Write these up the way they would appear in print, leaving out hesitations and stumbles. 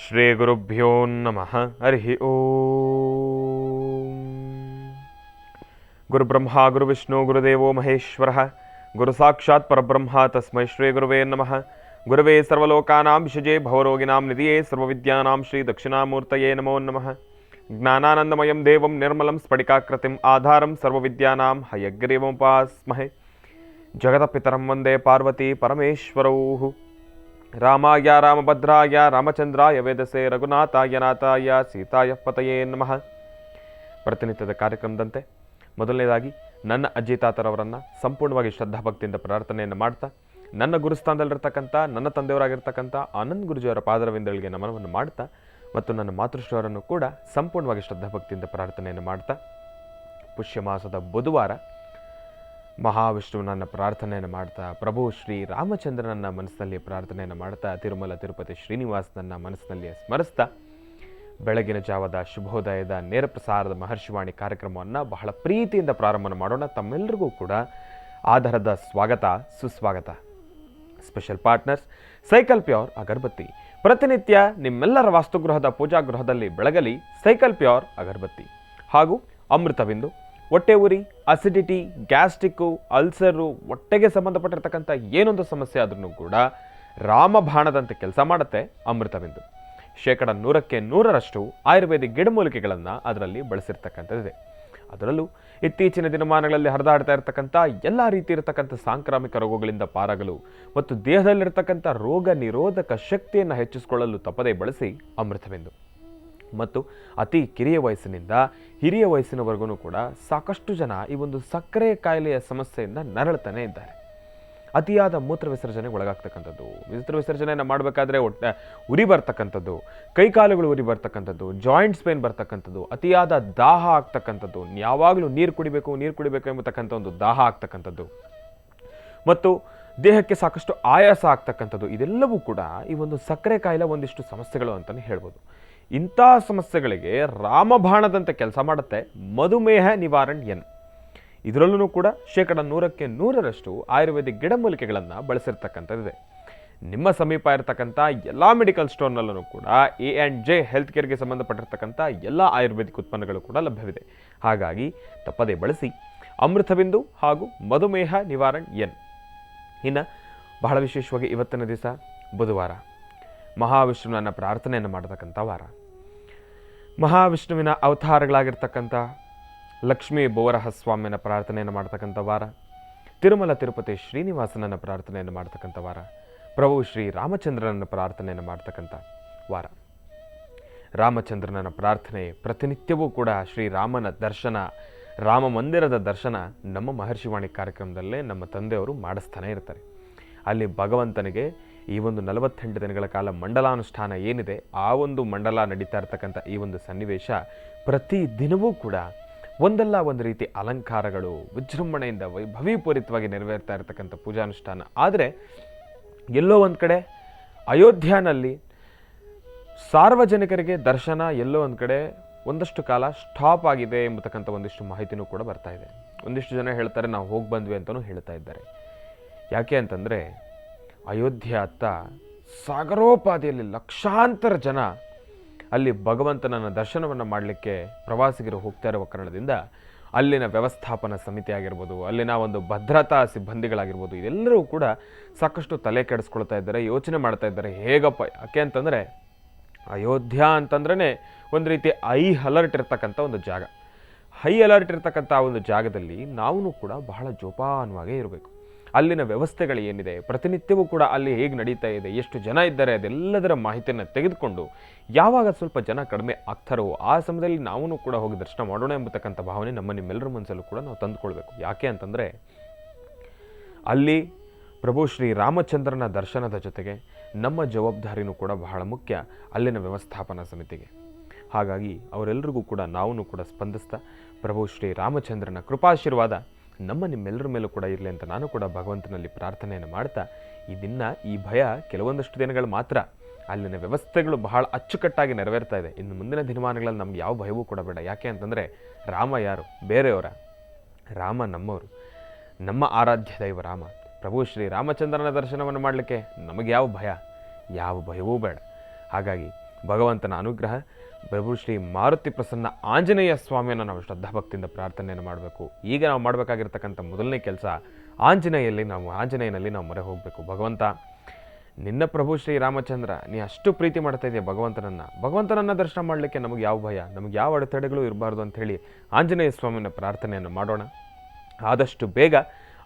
ಶ್ರೀ ಗುರುಭ್ಯೋ ನಮಃ. ಹರಿ ಓಂ. ಗುರುಬ್ರಹ್ಮ ಗುರುವಿಷ್ಣು ಗುರುದೇವೋ ಮಹೇಶ್ವರ ಗುರು ಸಾಕ್ಷಾತ್ ಪರಬ್ರಹ್ಮ ತಸ್ಮೈ ಶ್ರೀ ಗುರುವೇ ನಮಃ. ಗುರುವೇ ಸರ್ವಲೋಕಾನಾಂ ವಿಷಜೇ ಭವರೋಗಿನಾಂ ನಿಧಿಯೇ ಸರ್ವವಿದ್ಯಾನಾಂ ಶ್ರೀ ದಕ್ಷಿಣಾಮೂರ್ತಯೇ ನಮೋ ನಮಃ. ಜ್ಞಾನಾನಂದಮಯಂ ದೇವಂ ನಿರ್ಮಲಂ ಸ್ಫಟಿಕಾಕೃತಿಂ ಆಧಾರಂ ಸರ್ವವಿದ್ಯಾನಾಂ ಹಯಗ್ರೀವముపాస్మహే. ಜಗತಪಿತರಂ ವಂದೇ ಪಾರ್ವತಿ ಪರಮೇಶ್ವರೌ. ರಾಮಾಯ ರಾಮಭದ್ರಾಯ ರಾಮಚಂದ್ರಾಯ ವೇದಸೆ ರಘುನಾಥಾಯ ನಾಥಾಯ ಸೀತಾಯ ಪತಯೇ ನಮಃ. ಪ್ರತಿನಿತ್ಯದ ಕಾರ್ಯಕ್ರಮದಂತೆ ಮೊದಲನೇದಾಗಿ ನನ್ನ ಅಜ್ಜಿ ತಾತರವರನ್ನು ಸಂಪೂರ್ಣವಾಗಿ ಶ್ರದ್ಧಾಭಕ್ತಿಯಿಂದ ಪ್ರಾರ್ಥನೆಯನ್ನು ಮಾಡ್ತಾ, ನನ್ನ ಗುರುಸ್ಥಾನದಲ್ಲಿರ್ತಕ್ಕಂಥ ನನ್ನ ತಂದೆಯವರಾಗಿರ್ತಕ್ಕಂಥ ಆನಂದ್ ಗುರುಜಿಯವರ ಪಾದರವಿಂದಗಳಿಗೆ ನಮನವನ್ನು ಮಾಡ್ತಾ, ಮತ್ತು ನನ್ನ ಮಾತೃಶ್ರೀಯವರನ್ನು ಕೂಡ ಸಂಪೂರ್ಣವಾಗಿ ಶ್ರದ್ಧಾಭಕ್ತಿಯಿಂದ ಪ್ರಾರ್ಥನೆಯನ್ನು ಮಾಡ್ತಾ, ಪುಷ್ಯ ಮಾಸದ ಬುಧವಾರ ಮಹಾವಿಷ್ಣುವನನ್ನು ಪ್ರಾರ್ಥನೆಯನ್ನು ಮಾಡ್ತಾ, ಪ್ರಭು ಶ್ರೀ ರಾಮಚಂದ್ರನನ್ನ ಮನಸ್ಸಿನಲ್ಲಿ ಪ್ರಾರ್ಥನೆಯನ್ನು ಮಾಡ್ತಾ, ತಿರುಮಲ ತಿರುಪತಿ ಶ್ರೀನಿವಾಸನನ್ನ ಮನಸ್ಸಿನಲ್ಲಿ ಸ್ಮರಿಸ್ತಾ, ಬೆಳಗಿನ ಜಾವದ ಶುಭೋದಯದ ನೇರ ಪ್ರಸಾರದ ಮಹರ್ಷಿವಾಣಿ ಕಾರ್ಯಕ್ರಮವನ್ನು ಬಹಳ ಪ್ರೀತಿಯಿಂದ ಪ್ರಾರಂಭ ಮಾಡೋಣ. ತಮ್ಮೆಲ್ಲರಿಗೂ ಕೂಡ ಆಧಾರದ ಸ್ವಾಗತ ಸುಸ್ವಾಗತ. ಸ್ಪೆಷಲ್ ಪಾರ್ಟ್ನರ್ಸ್ ಸೈಕಲ್ ಪ್ಯೂರ್ ಅಗರಬತ್ತಿ. ಪ್ರತಿನಿತ್ಯ ನಿಮ್ಮೆಲ್ಲರ ವಾಸ್ತುಗೃಹದ ಪೂಜಾಗೃಹದಲ್ಲಿ ಬೆಳಗಲಿ ಸೈಕಲ್ ಪ್ಯೂರ್ ಅಗರಬತ್ತಿ. ಹಾಗೂ ಅಮೃತಬಿಂದು. ಹೊಟ್ಟೆ ಉರಿ, ಅಸಿಡಿಟಿ, ಗ್ಯಾಸ್ಟ್ರಿಕ್ಕು, ಅಲ್ಸರು, ಹೊಟ್ಟೆಗೆ ಸಂಬಂಧಪಟ್ಟಿರ್ತಕ್ಕಂಥ ಏನೊಂದು ಸಮಸ್ಯೆ ಆದ್ರೂ ಕೂಡ ರಾಮಬಾಣದಂತೆ ಕೆಲಸ ಮಾಡುತ್ತೆ ಅಮೃತಬಿಂದು. 100% ಆಯುರ್ವೇದಿಕ್ ಗಿಡಮೂಲಿಕೆಗಳನ್ನು ಅದರಲ್ಲಿ ಬಳಸಿರ್ತಕ್ಕಂಥದ್ದಿದೆ. ಅದರಲ್ಲೂ ಇತ್ತೀಚಿನ ದಿನಮಾನಗಳಲ್ಲಿ ಹರಿದಾಡ್ತಾ ಇರತಕ್ಕಂಥ ಎಲ್ಲ ರೀತಿ ಇರತಕ್ಕಂಥ ಸಾಂಕ್ರಾಮಿಕ ರೋಗಗಳಿಂದ ಪಾರಾಗಲು ಮತ್ತು ದೇಹದಲ್ಲಿರ್ತಕ್ಕಂಥ ರೋಗ ನಿರೋಧಕ ಶಕ್ತಿಯನ್ನು ಹೆಚ್ಚಿಸಿಕೊಳ್ಳಲು ತಪ್ಪದೇ ಬಳಸಿ ಅಮೃತಬಿಂದು. ಮತ್ತು ಅತಿ ಕಿರಿಯ ವಯಸ್ಸಿನಿಂದ ಹಿರಿಯ ವಯಸ್ಸಿನವರೆಗೂ ಕೂಡ ಸಾಕಷ್ಟು ಜನ ಈ ಒಂದು ಸಕ್ಕರೆ ಕಾಯಿಲೆಯ ಸಮಸ್ಯೆಯಿಂದ ನರಳುತ್ತಾನೆ ಇದ್ದಾರೆ. ಅತಿಯಾದ ಮೂತ್ರ ವಿಸರ್ಜನೆಗೆ ಒಳಗಾಗ್ತಕ್ಕಂಥದ್ದು, ಮೂತ್ರ ವಿಸರ್ಜನೆಯನ್ನು ಮಾಡಬೇಕಾದ್ರೆ ಉರಿ ಬರ್ತಕ್ಕಂಥದ್ದು, ಕೈಕಾಲುಗಳು ಉರಿ ಬರ್ತಕ್ಕಂಥದ್ದು, ಜಾಯಿಂಟ್ಸ್ ಪೇನ್ ಬರ್ತಕ್ಕಂಥದ್ದು, ಅತಿಯಾದ ದಾಹ ಆಗ್ತಕ್ಕಂಥದ್ದು, ಯಾವಾಗಲೂ ನೀರು ಕುಡಿಬೇಕು ಎಂಬತಕ್ಕಂಥ ಒಂದು ದಾಹ ಆಗ್ತಕ್ಕಂಥದ್ದು, ಮತ್ತು ದೇಹಕ್ಕೆ ಸಾಕಷ್ಟು ಆಯಾಸ ಆಗ್ತಕ್ಕಂಥದ್ದು, ಇದೆಲ್ಲವೂ ಕೂಡ ಈ ಒಂದು ಸಕ್ಕರೆ ಕಾಯಿಲೆ ಒಂದಿಷ್ಟು ಸಮಸ್ಯೆಗಳು ಅಂತಲೇ ಹೇಳ್ಬೋದು. ಇಂಥ ಸಮಸ್ಯೆಗಳಿಗೆ ರಾಮಬಾಣದಂತೆ ಕೆಲಸ ಮಾಡುತ್ತೆ ಮಧುಮೇಹ ನಿವಾರಣ್ ಎನ್. ಇದರಲ್ಲೂ ಕೂಡ 100% ಆಯುರ್ವೇದಿಕ್ ಗಿಡಮೂಲಿಕೆಗಳನ್ನು ಬಳಸಿರ್ತಕ್ಕಂಥದ್ದಿದೆ. ನಿಮ್ಮ ಸಮೀಪ ಇರತಕ್ಕಂಥ ಎಲ್ಲ ಮೆಡಿಕಲ್ ಸ್ಟೋರ್ನಲ್ಲೂ ಕೂಡ A&J ಹೆಲ್ತ್ ಕೇರ್ಗೆ ಸಂಬಂಧಪಟ್ಟಿರ್ತಕ್ಕಂಥ ಎಲ್ಲ ಆಯುರ್ವೇದಿಕ್ ಉತ್ಪನ್ನಗಳು ಕೂಡ ಲಭ್ಯವಿದೆ. ಹಾಗಾಗಿ ತಪ್ಪದೇ ಬಳಸಿ ಅಮೃತಬಿಂದು ಹಾಗೂ ಮಧುಮೇಹ ನಿವಾರಣ್ ಎನ್. ಇನ್ನು ಬಹಳ ವಿಶೇಷವಾಗಿ ಇವತ್ತಿನ ದಿವಸ ಬುಧವಾರ, ಮಹಾವಿಷ್ಣುವಿನ ಪ್ರಾರ್ಥನೆಯನ್ನು ಮಾಡತಕ್ಕಂಥ ವಾರ. ಮಹಾವಿಷ್ಣುವಿನ ಅವತಾರಗಳಾಗಿರ್ತಕ್ಕಂಥ ಲಕ್ಷ್ಮೀ ಬೋವರಹ ಸ್ವಾಮಿನ ಪ್ರಾರ್ಥನೆಯನ್ನು ಮಾಡ್ತಕ್ಕಂಥ ವಾರ, ತಿರುಮಲ ತಿರುಪತಿ ಶ್ರೀನಿವಾಸನನ್ನ ಪ್ರಾರ್ಥನೆಯನ್ನು ಮಾಡ್ತಕ್ಕಂಥ ವಾರ, ಪ್ರಭು ಶ್ರೀ ರಾಮಚಂದ್ರನನ್ನ ಪ್ರಾರ್ಥನೆಯನ್ನು ಮಾಡ್ತಕ್ಕಂಥ ವಾರ. ರಾಮಚಂದ್ರನ ಪ್ರಾರ್ಥನೆ ಪ್ರತಿನಿತ್ಯವೂ ಕೂಡ ಶ್ರೀರಾಮನ ದರ್ಶನ, ರಾಮ ಮಂದಿರದ ದರ್ಶನ ನಮ್ಮ ಮಹರ್ಷಿವಾಣಿ ಕಾರ್ಯಕ್ರಮದಲ್ಲೇ ನಮ್ಮ ತಂದೆಯವರು ಮಾಡಿಸ್ತಾನೆ ಇರ್ತಾರೆ. ಅಲ್ಲಿ ಭಗವಂತನಿಗೆ ಈ ಒಂದು 48 ದಿನಗಳ ಕಾಲ ಮಂಡಲಾನುಷ್ಠಾನ ಏನಿದೆ, ಆ ಒಂದು ಮಂಡಲ ನಡೀತಾ ಇರ್ತಕ್ಕಂಥ ಈ ಒಂದು ಸನ್ನಿವೇಶ ಪ್ರತಿ ದಿನವೂ ಕೂಡ ಒಂದಲ್ಲ ಒಂದು ರೀತಿ ಅಲಂಕಾರಗಳು ವಿಜೃಂಭಣೆಯಿಂದ ವೈಭವೀಪೂರಿತವಾಗಿ ನೆರವೇರ್ತಾ ಇರತಕ್ಕಂಥ ಪೂಜಾನುಷ್ಠಾನ. ಆದರೆ ಎಲ್ಲೋ ಒಂದು ಕಡೆ ಅಯೋಧ್ಯನಲ್ಲಿ ಸಾರ್ವಜನಿಕರಿಗೆ ದರ್ಶನ ಎಲ್ಲೋ ಒಂದು ಕಡೆ ಒಂದಷ್ಟು ಕಾಲ ಸ್ಟಾಪ್ ಆಗಿದೆ ಎಂಬತಕ್ಕಂಥ ಒಂದಿಷ್ಟು ಮಾಹಿತಿನೂ ಕೂಡ ಬರ್ತಾ ಇದೆ. ಒಂದಿಷ್ಟು ಜನ ಹೇಳ್ತಾರೆ ನಾವು ಹೋಗಿ ಬಂದ್ವಿ ಅಂತಲೂ ಹೇಳ್ತಾ ಇದ್ದಾರೆ. ಯಾಕೆ ಅಂತಂದರೆ ಅಯೋಧ್ಯೆ ಅತ್ತ ಸಾಗರೋಪಾದಿಯಲ್ಲಿ ಲಕ್ಷಾಂತರ ಜನ ಅಲ್ಲಿ ಭಗವಂತನನ್ನ ದರ್ಶನವನ್ನು ಮಾಡಲಿಕ್ಕೆ ಪ್ರವಾಸಿಗರು ಹೋಗ್ತಾ ಇರುವ ಕಾರಣದಿಂದ ಅಲ್ಲಿನ ವ್ಯವಸ್ಥಾಪನಾ ಸಮಿತಿ ಆಗಿರ್ಬೋದು, ಅಲ್ಲಿನ ಒಂದು ಭದ್ರತಾ ಸಿಬ್ಬಂದಿಗಳಾಗಿರ್ಬೋದು, ಇದೆಲ್ಲರೂ ಕೂಡ ಸಾಕಷ್ಟು ತಲೆ ಕೆಡಿಸ್ಕೊಳ್ತಾ ಇದ್ದಾರೆ, ಯೋಚನೆ ಮಾಡ್ತಾ ಇದ್ದಾರೆ ಹೇಗಪ್ಪ. ಯಾಕೆ ಅಂತಂದರೆ ಅಯೋಧ್ಯ ಅಂತಂದ್ರೇ ಒಂದು ರೀತಿ ಹೈ ಅಲರ್ಟ್ ಇರ್ತಕ್ಕಂಥ ಒಂದು ಜಾಗ. ಹೈ ಅಲರ್ಟ್ ಇರ್ತಕ್ಕಂಥ ಒಂದು ಜಾಗದಲ್ಲಿ ನಾವು ಕೂಡ ಬಹಳ ಜೋಪಾನವಾಗೇ ಇರಬೇಕು. ಅಲ್ಲಿನ ವ್ಯವಸ್ಥೆಗಳು ಏನಿದೆ, ಪ್ರತಿನಿತ್ಯವೂ ಕೂಡ ಅಲ್ಲಿ ಹೇಗೆ ನಡೀತಾ ಇದೆ, ಎಷ್ಟು ಜನ ಇದ್ದಾರೆ, ಅದೆಲ್ಲದರ ಮಾಹಿತಿಯನ್ನು ತೆಗೆದುಕೊಂಡು ಯಾವಾಗ ಸ್ವಲ್ಪ ಜನ ಕಡಿಮೆ ಆಗ್ತಾರೋ ಆ ಸಮಯದಲ್ಲಿ ನಾವು ಕೂಡ ಹೋಗಿ ದರ್ಶನ ಮಾಡೋಣ ಎಂಬತಕ್ಕಂಥ ಭಾವನೆ ನಿಮ್ಮೆಲ್ಲರ ಮನಸ್ಸಲ್ಲೂ ಕೂಡ ನಾವು ತಂದುಕೊಳ್ಬೇಕು. ಯಾಕೆ ಅಂತಂದರೆ ಅಲ್ಲಿ ಪ್ರಭು ಶ್ರೀ ರಾಮಚಂದ್ರನ ದರ್ಶನದ ಜೊತೆಗೆ ನಮ್ಮ ಜವಾಬ್ದಾರಿನೂ ಕೂಡ ಬಹಳ ಮುಖ್ಯ ಅಲ್ಲಿನ ವ್ಯವಸ್ಥಾಪನಾ ಸಮಿತಿಗೆ. ಹಾಗಾಗಿ ಅವರೆಲ್ಲರಿಗೂ ಕೂಡ ನಾವು ಕೂಡ ಸ್ಪಂದಿಸ್ತಾ ಪ್ರಭು ಶ್ರೀ ರಾಮಚಂದ್ರನ ಕೃಪಾಶೀರ್ವಾದ ನಿಮ್ಮೆಲ್ಲರ ಮೇಲೂ ಕೂಡ ಇರಲಿ ಅಂತ ನಾನು ಕೂಡ ಭಗವಂತನಲ್ಲಿ ಪ್ರಾರ್ಥನೆಯನ್ನು ಮಾಡ್ತಾ, ಈ ಭಯ ಕೆಲವೊಂದಷ್ಟು ದಿನಗಳು ಮಾತ್ರ, ಅಲ್ಲಿನ ವ್ಯವಸ್ಥೆಗಳು ಬಹಳ ಅಚ್ಚುಕಟ್ಟಾಗಿ ನೆರವೇರ್ತಾ ಇದೆ. ಇನ್ನು ಮುಂದಿನ ದಿನಮಾನಗಳಲ್ಲಿ ನಮ್ಗೆ ಯಾವ ಭಯವೂ ಕೂಡ ಬೇಡ. ಯಾಕೆ ಅಂತಂದರೆ ರಾಮ ಯಾರು, ಬೇರೆಯವರ? ರಾಮ ನಮ್ಮವರು, ನಮ್ಮ ಆರಾಧ್ಯ ದೈವ ರಾಮ. ಪ್ರಭು ಶ್ರೀ ರಾಮಚಂದ್ರನ ದರ್ಶನವನ್ನು ಮಾಡಲಿಕ್ಕೆ ನಮಗೆ ಯಾವ ಭಯ, ಯಾವ ಭಯವೂ ಬೇಡ. ಹಾಗಾಗಿ ಭಗವಂತನ ಅನುಗ್ರಹ, ಪ್ರಭು ಶ್ರೀ ಮಾರುತಿ ಪ್ರಸನ್ನ ಆಂಜನೇಯ ಸ್ವಾಮಿಯನ್ನು ನಾವು ಶ್ರದ್ಧಾಭಕ್ತಿಯಿಂದ ಪ್ರಾರ್ಥನೆಯನ್ನು ಮಾಡಬೇಕು. ಈಗ ನಾವು ಮಾಡಬೇಕಾಗಿರ್ತಕ್ಕಂಥ ಮೊದಲನೇ ಕೆಲಸ ಆಂಜನೇಯನಲ್ಲಿ ನಾವು ಮೊರೆ ಹೋಗಬೇಕು. ಭಗವಂತ, ನಿನ್ನ ಪ್ರಭು ಶ್ರೀ ರಾಮಚಂದ್ರ, ನೀ ಅಷ್ಟು ಪ್ರೀತಿ ಮಾಡ್ತಾ ಇದೆಯಾ ಭಗವಂತನನ್ನು ದರ್ಶನ ಮಾಡಲಿಕ್ಕೆ ನಮಗೆ ಯಾವ ಭಯ, ನಮಗೆ ಯಾವ ಅಡೆತಡೆಗಳು ಇರಬಾರ್ದು ಅಂಥೇಳಿ ಆಂಜನೇಯ ಸ್ವಾಮಿನ ಪ್ರಾರ್ಥನೆಯನ್ನು ಮಾಡೋಣ. ಆದಷ್ಟು ಬೇಗ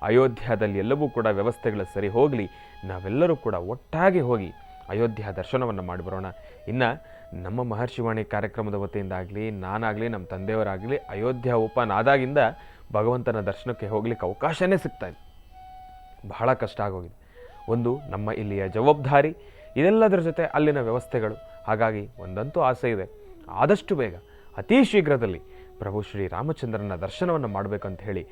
ಅಯೋಧ್ಯದಲ್ಲಿ ಎಲ್ಲವೂ ಕೂಡ ವ್ಯವಸ್ಥೆಗಳು ಸರಿ ಹೋಗಲಿ, ನಾವೆಲ್ಲರೂ ಕೂಡ ಒಟ್ಟಾಗಿ ಹೋಗಿ ಅಯೋಧ್ಯ ದರ್ಶನವನ್ನು ಮಾಡಿ ಬರೋಣ. ಇನ್ನು ನಮ್ಮ ಮಹರ್ಷಿವಾಣಿ ಕಾರ್ಯಕ್ರಮದ ವತಿಯಿಂದ ಆಗಲಿ, ನಾನಾಗಲಿ, ನಮ್ಮ ತಂದೆಯವರಾಗಲಿ ಅಯೋಧ್ಯ ಓಪನ್ ಆದಾಗಿಂದ ಭಗವಂತನ ದರ್ಶನಕ್ಕೆ ಹೋಗ್ಲಿಕ್ಕೆ ಅವಕಾಶನೇ ಸಿಗ್ತಾಯಿದೆ. ಬಹಳ ಕಷ್ಟ ಆಗೋಗಿದೆ. ಒಂದು ನಮ್ಮ ಇಲ್ಲಿಯ ಜವಾಬ್ದಾರಿ, ಇದೆಲ್ಲದರ ಜೊತೆ ಅಲ್ಲಿನ ವ್ಯವಸ್ಥೆಗಳು. ಹಾಗಾಗಿ ಒಂದಂತೂ ಆಸೆ ಇದೆ, ಆದಷ್ಟು ಬೇಗ ಅತಿ ಶೀಘ್ರದಲ್ಲಿ ಪ್ರಭು ಶ್ರೀ ರಾಮಚಂದ್ರನ ದರ್ಶನವನ್ನು ಮಾಡಬೇಕಂತ ಹೇಳಿ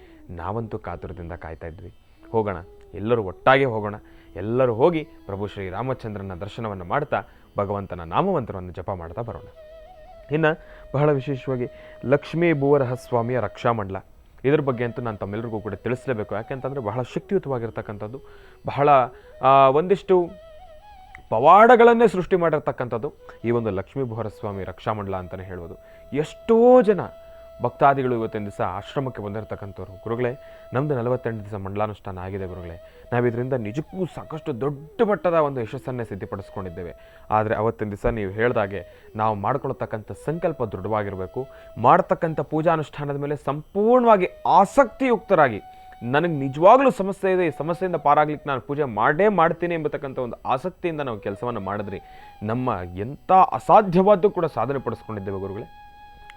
ನಾವಂತೂ ಕಾತುರದಿಂದ ಕಾಯ್ತಾ ಇದ್ವಿ. ಹೋಗೋಣ, ಎಲ್ಲರೂ ಒಟ್ಟಾಗಿ ಹೋಗೋಣ. ಎಲ್ಲರೂ ಹೋಗಿ ಪ್ರಭು ಶ್ರೀ ರಾಮಚಂದ್ರನ ದರ್ಶನವನ್ನು ಮಾಡ್ತಾ ಭಗವಂತನ ನಾಮಮಂತ್ರವನ್ನು ಜಪ ಮಾಡ್ತಾ ಬರೋಣ. ಇನ್ನು ಬಹಳ ವಿಶೇಷವಾಗಿ ಲಕ್ಷ್ಮೀ ಭೂವರಹಸ್ವಾಮಿಯ ರಕ್ಷಾಮಂಡಲ, ಇದ್ರ ಬಗ್ಗೆ ಅಂತೂ ನಾನು ತಮ್ಮೆಲ್ಲರಿಗೂ ಕೂಡ ತಿಳಿಸಲೇಬೇಕು. ಯಾಕೆಂತಂದರೆ ಬಹಳ ಶಕ್ತಿಯುತವಾಗಿರ್ತಕ್ಕಂಥದ್ದು, ಬಹಳ ಒಂದಿಷ್ಟು ಪವಾಡಗಳನ್ನೇ ಸೃಷ್ಟಿ ಮಾಡಿರ್ತಕ್ಕಂಥದ್ದು ಈ ಒಂದು ಲಕ್ಷ್ಮೀ ಭೂವರಸ್ವಾಮಿ ರಕ್ಷಾಮಂಡಲ ಅಂತಲೇ ಹೇಳ್ಬೋದು. ಎಷ್ಟೋ ಜನ ಭಕ್ತಾದಿಗಳು ಇವತ್ತಿನ ದಿವಸ ಆಶ್ರಮಕ್ಕೆ ಬಂದಿರತಕ್ಕಂಥವ್ರು. ಗುರುಗಳೇ, ನಮ್ಮದು 48 ದಿವಸ ಮಂಡಲಾನುಷ್ಠಾನ ಆಗಿದೆ ಗುರುಗಳೇ, ನಾವಿದರಿಂದ ನಿಜಕ್ಕೂ ಸಾಕಷ್ಟು ದೊಡ್ಡ ಮಟ್ಟದ ಒಂದು ಯಶಸ್ಸನ್ನೇ ಸಿದ್ಧಪಡಿಸ್ಕೊಂಡಿದ್ದೇವೆ. ಆದರೆ ಅವತ್ತಿನ ದಿವಸ ನೀವು ಹೇಳಿದಾಗೆ ನಾವು ಮಾಡ್ಕೊಳ್ತಕ್ಕಂಥ ಸಂಕಲ್ಪ ದೃಢವಾಗಿರಬೇಕು. ಮಾಡ್ತಕ್ಕಂಥ ಪೂಜಾನುಷ್ಠಾನದ ಮೇಲೆ ಸಂಪೂರ್ಣವಾಗಿ ಆಸಕ್ತಿಯುಕ್ತರಾಗಿ, ನನಗೆ ನಿಜವಾಗ್ಲೂ ಸಮಸ್ಯೆ ಇದೆ, ಈ ಸಮಸ್ಯೆಯಿಂದ ಪಾರಾಗ್ಲಿಕ್ಕೆ ನಾನು ಪೂಜೆ ಮಾಡೇ ಮಾಡ್ತೀನಿ ಎಂಬತಕ್ಕಂಥ ಒಂದು ಆಸಕ್ತಿಯಿಂದ ನಾವು ಕೆಲಸವನ್ನು ಮಾಡಿದ್ರಿ ನಮ್ಮ ಎಂಥ ಅಸಾಧ್ಯವಾದ್ದು ಕೂಡ ಸಾಧನೆ ಪಡಿಸ್ಕೊಂಡಿದ್ದೇವೆ ಗುರುಗಳೇ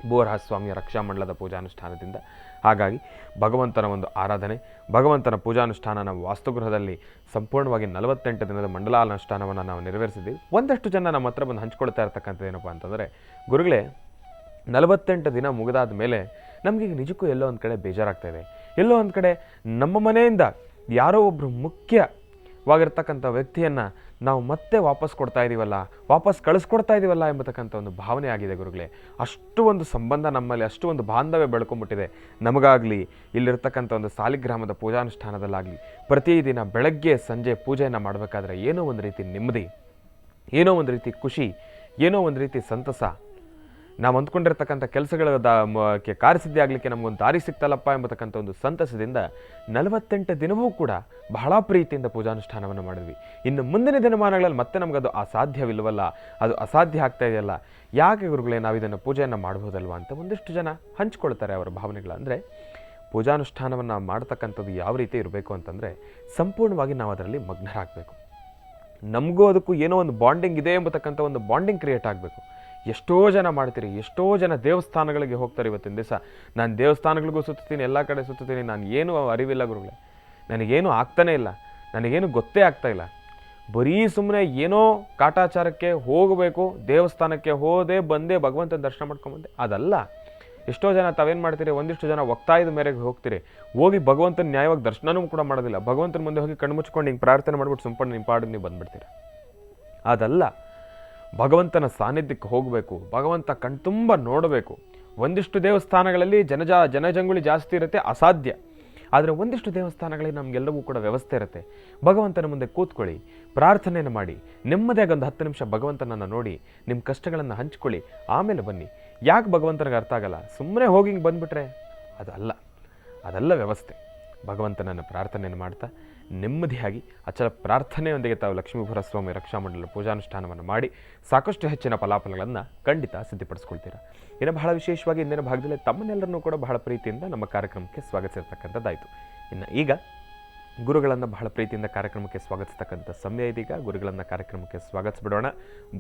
ಭೂವರಹಸ್ವಾಮಿಯ ರಕ್ಷಾಮಂಡಲದ ಪೂಜಾನುಷ್ಠಾನದಿಂದ. ಹಾಗಾಗಿ ಭಗವಂತನ ಒಂದು ಆರಾಧನೆ, ಭಗವಂತನ ಪೂಜಾನುಷ್ಠಾನ ನಾವು ವಾಸ್ತುಗೃಹದಲ್ಲಿ ಸಂಪೂರ್ಣವಾಗಿ 48 ದಿನದ ಮಂಡಲಾನುಷ್ಠಾನವನ್ನು ನಾವು ನೆರವೇರಿಸಿದ್ದೀವಿ. ಒಂದಷ್ಟು ಜನ ನಮ್ಮ ಹತ್ರ ಬಂದು ಹಂಚ್ಕೊಳ್ತಾ ಇರ್ತಕ್ಕಂಥದ್ದು ಏನಪ್ಪ ಅಂತಂದರೆ, ಗುರುಗಳೇ 48 ದಿನ ಮುಗಿದಾದ ಮೇಲೆ ನಮಗೀಗ ನಿಜಕ್ಕೂ ಎಲ್ಲೋ ಒಂದು ಕಡೆ ಬೇಜಾರಾಗ್ತಾಯಿದೆ, ಎಲ್ಲೋ ಒಂದು ಕಡೆ ನಮ್ಮ ಮನೆಯಿಂದ ಯಾರೋ ಒಬ್ಬರು ಮುಖ್ಯವಾಗಿರ್ತಕ್ಕಂಥ ವ್ಯಕ್ತಿಯನ್ನು ನಾವು ಮತ್ತೆ ವಾಪಸ್ ಕೊಡ್ತಾ ಇದ್ದೀವಲ್ಲ, ವಾಪಸ್ ಕಳಿಸ್ಕೊಡ್ತಾ ಇದ್ದೀವಲ್ಲ ಎಂಬತಕ್ಕಂಥ ಒಂದು ಭಾವನೆ ಆಗಿದೆ ಗುರುಗಳೇ. ಅಷ್ಟು ಒಂದು ಸಂಬಂಧ ನಮ್ಮಲ್ಲಿ, ಅಷ್ಟು ಒಂದು ಬಾಂಧವ್ಯ ಬೆಳ್ಕೊಂಡ್ಬಿಟ್ಟಿದೆ. ನಮಗಾಗಲಿ ಇಲ್ಲಿರ್ತಕ್ಕಂಥ ಒಂದು ಸಾಲಿಗ್ರಾಮದ ಪೂಜಾನುಷ್ಠಾನದಲ್ಲಾಗಲಿ ಪ್ರತಿದಿನ ಬೆಳಗ್ಗೆ ಸಂಜೆ ಪೂಜೆಯನ್ನು ಮಾಡಬೇಕಾದ್ರೆ ಏನೋ ಒಂದು ರೀತಿ ನೆಮ್ಮದಿ, ಏನೋ ಒಂದು ರೀತಿ ಖುಷಿ, ಏನೋ ಒಂದು ರೀತಿ ಸಂತಸ. ನಾವು ಅಂದ್ಕೊಂಡಿರ್ತಕ್ಕಂಥ ಕೆಲಸಗಳ ಕಾರ್ಯಸಿದ್ಧಿ ಆಗಲಿಕ್ಕೆ ನಮಗೊಂದು ದಾರಿ ಸಿಗ್ತಲ್ಲಪ್ಪ ಎಂಬತಕ್ಕಂಥ ಒಂದು ಸಂತಸದಿಂದ 48 ದಿನವೂ ಕೂಡ ಬಹಳ ಪ್ರೀತಿಯಿಂದ ಪೂಜಾನುಷ್ಠಾನವನ್ನು ಮಾಡಿದ್ವಿ. ಇನ್ನು ಮುಂದಿನ ದಿನಮಾನಗಳಲ್ಲಿ ಮತ್ತೆ ನಮಗದು ಅಸಾಧ್ಯವಿಲ್ಲವಲ್ಲ, ಅದು ಅಸಾಧ್ಯ ಆಗ್ತಾ ಇದೆಯಲ್ಲ, ಯಾಕೆ ಗುರುಗಳೇ ನಾವು ಇದನ್ನು ಪೂಜೆಯನ್ನು ಮಾಡ್ಬೋದಲ್ವ ಅಂತ ಒಂದಿಷ್ಟು ಜನ ಹಂಚ್ಕೊಳ್ತಾರೆ ಅವರ ಭಾವನೆಗಳು. ಅಂದರೆ ಪೂಜಾನುಷ್ಠಾನವನ್ನು ಮಾಡ್ತಕ್ಕಂಥದ್ದು ಯಾವ ರೀತಿ ಇರಬೇಕು ಅಂತಂದರೆ, ಸಂಪೂರ್ಣವಾಗಿ ನಾವು ಅದರಲ್ಲಿ ಮಗ್ನರಾಗಬೇಕು. ನಮಗೂ ಅದಕ್ಕೂ ಏನೋ ಒಂದು ಬಾಂಡಿಂಗ್ ಇದೆ ಎಂಬತಕ್ಕಂಥ ಒಂದು ಬಾಂಡಿಂಗ್ ಕ್ರಿಯೇಟ್ ಆಗಬೇಕು. ಎಷ್ಟೋ ಜನ ಮಾಡ್ತೀರಿ, ಎಷ್ಟೋ ಜನ ದೇವಸ್ಥಾನಗಳಿಗೆ ಹೋಗ್ತಾರೆ. ಇವತ್ತಿನ ದಿವಸ ನಾನು ದೇವಸ್ಥಾನಗಳಿಗೂ ಸುತ್ತೀನಿ, ಎಲ್ಲ ಕಡೆ ಸುತ್ತೀನಿ, ನಾನು ಏನೂ ಅರಿವಿಲ್ಲ ಗುರುಗಳೇ, ನನಗೇನು ಆಗ್ತಾನೇ ಇಲ್ಲ, ನನಗೇನು ಗೊತ್ತೇ ಆಗ್ತಾಯಿಲ್ಲ. ಬರೀ ಸುಮ್ಮನೆ ಏನೋ ಕಾಟಾಚಾರಕ್ಕೆ ಹೋಗಬೇಕು, ದೇವಸ್ಥಾನಕ್ಕೆ ಹೋದೆ ಬಂದೆ ಭಗವಂತನ ದರ್ಶನ ಮಾಡ್ಕೊಂಬಂದೆ, ಅದಲ್ಲ. ಎಷ್ಟೋ ಜನ ತಾವೇನು ಮಾಡ್ತೀರಿ, ಒಂದಿಷ್ಟು ಜನ ಒತ್ತಾಯದ ಮೇರೆಗೆ ಹೋಗ್ತೀರಿ, ಹೋಗಿ ಭಗವಂತನ ನ್ಯಾಯವಾಗಿ ದರ್ಶನವೂ ಕೂಡ ಮಾಡೋದಿಲ್ಲ. ಭಗವಂತನ ಮುಂದೆ ಹೋಗಿ ಕಣ್ಮುಚ್ಕೊಂಡು ಹಿಂಗೆ ಪ್ರಾರ್ಥನೆ ಮಾಡ್ಬಿಟ್ಟು ಸಂಪೂರ್ಣ ನಿಮ್ಮ ಪಾಡಿಗೆ ನೀವು ಬಂದುಬಿಡ್ತೀರ. ಅದಲ್ಲ, ಭಗವಂತನ ಸಾನ್ನಿಧ್ಯಕ್ಕೆ ಹೋಗಬೇಕು, ಭಗವಂತ ಕಣ್ತುಂಬ ನೋಡಬೇಕು. ಒಂದಿಷ್ಟು ದೇವಸ್ಥಾನಗಳಲ್ಲಿ ಜನಜಂಗುಳಿ ಜಾಸ್ತಿ ಇರುತ್ತೆ, ಅಸಾಧ್ಯ. ಆದರೆ ಒಂದಿಷ್ಟು ದೇವಸ್ಥಾನಗಳಲ್ಲಿ ನಮಗೆಲ್ಲವೂ ಕೂಡ ವ್ಯವಸ್ಥೆ ಇರುತ್ತೆ. ಭಗವಂತನ ಮುಂದೆ ಕೂತ್ಕೊಳ್ಳಿ, ಪ್ರಾರ್ಥನೆಯನ್ನು ಮಾಡಿ, ನೆಮ್ಮದಿಯಾಗಿ ಒಂದು 10 ನಿಮಿಷ ಭಗವಂತನನ್ನು ನೋಡಿ, ನಿಮ್ಮ ಕಷ್ಟಗಳನ್ನು ಹಂಚ್ಕೊಳ್ಳಿ, ಆಮೇಲೆ ಬನ್ನಿ. ಯಾಕೆ ಭಗವಂತನಿಗೆ ಅರ್ಥ ಆಗಲ್ಲ, ಸುಮ್ಮನೆ ಹೋಗಿ ಹಿಂಗೆ ಬಂದುಬಿಟ್ರೆ ಅದಲ್ಲ ವ್ಯವಸ್ಥೆ. ಭಗವಂತನನ್ನು ಪ್ರಾರ್ಥನೆಯನ್ನು ಮಾಡ್ತಾ ನೆಮ್ಮದಿಯಾಗಿ ಅಚಲ ಪ್ರಾರ್ಥನೆಯೊಂದಿಗೆ ತಾವು ಲಕ್ಷ್ಮೀ ಭೂವರಸ್ವಾಮಿ ರಕ್ಷಾಮಂಡಲ ಪೂಜಾನುಷ್ಠಾನವನ್ನು ಮಾಡಿ ಸಾಕಷ್ಟು ಹೆಚ್ಚಿನ ಫಲಾಫಲಗಳನ್ನು ಖಂಡಿತ ಸಿದ್ಧಪಡಿಸ್ಕೊಳ್ತೀರಾ. ಇನ್ನು ಬಹಳ ವಿಶೇಷವಾಗಿ ಇಂದಿನ ಭಾಗದಲ್ಲಿ ತಮ್ಮನ್ನೆಲ್ಲರನ್ನೂ ಕೂಡ ಬಹಳ ಪ್ರೀತಿಯಿಂದ ನಮ್ಮ ಕಾರ್ಯಕ್ರಮಕ್ಕೆ ಸ್ವಾಗತಿಸಿರ್ತಕ್ಕಂಥದ್ದಾಯಿತು. ಇನ್ನು ಈಗ ಗುರುಗಳನ್ನು ಬಹಳ ಪ್ರೀತಿಯಿಂದ ಕಾರ್ಯಕ್ರಮಕ್ಕೆ ಸ್ವಾಗತಿಸ್ತಕ್ಕಂಥ ಸಮಯ ಇದೀಗ. ಗುರುಗಳನ್ನು ಕಾರ್ಯಕ್ರಮಕ್ಕೆ ಸ್ವಾಗತಿಸ್ಬಿಡೋಣ.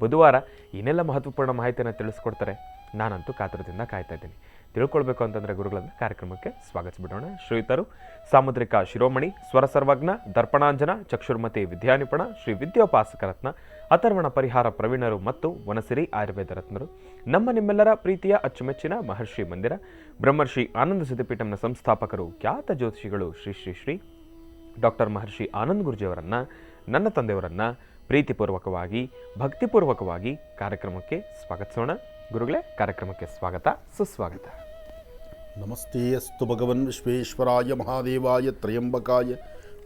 ಬುಧವಾರ ಏನೆಲ್ಲ ಮಹತ್ವಪೂರ್ಣ ಮಾಹಿತಿಯನ್ನು ತಿಳಿಸ್ಕೊಡ್ತಾರೆ, ನಾನಂತೂ ಕಾತುರದಿಂದ ಕಾಯ್ತಾ ಇದ್ದೀನಿ. ತಿಳ್ಕೊಳ್ಬೇಕು ಅಂತಂದರೆ ಗುರುಗಳನ್ನು ಕಾರ್ಯಕ್ರಮಕ್ಕೆ ಸ್ವಾಗತಿಸ್ಬಿಡೋಣ. ಶ್ರೀಯುತರು ಸಾಮುದ್ರಿಕ ಶಿರೋಮಣಿ, ಸ್ವರ ಸರ್ವಜ್ಞ, ದರ್ಪಣಾಂಜನ, ಚಕ್ಷುರ್ಮತಿ ವಿದ್ಯಾನಿಪುಣ, ಶ್ರೀ ವಿದ್ಯೋಪಾಸಕ ರತ್ನ, ಅಥರ್ವಣ ಪರಿಹಾರ ಪ್ರವೀಣರು ಮತ್ತು ವನಸಿರಿ ಆಯುರ್ವೇದ ರತ್ನರು, ನಮ್ಮ ನಿಮ್ಮೆಲ್ಲರ ಪ್ರೀತಿಯ ಅಚ್ಚುಮೆಚ್ಚಿನ ಮಹರ್ಷಿ ಮಂದಿರ ಬ್ರಹ್ಮರ್ಷಿ ಆನಂದ ಸಿದ್ಧಿಪೀಠಂನ ಸಂಸ್ಥಾಪಕರು, ಖ್ಯಾತ ಜ್ಯೋತಿಷಿಗಳು ಶ್ರೀ ಶ್ರೀ ಶ್ರೀ ಡಾಕ್ಟರ್ ಮಹರ್ಷಿ ಆನಂದ್ ಗುರುಜಿಯವರನ್ನು, ನನ್ನ ತಂದೆಯವರನ್ನು ಪ್ರೀತಿಪೂರ್ವಕವಾಗಿ ಭಕ್ತಿಪೂರ್ವಕವಾಗಿ ಕಾರ್ಯಕ್ರಮಕ್ಕೆ ಸ್ವಾಗತಿಸೋಣ. ಗುರುಗಳೇ, ಕಾರ್ಯಕ್ರಮಕ್ಕೆ ಸ್ವಾಗತ, ಸುಸ್ವಾಗತ. ನಮಸ್ತೆ ಅಸ್ತು ಭಗವನ್ ವಿಶ್ವೇಶ್ವರಾಯ ಮಹಾದೇವಾಯ ತ್ರಯಂಬಕಾಯ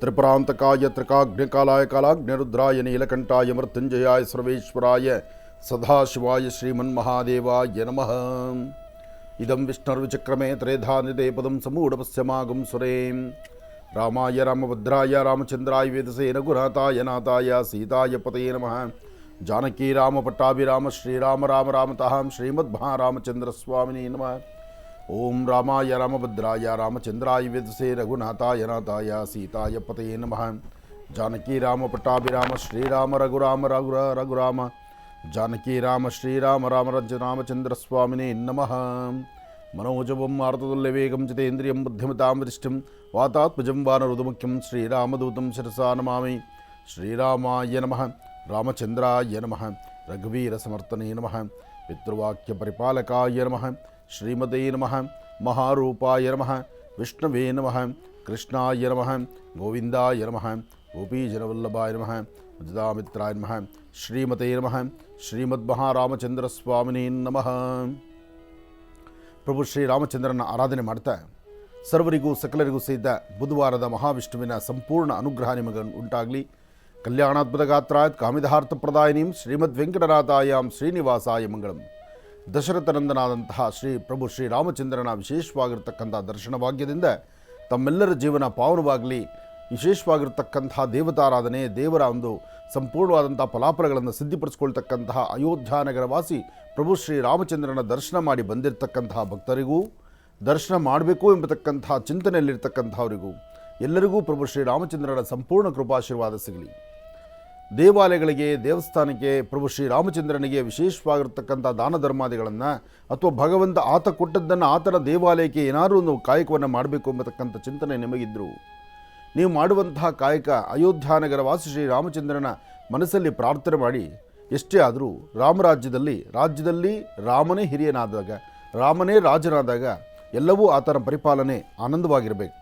ತ್ರಿಪುರಾಂತಕಾಯ ತ್ರಿಕಾಗ್ನಿಕಾಲಾಯ ಕಾಲಾಗ್ನಿರುದ್ರಾಯ ನೀಲಕಂಠಾಯ ಮೃತ್ಯುಂಜಯಾಯ ಸರ್ವೇಶ್ವರಾಯ ಸದಾಶಿವಾಯ ಶ್ರೀಮನ್ಮಹಾದೇವಾಯ ನಮಃ. ಇದಂ ವಿಷ್ಣುರ್ವಿಚಕ್ರಮೇ ತ್ರೇಧಾನಿದೆ ಪದಂ ಸಮೂಢಪಸ್ಯಮಾಗಂ ಸುರೇಂ. ರಾಮಾಯ ರಾಮಭದ್ರಾಯ ರಾಮಚಂದ್ರಾಯ ವೇದಸೇ ರಘುನಾಥಾಯ ನಾಥಾಯ ಸೀತಾಯ ಪತಯೇ ನಮಃ. ಜಾನಕಿ ರಾಮ ಪಟ್ಟಾಭಿರಾಮ ಶ್ರೀರಾಮ ರಾಮ ರಾಮತಃ ಶ್ರೀಮದ್ಮಹಾರಾಮಚಂದ್ರ ಸ್ವಾಮಿನೇ ನಮಃ. ಓಂ ರಾಮಾಯ ರಾಮಭದ್ರಾಯ ರಾಮಚಂದ್ರಾಯ ವೇದಸೇ ರಘುನಾಥಾಯ ನಾಥಾಯ ಸೀತಾಯ ಪತಯೇ ನಮಃ. ಜಾನಕಿ ರಾಮ ಪಟ್ಟಾಭಿರಾಮ ಶ್ರೀರಾಮ ರಘುರಾಮ ಜಾನಕಿ ರಾಮ ಶ್ರೀರಾಮ ರಾಮಚಂದ್ರ ಸ್ವಾಮಿನೇ ನಮಃ. ಮನೋಜವಂ ಮಾರುತದುಲ್ಯ ವೇಗಂ ಜಿತೇಂದ್ರಿಯಂ ಬುದ್ಧಿಮತಾಂ ವರಿಷ್ಠಂ ವಾತಾತ್ಮಜಂ ವಾನರುದಮುಖ್ಯಂ ಶ್ರೀರಾಮದೂತಂ ಶಿರಸಾ ನಮಾಮಿ. ಶ್ರೀರಾಮಾಯ ನಮಃ. ರಾಮಚಂದ್ರಾಯ ನಮಃ. ರಘುವೀರ ಸಮರ್ಥನೇ ನಮಃ. ಪಿತೃವಾಕ್ಯ ಪರಿಪಾಲಕಾಯ ನಮಃ. ಶ್ರೀಮತೇ ನಮಃ. ಮಹಾರೂಪಾಯ ನಮಃ. ವಿಷ್ಣುವೇ ನಮಃ. ಕೃಷ್ಣಾಯ ನಮಃ. ಗೋವಿಂದಾಯ ನಮಃ. ಗೋಪೀಜನವಲ್ಲಭಾಯ ನಮಃ. ಅಜದಾಮಿತ್ರಾಯ ನಮಃ. ಶ್ರೀಮತೇ ನಮಃ. ಶ್ರೀಮದ್ಮಹಾರಾಮಚಂದ್ರ ಸ್ವಾಮಿನೇ ನಮಃ. ಪ್ರಭು ಶ್ರೀರಾಮಚಂದ್ರನ ಆರಾಧನೆ ಮಾಡ್ತಾ ಸರ್ವರಿಗೂ ಸಕಲರಿಗೂ ಸಹಿತ ಬುಧವಾರದ ಮಹಾವಿಷ್ಣುವಿನ ಸಂಪೂರ್ಣ ಅನುಗ್ರಹ ನಿಮಗೆ ಉಂಟಾಗಲಿ. ಕಲ್ಯಾಣಾದ್ಭುತ ಗಾತ್ರಾಯತ್ ಕಾಮಿದಾರ್ಥ ಪ್ರದಾಯಿನೀಂ ಶ್ರೀಮದ್ ವೆಂಕಟನಾಥಾಯಾಂ ಶ್ರೀನಿವಾಸಾಯ ಮಂಗಳಂ. ದಶರಥನಂದನಾದಂತಹ ಪ್ರಭು ಶ್ರೀರಾಮಚಂದ್ರನ ವಿಶೇಷವಾಗಿರ್ತಕ್ಕಂಥ ದರ್ಶನ ಭಾಗ್ಯದಿಂದ ತಮ್ಮೆಲ್ಲರ ಜೀವನ ಪಾವನವಾಗಲಿ. ವಿಶೇಷವಾಗಿರ್ತಕ್ಕಂತಹ ದೇವತಾರಾಧನೆ, ದೇವರ ಒಂದು ಸಂಪೂರ್ಣವಾದಂಥ ಫಲಾಫಲಗಳನ್ನು ಸಿದ್ಧಿಪಡಿಸ್ಕೊಳ್ತಕ್ಕಂತಹ ಅಯೋಧ್ಯ ನಗರವಾಸಿ ಪ್ರಭು ಶ್ರೀರಾಮಚಂದ್ರನ ದರ್ಶನ ಮಾಡಿ ಬಂದಿರತಕ್ಕಂತಹ ಭಕ್ತರಿಗೂ, ದರ್ಶನ ಮಾಡಬೇಕು ಎಂಬತಕ್ಕಂತಹ ಚಿಂತನೆಯಲ್ಲಿರ್ತಕ್ಕಂಥವರಿಗೂ ಎಲ್ಲರಿಗೂ ಪ್ರಭು ಶ್ರೀರಾಮಚಂದ್ರನ ಸಂಪೂರ್ಣ ಕೃಪಾಶೀರ್ವಾದ ಸಿಗಲಿ. ದೇವಾಲಯಗಳಿಗೆ, ದೇವಸ್ಥಾನಕ್ಕೆ ಪ್ರಭು ಶ್ರೀರಾಮಚಂದ್ರನಿಗೆ ವಿಶೇಷವಾಗಿರ್ತಕ್ಕಂಥ ದಾನ ಧರ್ಮಾದಿಗಳನ್ನು ಅಥವಾ ಭಗವಂತ ಆತ ಕೊಟ್ಟದ್ದನ್ನು ಆತನ ದೇವಾಲಯಕ್ಕೆ ಏನಾದರೂ ಒಂದು ಕಾಯಕವನ್ನು ಮಾಡಬೇಕು ಎಂಬತಕ್ಕಂಥ ಚಿಂತನೆ ನಿಮಗಿದ್ದರು ನೀವು ಮಾಡುವಂತಹ ಕಾಯಕ ಅಯೋಧ್ಯಾನಗರ ವಾಸಿ ಶ್ರೀರಾಮಚಂದ್ರನ ಮನಸ್ಸಲ್ಲಿ ಪ್ರಾರ್ಥನೆ ಮಾಡಿ ಎಷ್ಟೇ ಆದರೂ ರಾಜ್ಯದಲ್ಲಿ ರಾಮನೇ ಹಿರಿಯನಾದಾಗ, ರಾಮನೇ ರಾಜನಾದಾಗ ಎಲ್ಲವೂ ಆತನ ಪರಿಪಾಲನೆ ಆನಂದವಾಗಿರಬೇಕು.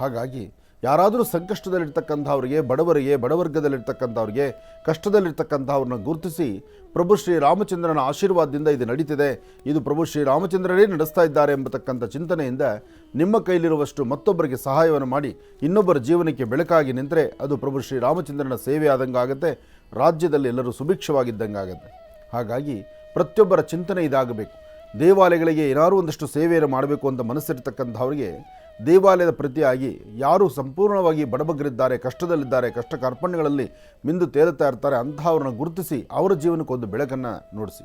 ಹಾಗಾಗಿ ಯಾರಾದರೂ ಸಂಕಷ್ಟದಲ್ಲಿರ್ತಕ್ಕಂಥವ್ರಿಗೆ, ಬಡವರಿಗೆ, ಬಡವರ್ಗದಲ್ಲಿರ್ತಕ್ಕಂಥವ್ರಿಗೆ, ಕಷ್ಟದಲ್ಲಿರ್ತಕ್ಕಂಥವ್ರನ್ನ ಗುರುತಿಸಿ ಪ್ರಭು ಶ್ರೀರಾಮಚಂದ್ರನ ಆಶೀರ್ವಾದದಿಂದ ಇದು ನಡೀತಿದೆ, ಇದು ಪ್ರಭು ಶ್ರೀರಾಮಚಂದ್ರನೇ ನಡೆಸ್ತಾ ಇದ್ದಾರೆ ಎಂಬತಕ್ಕಂಥ ಚಿಂತನೆಯಿಂದ ನಿಮ್ಮ ಕೈಲಿರುವಷ್ಟು ಮತ್ತೊಬ್ಬರಿಗೆ ಸಹಾಯವನ್ನು ಮಾಡಿ ಇನ್ನೊಬ್ಬರ ಜೀವನಕ್ಕೆ ಬೆಳಕಾಗಿ ನಿಂತರೆ ಅದು ಪ್ರಭು ಶ್ರೀರಾಮಚಂದ್ರನ ಸೇವೆ ಆದಂಗಾಗತ್ತೆ. ರಾಜ್ಯದಲ್ಲಿ ಎಲ್ಲರೂ ಸುಭಿಕ್ಷವಾಗಿದ್ದಂಗಾಗತ್ತೆ. ಹಾಗಾಗಿ ಪ್ರತಿಯೊಬ್ಬರ ಚಿಂತನೆ ಇದಾಗಬೇಕು. ದೇವಾಲಯಗಳಿಗೆ ಏನಾದರೂ ಒಂದಷ್ಟು ಸೇವೆಯನ್ನು ಮಾಡಬೇಕು ಅಂತ ಮನಸ್ಸಿರ್ತಕ್ಕಂಥವ್ರಿಗೆ ದೇವಾಲಯದ ಪ್ರತಿಯಾಗಿ ಯಾರು ಸಂಪೂರ್ಣವಾಗಿ ಬಡಬಗ್ರಿದ್ದಾರೆ, ಕಷ್ಟದಲ್ಲಿದ್ದಾರೆ, ಕಷ್ಟ ಕಾರ್ಪಣ್ಯಗಳಲ್ಲಿ ಮಿಂದು ತೇಲುತ್ತಾ ಇರ್ತಾರೆ, ಅಂತಹವ್ರನ್ನ ಗುರುತಿಸಿ ಅವರ ಜೀವನಕ್ಕೊಂದು ಬೆಳಕನ್ನು ನೋಡಿಸಿ.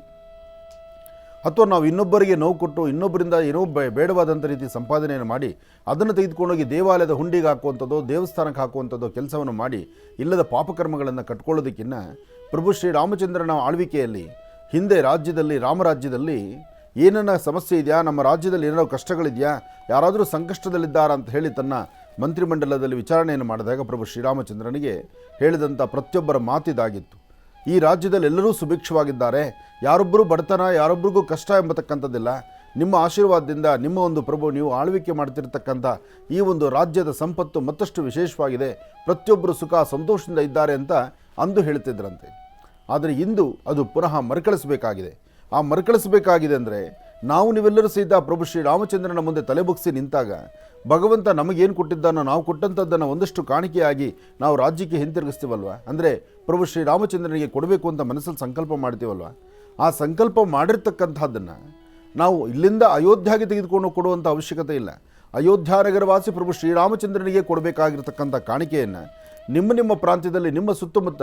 ಅಥವಾ ನಾವು ಇನ್ನೊಬ್ಬರಿಗೆ ನೋವು ಕೊಟ್ಟು ಇನ್ನೊಬ್ಬರಿಂದ ಏನೋ ಬೇಡವಾದಂಥ ರೀತಿ ಸಂಪಾದನೆಯನ್ನು ಮಾಡಿ ಅದನ್ನು ತೆಗೆದುಕೊಂಡೋಗಿ ದೇವಾಲಯದ ಹುಂಡಿಗೆ ಹಾಕುವಂಥದ್ದು, ದೇವಸ್ಥಾನಕ್ಕೆ ಹಾಕುವಂಥದ್ದು ಕೆಲಸವನ್ನು ಮಾಡಿ ಇಲ್ಲದ ಪಾಪಕರ್ಮಗಳನ್ನು ಕಟ್ಕೊಳ್ಳೋದಕ್ಕಿಂತ ಪ್ರಭು ಶ್ರೀರಾಮಚಂದ್ರನ ಆಳ್ವಿಕೆಯಲ್ಲಿ ಹಿಂದೆ ರಾಮರಾಜ್ಯದಲ್ಲಿ ಏನನ್ನ ಸಮಸ್ಯೆ ಇದೆಯಾ, ನಮ್ಮ ರಾಜ್ಯದಲ್ಲಿ ಏನಾದರೂ ಕಷ್ಟಗಳಿದೆಯಾ, ಯಾರಾದರೂ ಸಂಕಷ್ಟದಲ್ಲಿದ್ದಾರಾ ಅಂತ ಹೇಳಿ ತನ್ನ ಮಂತ್ರಿಮಂಡಲದಲ್ಲಿ ವಿಚಾರಣೆಯನ್ನು ಮಾಡಿದಾಗ ಪ್ರಭು ಶ್ರೀರಾಮಚಂದ್ರನಿಗೆ ಹೇಳಿದಂಥ ಪ್ರತಿಯೊಬ್ಬರ ಮಾತಿದಾಗಿತ್ತು. ಈ ರಾಜ್ಯದಲ್ಲಿ ಎಲ್ಲರೂ ಸುಭಿಕ್ಷವಾಗಿದ್ದಾರೆ, ಯಾರೊಬ್ಬರೂ ಬಡತನ, ಯಾರೊಬ್ಬರಿಗೂ ಕಷ್ಟ ಎಂಬತಕ್ಕಂಥದ್ದಿಲ್ಲ. ನಿಮ್ಮ ಆಶೀರ್ವಾದದಿಂದ ನಿಮ್ಮ ಒಂದು ಪ್ರಭು ನೀವು ಆಳ್ವಿಕೆ ಮಾಡ್ತಿರ್ತಕ್ಕಂಥ ಈ ಒಂದು ರಾಜ್ಯದ ಸಂಪತ್ತು ಮತ್ತಷ್ಟು ವಿಶೇಷವಾಗಿದೆ, ಪ್ರತಿಯೊಬ್ಬರು ಸುಖ ಸಂತೋಷದಿಂದ ಇದ್ದಾರೆ ಅಂತ ಅಂದು ಹೇಳ್ತಿದ್ರಂತೆ. ಆದರೆ ಇಂದು ಅದು ಪುನಃ ಮರುಕಳಿಸಬೇಕಾಗಿದೆ. ಆ ಮರುಕಳಿಸಬೇಕಾಗಿದೆ ಅಂದರೆ ನಾವು ನೀವೆಲ್ಲರೂ ಸಹಿತ ಪ್ರಭು ಶ್ರೀರಾಮಚಂದ್ರನ ಮುಂದೆ ತಲೆಬುಗ್ಸಿ ನಿಂತಾಗ ಭಗವಂತ ನಮಗೇನು ಕೊಟ್ಟಿದ್ದಾನೋ ನಾವು ಕೊಟ್ಟಂಥದ್ದನ್ನು ಒಂದಷ್ಟು ಕಾಣಿಕೆಯಾಗಿ ನಾವು ರಾಜ್ಯಕ್ಕೆ ಹಿಂತಿರುಗಿಸ್ತೀವಲ್ವ, ಅಂದರೆ ಪ್ರಭು ಶ್ರೀರಾಮಚಂದ್ರನಿಗೆ ಕೊಡಬೇಕು ಅಂತ ಮನಸ್ಸಲ್ಲಿ ಸಂಕಲ್ಪ ಮಾಡ್ತೀವಲ್ವ, ಆ ಸಂಕಲ್ಪ ಮಾಡಿರ್ತಕ್ಕಂಥದ್ದನ್ನು ನಾವು ಇಲ್ಲಿಂದ ಅಯೋಧ್ಯೆಗೆ ತೆಗೆದುಕೊಂಡು ಕೊಡುವಂಥ ಅವಶ್ಯಕತೆ ಇಲ್ಲ. ಅಯೋಧ್ಯ ನಗರವಾಸಿ ಪ್ರಭು ಶ್ರೀರಾಮಚಂದ್ರನಿಗೆ ಕೊಡಬೇಕಾಗಿರ್ತಕ್ಕಂಥ ಕಾಣಿಕೆಯನ್ನು ನಿಮ್ಮ ಪ್ರಾಂತ್ಯದಲ್ಲಿ ನಿಮ್ಮ ಸುತ್ತಮುತ್ತ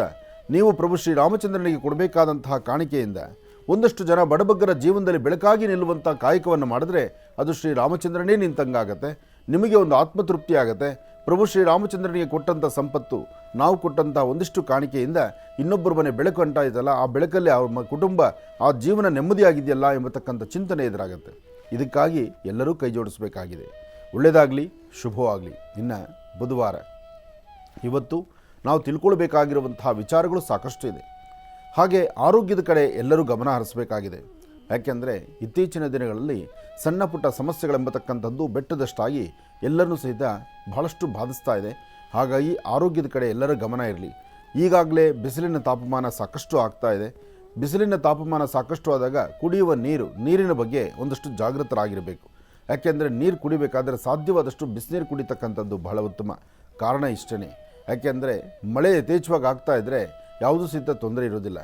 ನೀವು ಪ್ರಭು ಶ್ರೀರಾಮಚಂದ್ರನಿಗೆ ಕೊಡಬೇಕಾದಂತಹ ಕಾಣಿಕೆಯಿಂದ ಒಂದಷ್ಟು ಜನ ಬಡಬಗ್ಗರ ಜೀವನದಲ್ಲಿ ಬೆಳಕಾಗಿ ನಿಲ್ಲುವಂಥ ಕಾಯಕವನ್ನು ಮಾಡಿದ್ರೆ ಅದು ಶ್ರೀರಾಮಚಂದ್ರನೇ ನಿಂತಂಗಾಗತ್ತೆ. ನಿಮಗೆ ಒಂದು ಆತ್ಮತೃಪ್ತಿ ಆಗತ್ತೆ. ಪ್ರಭು ಶ್ರೀರಾಮಚಂದ್ರನಿಗೆ ಕೊಟ್ಟಂಥ ಸಂಪತ್ತು, ನಾವು ಕೊಟ್ಟಂಥ ಒಂದಿಷ್ಟು ಕಾಣಿಕೆಯಿಂದ ಇನ್ನೊಬ್ಬರ ಮನೆ ಬೆಳಕು ಅಂಟಾಯ್ತಲ್ಲ, ಆ ಬೆಳಕಲ್ಲಿ ಅವ್ರ ಕುಟುಂಬ, ಆ ಜೀವನ ನೆಮ್ಮದಿಯಾಗಿದೆಯಲ್ಲ ಎಂಬತಕ್ಕಂಥ ಚಿಂತನೆ ಎದುರಾಗುತ್ತೆ. ಇದಕ್ಕಾಗಿ ಎಲ್ಲರೂ ಕೈ ಜೋಡಿಸಬೇಕಾಗಿದೆ. ಒಳ್ಳೆಯದಾಗಲಿ, ಶುಭವಾಗಲಿ. ಇನ್ನು ಬುಧವಾರ, ಇವತ್ತು ನಾವು ತಿಳ್ಕೊಳ್ಬೇಕಾಗಿರುವಂತಹ ವಿಚಾರಗಳು ಸಾಕಷ್ಟು ಇದೆ. ಹಾಗೆ ಆರೋಗ್ಯದ ಕಡೆ ಎಲ್ಲರೂ ಗಮನ ಹರಿಸಬೇಕಾಗಿದೆ. ಯಾಕೆಂದರೆ ಇತ್ತೀಚಿನ ದಿನಗಳಲ್ಲಿ ಸಣ್ಣ ಪುಟ್ಟ ಸಮಸ್ಯೆಗಳೆಂಬತಕ್ಕಂಥದ್ದು ಬೆಟ್ಟದಷ್ಟಾಗಿ ಎಲ್ಲರನ್ನೂ ಸಹಿತ ಬಹಳಷ್ಟು ಬಾಧಿಸ್ತಾ ಇದೆ. ಹಾಗಾಗಿ ಆರೋಗ್ಯದ ಕಡೆ ಎಲ್ಲರ ಗಮನ ಇರಲಿ. ಈಗಾಗಲೇ ಬಿಸಿಲಿನ ತಾಪಮಾನ ಸಾಕಷ್ಟು ಆಗ್ತಾ ಇದೆ. ಬಿಸಿಲಿನ ತಾಪಮಾನ ಸಾಕಷ್ಟು ಆದಾಗ ಕುಡಿಯುವ ನೀರಿನ ಬಗ್ಗೆ ಒಂದಷ್ಟು ಜಾಗೃತರಾಗಿರಬೇಕು. ಯಾಕೆಂದರೆ ನೀರು ಕುಡಿಬೇಕಾದರೆ ಸಾಧ್ಯವಾದಷ್ಟು ಬಿಸಿನೀರು ಕುಡಿತಕ್ಕಂಥದ್ದು ಬಹಳ ಉತ್ತಮ. ಕಾರಣ ಇಷ್ಟೇ. ಯಾಕೆಂದರೆ ಮಳೆ ಯಥೇಚ್ಛವಾಗಿ ಆಗ್ತಾ ಇದ್ದರೆ ಯಾವುದೂ ಸಹಿತ ತೊಂದರೆ ಇರೋದಿಲ್ಲ.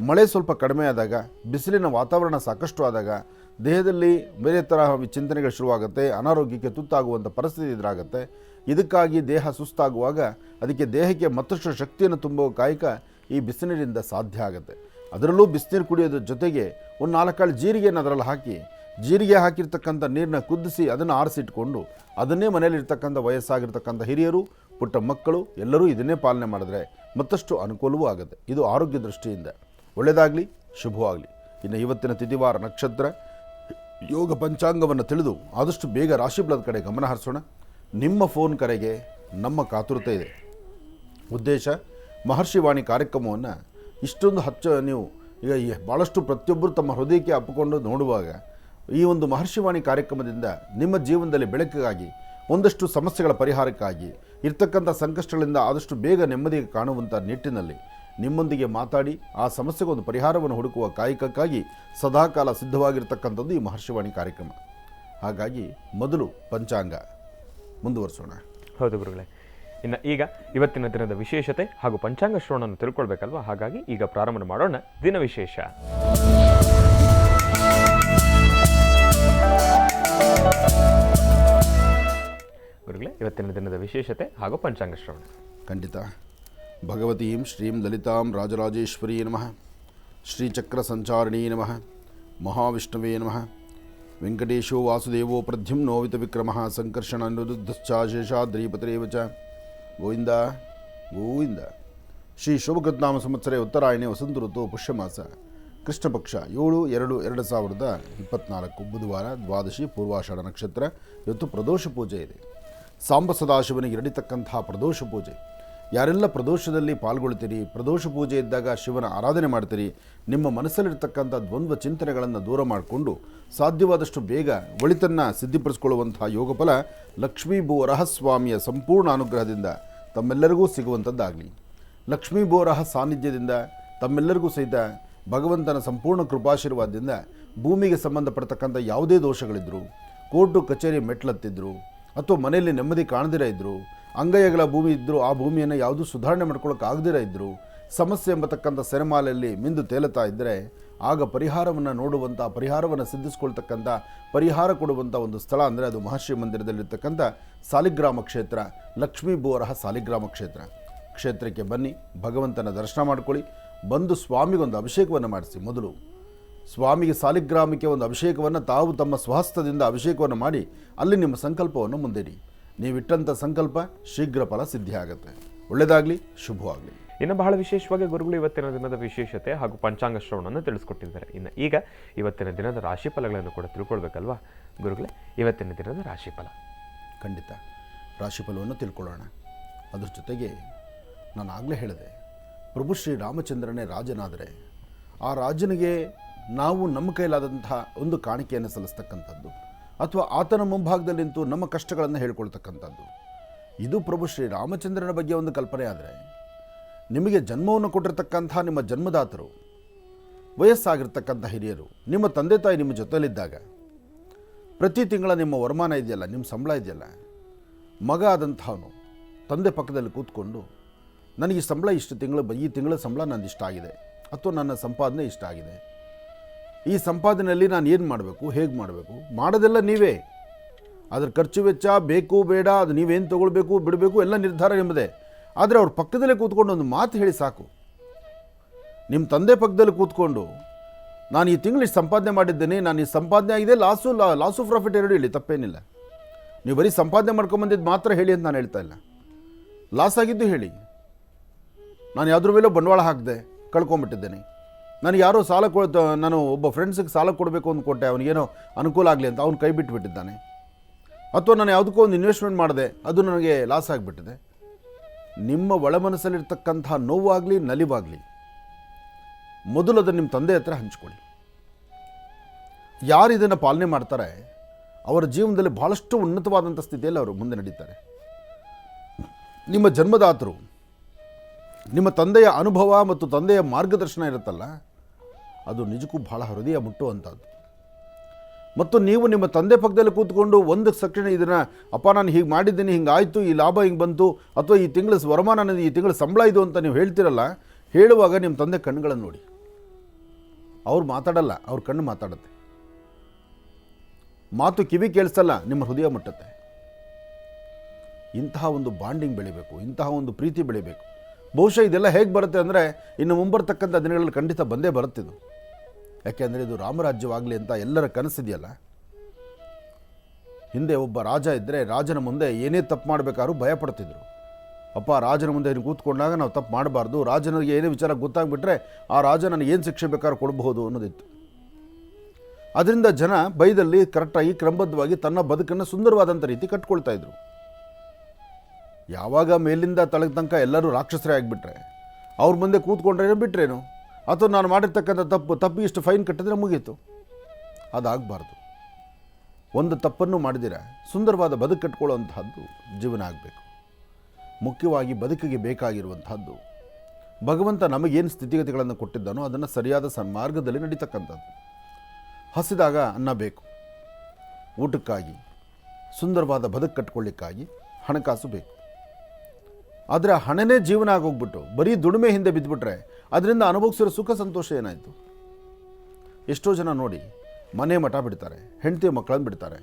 ಮಳೆ ಸ್ವಲ್ಪ ಕಡಿಮೆ ಆದಾಗ, ಬಿಸಿಲಿನ ವಾತಾವರಣ ಸಾಕಷ್ಟು ಆದಾಗ ದೇಹದಲ್ಲಿ ಬೇರೆ ತರಹ ಚಿಂತನೆಗಳು ಶುರುವಾಗುತ್ತೆ, ಅನಾರೋಗ್ಯಕ್ಕೆ ತುತ್ತಾಗುವಂಥ ಪರಿಸ್ಥಿತಿ ಎದುರಾಗುತ್ತೆ. ಇದಕ್ಕಾಗಿ ದೇಹ ಸುಸ್ತಾಗುವಾಗ ಅದಕ್ಕೆ ದೇಹಕ್ಕೆ ಮತ್ತಷ್ಟು ಶಕ್ತಿಯನ್ನು ತುಂಬುವ ಕಾಯಕ ಈ ಬಿಸಿನೀರಿಂದ ಸಾಧ್ಯ ಆಗುತ್ತೆ. ಅದರಲ್ಲೂ ಬಿಸಿನೀರು ಕುಡಿಯೋದ್ರ ಜೊತೆಗೆ ಒಂದು 4 ಜೀರಿಗೆಯನ್ನು ಅದರಲ್ಲಿ ಹಾಕಿ, ಜೀರಿಗೆ ಹಾಕಿರ್ತಕ್ಕಂಥ ನೀರನ್ನ ಕುದಿಸಿ ಅದನ್ನು ಆರಿಸಿಟ್ಕೊಂಡು ಅದನ್ನೇ ಮನೆಯಲ್ಲಿರ್ತಕ್ಕಂಥ ವಯಸ್ಸಾಗಿರ್ತಕ್ಕಂಥ ಹಿರಿಯರು, ಪುಟ್ಟ ಮಕ್ಕಳು ಎಲ್ಲರೂ ಇದನ್ನೇ ಪಾಲನೆ ಮಾಡಿದ್ರೆ ಮತ್ತಷ್ಟು ಅನುಕೂಲವೂ ಆಗುತ್ತೆ. ಇದು ಆರೋಗ್ಯ ದೃಷ್ಟಿಯಿಂದ ಒಳ್ಳೆಯದಾಗಲಿ, ಶುಭವಾಗಲಿ. ಇನ್ನು ಇವತ್ತಿನ ತಿಥಿವಾರ, ನಕ್ಷತ್ರ, ಯೋಗ ಪಂಚಾಂಗವನ್ನು ತಿಳಿದು ಆದಷ್ಟು ಬೇಗ ರಾಶಿಫಲದ ಕಡೆ ಗಮನ ಹರಿಸೋಣ. ನಿಮ್ಮ ಫೋನ್ ಕರೆಗೆ ನಮ್ಮ ಕಾತುರತೆ ಇದೆ. ಉದ್ದೇಶ, ಮಹರ್ಷಿವಾಣಿ ಕಾರ್ಯಕ್ರಮವನ್ನು ಇಷ್ಟೊಂದು ನೀವು ಈಗ ಭಾಳಷ್ಟು ಪ್ರತಿಯೊಬ್ಬರು ತಮ್ಮ ಹೃದಯಕ್ಕೆ ಅಪ್ಪಿಕೊಂಡು ನೋಡುವಾಗ ಈ ಒಂದು ಮಹರ್ಷಿವಾಣಿ ಕಾರ್ಯಕ್ರಮದಿಂದ ನಿಮ್ಮ ಜೀವನದಲ್ಲಿ ಬೆಳಕಿಗಾಗಿ, ಒಂದಷ್ಟು ಸಮಸ್ಯೆಗಳ ಪರಿಹಾರಕ್ಕಾಗಿ, ಇರ್ತಕ್ಕಂಥ ಸಂಕಷ್ಟಗಳಿಂದ ಆದಷ್ಟು ಬೇಗ ನೆಮ್ಮದಿಗೆ ಕಾಣುವಂಥ ನಿಟ್ಟಿನಲ್ಲಿ ನಿಮ್ಮೊಂದಿಗೆ ಮಾತಾಡಿ ಆ ಸಮಸ್ಯೆಗೆ ಒಂದು ಪರಿಹಾರವನ್ನು ಹುಡುಕುವ ಕಾಯಕಕ್ಕಾಗಿ ಸದಾಕಾಲ ಸಿದ್ಧವಾಗಿರ್ತಕ್ಕಂಥದ್ದು ಈ ಮಹರ್ಷಿವಾಣಿ ಕಾರ್ಯಕ್ರಮ. ಹಾಗಾಗಿ ಮೊದಲು ಪಂಚಾಂಗ ಮುಂದುವರಿಸೋಣ. ಹೌದು ಗುರುಗಳೇ. ಇನ್ನು ಈಗ ಇವತ್ತಿನ ದಿನದ ವಿಶೇಷತೆ ಹಾಗೂ ಪಂಚಾಂಗ ಶ್ರವಣವನ್ನು ತಿಳ್ಕೊಳ್ಬೇಕಲ್ವಾ? ಹಾಗಾಗಿ ಈಗ ಪ್ರಾರಂಭ ಮಾಡೋಣ ದಿನ ವಿಶೇಷ. ಗುರುಗಳೇ, ಇವತ್ತಿನ ದಿನದ ವಿಶೇಷತೆ ಹಾಗೂ ಪಂಚಾಂಗ ಶ್ರವಣ. ಖಂಡಿತ. ಭಗವತೀಂ ಶ್ರೀಂ ಲಲಿತಾಂ ರಾಜರಾಜೇಶ್ವರೀ ನಮಃ, ಶ್ರೀಚಕ್ರ ಸಂಚಾರಿಣೀ ನಮಃ, ಮಹಾವಿಷ್ಣವೇ ನಮಃ. ವೆಂಕಟೇಶೋ ವಾಸುದೇವೋ ಪ್ರದ್ಯುಮ್ನೋ ವಿತ ವಿಕ್ರಮಃ, ಸಂಕರ್ಷಣ ನಿರುದ್ಧಶ್ಚ ಶೇಷಾದ್ರಿಪತರೇವ ಚ. ಗೋವಿಂದ ಗೋವಿಂದ. ಶ್ರೀ ಶೋಭಕೃತ್ನಾಮ ಸಂವತ್ಸರೆ ಉತ್ತರಾಯಣೆ ವಸಂತ ಋತು ಪುಷ್ಯಮಾಸ ಕೃಷ್ಣ ಪಕ್ಷ 7/2/2024 ಬುಧವಾರ, ದ್ವಾದಶಿ, ಪೂರ್ವಾಷಾಢ ನಕ್ಷತ್ರ. ಇವತ್ತು ಪ್ರದೋಷ ಪೂಜೆ ಇದೆ. ಸಾಂಬ ಸದಾಶಿವನಿಗೆ ನಡೀತಕ್ಕಂತಹ ಪ್ರದೋಷ ಪೂಜೆ. ಯಾರೆಲ್ಲ ಪ್ರದೋಷದಲ್ಲಿ ಪಾಲ್ಗೊಳ್ತೀರಿ, ಪ್ರದೋಷ ಪೂಜೆ ಇದ್ದಾಗ ಶಿವನ ಆರಾಧನೆ ಮಾಡ್ತೀರಿ, ನಿಮ್ಮ ಮನಸ್ಸಲ್ಲಿರ್ತಕ್ಕಂಥ ದ್ವಂದ್ವ ಚಿಂತನೆಗಳನ್ನು ದೂರ ಮಾಡಿಕೊಂಡು ಸಾಧ್ಯವಾದಷ್ಟು ಬೇಗ ಒಳಿತನ್ನು ಸಿದ್ಧಿಪಡಿಸಿಕೊಳ್ಳುವಂತಹ ಯೋಗಫಲ ಲಕ್ಷ್ಮೀ ಬೋರಹಸ್ವಾಮಿಯ ಸಂಪೂರ್ಣ ಅನುಗ್ರಹದಿಂದ ತಮ್ಮೆಲ್ಲರಿಗೂ ಸಿಗುವಂಥದ್ದಾಗಲಿ. ಲಕ್ಷ್ಮೀ ಬೋರಹ ಸಾನ್ನಿಧ್ಯದಿಂದ ತಮ್ಮೆಲ್ಲರಿಗೂ ಸಹಿತ ಭಗವಂತನ ಸಂಪೂರ್ಣ ಕೃಪಾಶೀರ್ವಾದದಿಂದ ಭೂಮಿಗೆ ಸಂಬಂಧಪಡ್ತಕ್ಕಂಥ ಯಾವುದೇ ದೋಷಗಳಿದ್ದರು, ಕೋರ್ಟು ಕಚೇರಿ ಮೆಟ್ಲತ್ತಿದ್ರು, ಅಥವಾ ಮನೆಯಲ್ಲಿ ನೆಮ್ಮದಿ ಕಾಣದಿರ ಇದ್ದರು, ಅಂಗೈಗಳ ಭೂಮಿ ಇದ್ದರೂ ಆ ಭೂಮಿಯನ್ನು ಯಾವುದೂ ಸುಧಾರಣೆ ಮಾಡ್ಕೊಳ್ಳೋಕ್ಕಾಗದಿರ ಇದ್ದರು, ಸಮಸ್ಯೆ ಎಂಬತಕ್ಕಂಥ ಸೆರೆಮಾಲೆಯಲ್ಲಿ ಮಿಂದು ತೇಲುತ್ತಾ ಇದ್ದರೆ ಆಗ ಪರಿಹಾರವನ್ನು ನೋಡುವಂಥ, ಪರಿಹಾರವನ್ನು ಸಿದ್ಧಿಸ್ಕೊಳ್ತಕ್ಕಂಥ, ಪರಿಹಾರ ಕೊಡುವಂಥ ಒಂದು ಸ್ಥಳ ಅಂದರೆ ಅದು ಮಹರ್ಷಿ ಮಂದಿರದಲ್ಲಿರ್ತಕ್ಕಂಥ ಸಾಲಿಗ್ರಾಮ ಕ್ಷೇತ್ರ, ಲಕ್ಷ್ಮೀ ಬೋರಹ ಸಾಲಿಗ್ರಾಮ ಕ್ಷೇತ್ರ. ಕ್ಷೇತ್ರಕ್ಕೆ ಬನ್ನಿ, ಭಗವಂತನ ದರ್ಶನ ಮಾಡ್ಕೊಳ್ಳಿ. ಬಂದು ಸ್ವಾಮಿಗೊಂದು ಅಭಿಷೇಕವನ್ನು ಮಾಡಿಸಿ. ಮೊದಲು ಸ್ವಾಮಿಗೆ ಸಾಲಿಗ್ರಾಮಕ್ಕೆ ಒಂದು ಅಭಿಷೇಕವನ್ನು ತಾವು ತಮ್ಮ ಸ್ವಹಸ್ತದಿಂದ ಅಭಿಷೇಕವನ್ನು ಮಾಡಿ ಅಲ್ಲಿ ನಿಮ್ಮ ಸಂಕಲ್ಪವನ್ನು ಮುಂದಿಡಿ. ನೀವಿಟ್ಟಂಥ ಸಂಕಲ್ಪ ಶೀಘ್ರ ಫಲ ಸಿದ್ಧಿ ಆಗುತ್ತೆ. ಒಳ್ಳೆಯದಾಗಲಿ, ಶುಭವಾಗಲಿ. ಇನ್ನು ಬಹಳ ವಿಶೇಷವಾಗಿ ಗುರುಗಳು ಇವತ್ತಿನ ದಿನದ ವಿಶೇಷತೆ ಹಾಗೂ ಪಂಚಾಂಗ ಶ್ರವಣವನ್ನು ತಿಳಿಸ್ಕೊಟ್ಟಿದ್ದಾರೆ. ಇನ್ನು ಈಗ ಇವತ್ತಿನ ದಿನದ ರಾಶಿಫಲಗಳನ್ನು ಕೂಡ ತಿಳ್ಕೊಳ್ಬೇಕಲ್ವಾ ಗುರುಗಳೇ? ಇವತ್ತಿನ ದಿನದ ರಾಶಿಫಲ. ಖಂಡಿತ ರಾಶಿಫಲವನ್ನು ತಿಳ್ಕೊಳ್ಳೋಣ. ಅದ್ರ ಜೊತೆಗೆ ನಾನು ಆಗಲೇ ಹೇಳಿದೆ, ಪ್ರಭು ಶ್ರೀ ರಾಮಚಂದ್ರನೇ ರಾಜನಾದರೆ ಆ ರಾಜನಿಗೆ ನಾವು ನಮ್ಮ ಕೈಲಾದಂತಹ ಒಂದು ಕಾಣಿಕೆಯನ್ನು ಸಲ್ಲಿಸ್ತಕ್ಕಂಥದ್ದು, ಅಥವಾ ಆತನ ಮುಂಭಾಗದಲ್ಲಿ ನಿಂತು ನಮ್ಮ ಕಷ್ಟಗಳನ್ನು ಹೇಳ್ಕೊಳ್ತಕ್ಕಂಥದ್ದು. ಇದು ಪ್ರಭು ಶ್ರೀ ರಾಮಚಂದ್ರನ ಬಗ್ಗೆ ಒಂದು ಕಲ್ಪನೆ. ಆದರೆ ನಿಮಗೆ ಜನ್ಮವನ್ನು ಕೊಟ್ಟಿರ್ತಕ್ಕಂಥ ನಿಮ್ಮ ಜನ್ಮದಾತರು, ವಯಸ್ಸಾಗಿರ್ತಕ್ಕಂಥ ಹಿರಿಯರು, ನಿಮ್ಮ ತಂದೆ ತಾಯಿ ನಿಮ್ಮ ಜೊತೆಯಲ್ಲಿದ್ದಾಗ ಪ್ರತಿ ತಿಂಗಳ ನಿಮ್ಮ ವರಮಾನ ಇದೆಯಲ್ಲ, ನಿಮ್ಮ ಸಂಬಳ ಇದೆಯಲ್ಲ, ಮಗ ಆದಂಥವನು ತಂದೆ ಪಕ್ಕದಲ್ಲಿ ಕೂತ್ಕೊಂಡು ನನಗೆ ಸಂಬಳ ಈ ತಿಂಗಳ ಸಂಬಳ ನಂದು ಇಷ್ಟ ಆಗಿದೆ, ಅಥವಾ ನನ್ನ ಸಂಪಾದನೆ ಇಷ್ಟ ಆಗಿದೆ, ಈ ಸಂಪಾದನೆಯಲ್ಲಿ ನಾನು ಏನು ಮಾಡಬೇಕು, ಹೇಗೆ ಮಾಡಬೇಕು, ಮಾಡೋದೆಲ್ಲ ನೀವೇ. ಅದರ ಖರ್ಚು ವೆಚ್ಚ ಬೇಕು ಬೇಡ, ಅದು ನೀವೇನು ತೊಗೊಳ್ಬೇಕು ಬಿಡಬೇಕು ಎಲ್ಲ ನಿರ್ಧಾರ ನಿಮ್ಮದೇ. ಆದರೆ ಅವ್ರ ಪಕ್ಕದಲ್ಲೇ ಕೂತ್ಕೊಂಡು ಒಂದು ಮಾತು ಹೇಳಿ ಸಾಕು. ನಿಮ್ಮ ತಂದೆ ಪಕ್ಕದಲ್ಲಿ ಕೂತ್ಕೊಂಡು ನಾನು ಈ ತಿಂಗಳು ಇಷ್ಟು ಸಂಪಾದನೆ ಮಾಡಿದ್ದೇನೆ, ನಾನು ಈ ಸಂಪಾದನೆ ಆಗಿದೆ, ಲಾಸು ಪ್ರಾಫಿಟ್ ಎರಡು ಹೇಳಿ, ತಪ್ಪೇನಿಲ್ಲ. ನೀವು ಬರೀ ಸಂಪಾದನೆ ಮಾಡ್ಕೊಂಬಂದಿದ್ದು ಮಾತ್ರ ಹೇಳಿ ಅಂತ ನಾನು ಹೇಳ್ತಾ ಇಲ್ಲ. ಲಾಸ್ ಆಗಿದ್ದು ಹೇಳಿ, ನಾನು ಯಾವುದ್ರ ಮೇಲೂ ಬಂಡವಾಳ ಹಾಕಿದೆ, ಕಳ್ಕೊಂಬಿಟ್ಟಿದ್ದೇನೆ, ನನಗೆ ಯಾರೋ ನಾನು ಒಬ್ಬ ಫ್ರೆಂಡ್ಸಿಗೆ ಸಾಲ ಕೊಡಬೇಕು ಅಂತ ಕೊಟ್ಟೆ, ಅವನಿಗೇನೋ ಅನುಕೂಲ ಆಗಲಿ ಅಂತ ಅವ್ನು ಕೈ ಬಿಟ್ಟುಬಿಟ್ಟಿದ್ದಾನೆ, ಅಥವಾ ನಾನು ಯಾವುದಕ್ಕೂ ಒಂದು ಇನ್ವೆಸ್ಟ್ಮೆಂಟ್ ಮಾಡಿದೆ, ಅದು ನನಗೆ ಲಾಸ್ ಆಗಿಬಿಟ್ಟಿದೆ. ನಿಮ್ಮ ಒಳ ಮನಸ್ಸಲ್ಲಿರ್ತಕ್ಕಂಥ ನೋವಾಗಲಿ ನಲಿವಾಗಲಿ ಮೊದಲು ಅದನ್ನು ನಿಮ್ಮ ತಂದೆ ಹತ್ರ ಹಂಚ್ಕೊಳ್ಳಿ. ಯಾರು ಇದನ್ನು ಪಾಲನೆ ಮಾಡ್ತಾರೆ ಅವರ ಜೀವನದಲ್ಲಿ ಭಾಳಷ್ಟು ಉನ್ನತವಾದಂಥ ಸ್ಥಿತಿಯಲ್ಲಿ ಅವರು ಮುಂದೆ ನಡೀತಾರೆ. ನಿಮ್ಮ ಜನ್ಮದಾತರು, ನಿಮ್ಮ ತಂದೆಯ ಅನುಭವ ಮತ್ತು ತಂದೆಯ ಮಾರ್ಗದರ್ಶನ ಇರುತ್ತಲ್ಲ, ಅದು ನಿಜಕ್ಕೂ ಭಾಳ ಹೃದಯ ಮುಟ್ಟುವಂಥದ್ದು. ಮತ್ತು ನೀವು ನಿಮ್ಮ ತಂದೆ ಪಕ್ಕದಲ್ಲಿ ಕೂತ್ಕೊಂಡು ಒಂದು ಸೆಕ್ಷನ್ ಇದನ್ನು ಅಪ್ಪ ನಾನು ಹೀಗೆ ಮಾಡಿದ್ದೀನಿ, ಹಿಂಗೆ ಆಯಿತು, ಈ ಲಾಭ ಹಿಂಗೆ ಬಂತು, ಅಥವಾ ಈ ತಿಂಗಳ ವರಮಾನ, ಈ ತಿಂಗಳ ಸಂಬಳ ಇದು ಅಂತ ನೀವು ಹೇಳ್ತಿರಲ್ಲ, ಹೇಳುವಾಗ ನಿಮ್ಮ ತಂದೆ ಕಣ್ಣುಗಳನ್ನು ನೋಡಿ. ಅವ್ರು ಮಾತಾಡಲ್ಲ, ಅವ್ರ ಕಣ್ಣು ಮಾತಾಡುತ್ತೆ. ಮಾತು ಕಿವಿ ಕೇಳಿಸಲ್ಲ, ನಿಮ್ಮ ಹೃದಯ ಮುಟ್ಟುತ್ತೆ. ಇಂತಹ ಒಂದು ಬಾಂಡಿಂಗ್ ಬೆಳಿಬೇಕು, ಇಂತಹ ಒಂದು ಪ್ರೀತಿ ಬೆಳಿಬೇಕು. ಬಹುಶಃ ಇದೆಲ್ಲ ಹೇಗೆ ಬರುತ್ತೆ ಅಂದರೆ ಇನ್ನು ಮುಂಬರ್ತಕ್ಕಂಥ ದಿನಗಳಲ್ಲಿ ಖಂಡಿತ ಬಂದೇ ಬರುತ್ತಿದ್ದು. ಯಾಕೆಂದರೆ ಇದು ರಾಮರಾಜ್ಯವಾಗಲಿ ಅಂತ ಎಲ್ಲರ ಕನಸಿದೆಯಲ್ಲ. ಹಿಂದೆ ಒಬ್ಬ ರಾಜ ಇದ್ದರೆ ರಾಜನ ಮುಂದೆ ಏನೇ ತಪ್ಪು ಮಾಡಬೇಕಾದ್ರೂ ಭಯಪಡ್ತಿದ್ರು. ಅಪ್ಪ, ರಾಜನ ಮುಂದೆ ಕೂತ್ಕೊಂಡಾಗ ನಾವು ತಪ್ಪು ಮಾಡಬಾರ್ದು, ರಾಜನಿಗೆ ಏನೇ ವಿಚಾರ ಗೊತ್ತಾಗ್ಬಿಟ್ರೆ ಆ ರಾಜ ನನಗೆ ಏನು ಶಿಕ್ಷೆ ಬೇಕಾದ್ರೂ ಕೊಡಬಹುದು ಅನ್ನೋದಿತ್ತು. ಅದರಿಂದ ಜನ ಬೈದಲ್ಲಿ ಕರೆಕ್ಟಾಗಿ ಕ್ರಮಬದ್ಧವಾಗಿ ತನ್ನ ಬದುಕನ್ನು ಸುಂದರವಾದಂಥ ರೀತಿ ಕಟ್ಕೊಳ್ತಾ ಇದ್ರು. ಯಾವಾಗ ಮೇಲಿಂದ ತಳಗ ತನಕ ಎಲ್ಲರೂ ರಾಕ್ಷಸರೇ ಆಗಿಬಿಟ್ರೆ ಅವ್ರ ಮುಂದೆ ಕೂತ್ಕೊಂಡ್ರೇನೋ ಬಿಟ್ರೇನು, ಅಥವಾ ನಾನು ಮಾಡಿರ್ತಕ್ಕಂಥ ತಪ್ಪು ಇಷ್ಟು ಫೈನ್ ಕಟ್ಟಿದ್ರೆ ಮುಗೀತು. ಅದಾಗಬಾರ್ದು. ಒಂದು ತಪ್ಪನ್ನು ಮಾಡಿದಿರ ಸುಂದರವಾದ ಬದುಕು ಕಟ್ಕೊಳ್ಳುವಂತಹದ್ದು ಜೀವನ ಆಗಬೇಕು. ಮುಖ್ಯವಾಗಿ ಬದುಕಿಗೆ ಬೇಕಾಗಿರುವಂತಹದ್ದು ಭಗವಂತ ನಮಗೇನು ಸ್ಥಿತಿಗತಿಗಳನ್ನು ಕೊಟ್ಟಿದ್ದಾನೋ ಅದನ್ನು ಸರಿಯಾದ ಮಾರ್ಗದಲ್ಲಿ ನಡೀತಕ್ಕಂಥದ್ದು. ಹಸಿದಾಗ ಅನ್ನ ಬೇಕು, ಊಟಕ್ಕಾಗಿ ಸುಂದರವಾದ ಬದುಕು ಕಟ್ಕೊಳ್ಳಿಕ್ಕಾಗಿ ಹಣಕಾಸು ಬೇಕು. ಆದರೆ ಆ ಹಣನೇ ಜೀವನ ಆಗೋಗ್ಬಿಟ್ಟು ಬರೀ ದುಡಿಮೆ ಹಿಂದೆ ಬಿದ್ದುಬಿಟ್ರೆ ಅದರಿಂದ ಅನುಭವಿಸಿರೋ ಸುಖ ಸಂತೋಷ ಏನಾಯಿತು? ಎಷ್ಟೋ ಜನ ನೋಡಿ ಮನೆ ಮಠ ಬಿಡ್ತಾರೆ, ಹೆಂಡತಿ ಮಕ್ಕಳನ್ನು ಬಿಡ್ತಾರೆ.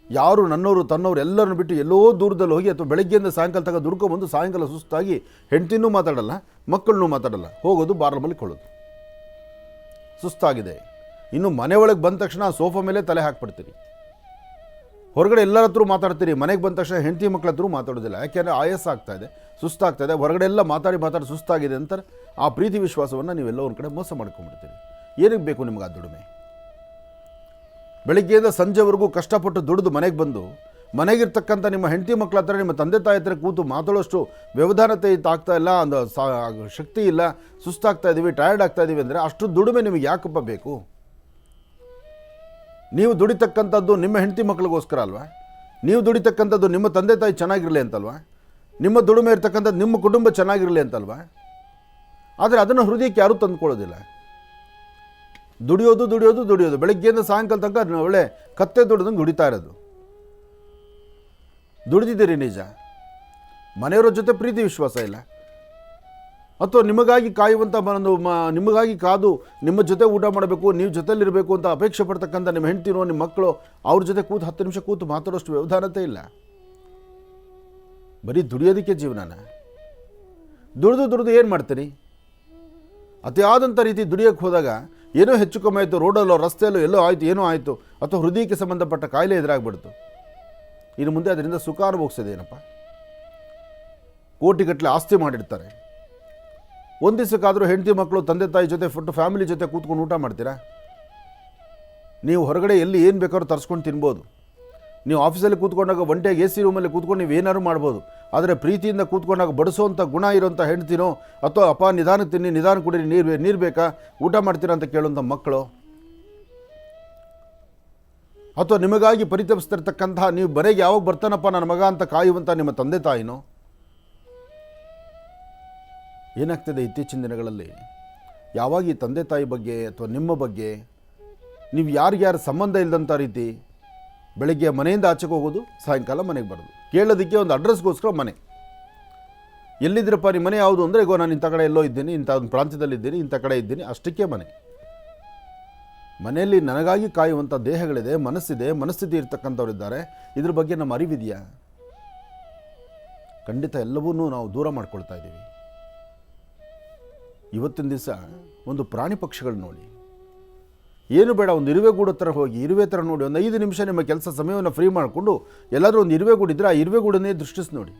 ಯಾರು ನನ್ನವರು ತನ್ನವರು ಎಲ್ಲರನ್ನು ಬಿಟ್ಟು ಎಲ್ಲೋ ದೂರದಲ್ಲಿ ಹೋಗಿ ಅಥವಾ ಬೆಳಗ್ಗೆಯಿಂದ ಸಾಯಂಕಾಲ ತಗ ದುಡ್ಕೊಂಬಂದು ಸಾಯಂಕಾಲ ಸುಸ್ತಾಗಿ ಹೆಂಡತಿನೂ ಮಾತಾಡಲ್ಲ, ಮಕ್ಕಳನ್ನೂ ಮಾತಾಡಲ್ಲ, ಹೋಗೋದು ಬಾರ್ಲ ಮಲ್ಕೊಳ್ಳೋದು. ಸುಸ್ತಾಗಿದೆ. ಇನ್ನು ಮನೆ ಒಳಗೆ ಬಂದ ತಕ್ಷಣ ಸೋಫಾ ಮೇಲೆ ತಲೆ ಹಾಕ್ಬಿಡ್ತೀರಿ. ಹೊರಗಡೆ ಎಲ್ಲರ ಹತ್ರ ಮಾತಾಡ್ತೀರಿ, ಮನೆಗೆ ಬಂದ ತಕ್ಷಣ ಹೆಂಡತಿ ಮಕ್ಕಳ ಹತ್ರ ಮಾತಾಡೋದಿಲ್ಲ. ಯಾಕೆಂದರೆ ಆಯಾಸ ಆಗ್ತಾಯಿದೆ, ಸುಸ್ತಾಗ್ತಾಯಿದೆ, ಹೊರಗಡೆ ಎಲ್ಲ ಮಾತಾಡಿ ಸುಸ್ತಾಗಿದೆ ಅಂತ ಆ ಪ್ರೀತಿ ವಿಶ್ವಾಸವನ್ನು ನೀವೆಲ್ಲ ಒಂದು ಕಡೆ ಮೋಸ ಮಾಡ್ಕೊಂಡ್ಬಿಡ್ತೀರಿ. ಏನಕ್ಕೆ ಬೇಕು ನಿಮ್ಗೆ ಆ ದುಡಿಮೆ? ಬೆಳಿಗ್ಗೆಯಿಂದ ಸಂಜೆವರೆಗೂ ಕಷ್ಟಪಟ್ಟು ದುಡಿದು ಮನೆಗೆ ಬಂದು ಮನೆಗಿರ್ತಕ್ಕಂಥ ನಿಮ್ಮ ಹೆಂಡತಿ ಮಕ್ಕಳ ಹತ್ರ ನಿಮ್ಮ ತಂದೆ ತಾಯಿ ಹತ್ರ ಕೂತು ಮಾತಾಡೋಷ್ಟು ವ್ಯವಧಾನತೆ ಆಗ್ತಾ ಇಲ್ಲ, ಒಂದು ಶಕ್ತಿ ಇಲ್ಲ, ಸುಸ್ತಾಗ್ತಾ ಇದ್ದೀವಿ, ಟಯರ್ಡ್ ಆಗ್ತಾ ಇದ್ದೀವಿ ಅಂದರೆ ಅಷ್ಟು ದುಡಿಮೆ ನಿಮಗೆ ಯಾಕಪ್ಪ ಬೇಕು? ನೀವು ದುಡಿತಕ್ಕಂಥದ್ದು ನಿಮ್ಮ ಹೆಂಡತಿ ಮಕ್ಕಳಿಗೋಸ್ಕರ ಅಲ್ವಾ? ನೀವು ದುಡಿತಕ್ಕಂಥದ್ದು ನಿಮ್ಮ ತಂದೆ ತಾಯಿ ಚೆನ್ನಾಗಿರಲಿ ಅಂತಲ್ವಾ? ನಿಮ್ಮ ದುಡಿಮೆ ಇರ್ತಕ್ಕಂಥದ್ದು ನಿಮ್ಮ ಕುಟುಂಬ ಚೆನ್ನಾಗಿರಲಿ ಅಂತಲ್ವಾ? ಆದರೆ ಅದನ್ನು ಹೃದಯಕ್ಕೆ ಯಾರೂ ತಂದುಕೊಳ್ಳೋದಿಲ್ಲ. ದುಡಿಯೋದು ಬೆಳಗ್ಗೆಯಿಂದ ಸಾಯಂಕಾಲ ತನಕ ಒಳ್ಳೆ ಕತ್ತೆ ದುಡಿದಂಗೆ ದುಡಿತಾ ಇರೋದು. ದುಡಿದಿದ್ದೀರಿ ನಿಜ, ಮನೆಯವರ ಜೊತೆ ಪ್ರೀತಿ ವಿಶ್ವಾಸ ಇಲ್ಲ, ಅಥವಾ ನಿಮಗಾಗಿ ಕಾಯುವಂಥ ನಿಮಗಾಗಿ ಕಾದು ನಿಮ್ಮ ಜೊತೆ ಊಟ ಮಾಡಬೇಕು, ನೀವು ಜೊತೆಲಿರಬೇಕು ಅಂತ ಅಪೇಕ್ಷೆ ಪಡ್ತಕ್ಕಂಥ ನಿಮ್ಮ ಹೆಂಡತಿನೋ ನಿಮ್ಮ ಮಕ್ಕಳು ಅವ್ರ ಜೊತೆ ಕೂತು 10 ನಿಮಿಷ ಕೂತು ಮಾತಾಡೋಷ್ಟು ವ್ಯವಧಾನತೆ ಇಲ್ಲ. ಬರೀ ದುಡಿಯೋದಕ್ಕೆ ಜೀವನನ? ದುಡಿದು ಏನು ಮಾಡ್ತೀರಿ? ಅತಿಯಾದಂಥ ರೀತಿ ದುಡಿಯೋಕ್ಕೆ ಹೋದಾಗ ಏನೋ ಹೆಚ್ಚು ಕಮ್ಮಿ ಆಯಿತು, ರೋಡಲ್ಲೋ ರಸ್ತೆಯಲ್ಲೋ ಎಲ್ಲೋ ಆಯಿತು, ಏನೋ ಆಯಿತು, ಅಥವಾ ಹೃದಯಕ್ಕೆ ಸಂಬಂಧಪಟ್ಟ ಕಾಯಿಲೆ ಎದುರಾಗ್ಬಿಡ್ತು. ಇನ್ನು ಮುಂದೆ ಅದರಿಂದ ಸುಖ ಅನುಭವಿಸೋದೇನಪ್ಪ? ಕೋಟಿಗಟ್ಟಲೆ ಆಸ್ತಿ ಮಾಡಿರ್ತಾರೆ, ಒಂದು ದಿವಸಕ್ಕಾದರೂ ಹೆಂಡತಿ ಮಕ್ಕಳು ತಂದೆ ತಾಯಿ ಜೊತೆ ಫ್ಯಾಮಿಲಿ ಜೊತೆ ಕೂತ್ಕೊಂಡು ಊಟ ಮಾಡ್ತೀರಾ? ನೀವು ಹೊರಗಡೆ ಎಲ್ಲಿ ಏನು ಬೇಕಾದ್ರೂ ತರಿಸ್ಕೊಂಡು ತಿನ್ಬೋದು. ನೀವು ಆಫೀಸಲ್ಲಿ ಕೂತ್ಕೊಂಡಾಗ ಒಂಟೆಗೆ AC ರೂಮಲ್ಲಿ ಕೂತ್ಕೊಂಡು ನೀವು ಏನಾದ್ರು ಮಾಡ್ಬೋದು. ಆದರೆ ಪ್ರೀತಿಯಿಂದ ಕೂತ್ಕೊಂಡಾಗ ಬಡಿಸೋವಂಥ ಗುಣ ಇರೋಂಥ ಹೆಂಡ್ತಿನೋ, ಅಥವಾ ಅಪ್ಪ ನಿಧಾನ ತಿನ್ನಿ, ನಿಧಾನ ಕುಡೀರಿ, ನೀರು ಬೇಕಾ, ಊಟ ಮಾಡ್ತೀರಾ ಅಂತ ಕೇಳುವಂಥ ಮಕ್ಕಳು, ಅಥವಾ ನಿಮಗಾಗಿ ಪರಿತಪಿಸ್ತಿರ್ತಕ್ಕಂತಹ ನೀವು ಮನೆಗೆ ಯಾವಾಗ ಬರ್ತಾನಪ್ಪ ನನ್ನ ಮಗ ಅಂತ ಕಾಯುವಂಥ ನಿಮ್ಮ ತಂದೆ ತಾಯಿನೋ? ಏನಾಗ್ತದೆ ಇತ್ತೀಚಿನ ದಿನಗಳಲ್ಲಿ, ಯಾವಾಗ ಈ ತಂದೆ ತಾಯಿ ಬಗ್ಗೆ ಅಥವಾ ನಿಮ್ಮ ಬಗ್ಗೆ ನೀವು ಯಾರಿಗ್ಯಾರು ಸಂಬಂಧ ಇಲ್ಲದಂಥ ರೀತಿ ಬೆಳಗ್ಗೆ ಮನೆಯಿಂದ ಆಚೆಗೆ ಹೋಗೋದು, ಸಾಯಂಕಾಲ ಮನೆಗೆ ಬರೋದು, ಕೇಳೋದಕ್ಕೆ ಒಂದು ಅಡ್ರೆಸ್ಗೋಸ್ಕರ ಮನೆ. ಎಲ್ಲಿದ್ದೀರಪ್ಪ ನಿಮ್ಮ ಮನೆ ಯಾವುದು ಅಂದರೆ, ನಾನು ಇಂಥ ಕಡೆ ಎಲ್ಲೋ ಇದ್ದೀನಿ, ಇಂಥ ಒಂದು ಪ್ರಾಂತ್ಯದಲ್ಲಿದ್ದೀನಿ, ಇಂಥ ಕಡೆ ಇದ್ದೀನಿ, ಅಷ್ಟಕ್ಕೆ ಮನೆ. ಮನೆಯಲ್ಲಿ ನನಗಾಗಿ ಕಾಯುವಂಥ ದೇಹಗಳಿದೆ, ಮನಸ್ಸಿದೆ, ಮನಸ್ಥಿತಿ ಇರ್ತಕ್ಕಂಥವ್ರಿದ್ದಾರೆ. ಇದ್ರ ಬಗ್ಗೆ ನಮ್ಮ ಅರಿವಿದೆಯಾ? ಖಂಡಿತ ಎಲ್ಲವನ್ನೂ ನಾವು ದೂರ ಮಾಡ್ಕೊಳ್ತಾ ಇದ್ದೀವಿ. ಇವತ್ತಿನ ದಿವಸ ಒಂದು ಪ್ರಾಣಿ ಪಕ್ಷಿಗಳು ನೋಡಿ, ಏನು ಬೇಡ, ಒಂದು ಇರುವೆ ಗೂಡು ಹತ್ರ ಹೋಗಿ ಇರುವೆ ಥರ ನೋಡಿ, ಒಂದು 5 ನಿಮಿಷ ನಿಮ್ಮ ಕೆಲಸ ಸಮಯವನ್ನು ಫ್ರೀ ಮಾಡಿಕೊಂಡು ಎಲ್ಲಾದರೂ ಒಂದು ಇರುವೆ ಗೂಡಿದ್ರೆ ಆ ಇರುವೆ ಗೂಡನ್ನೇ ದೃಷ್ಟಿಸಿ ನೋಡಿ.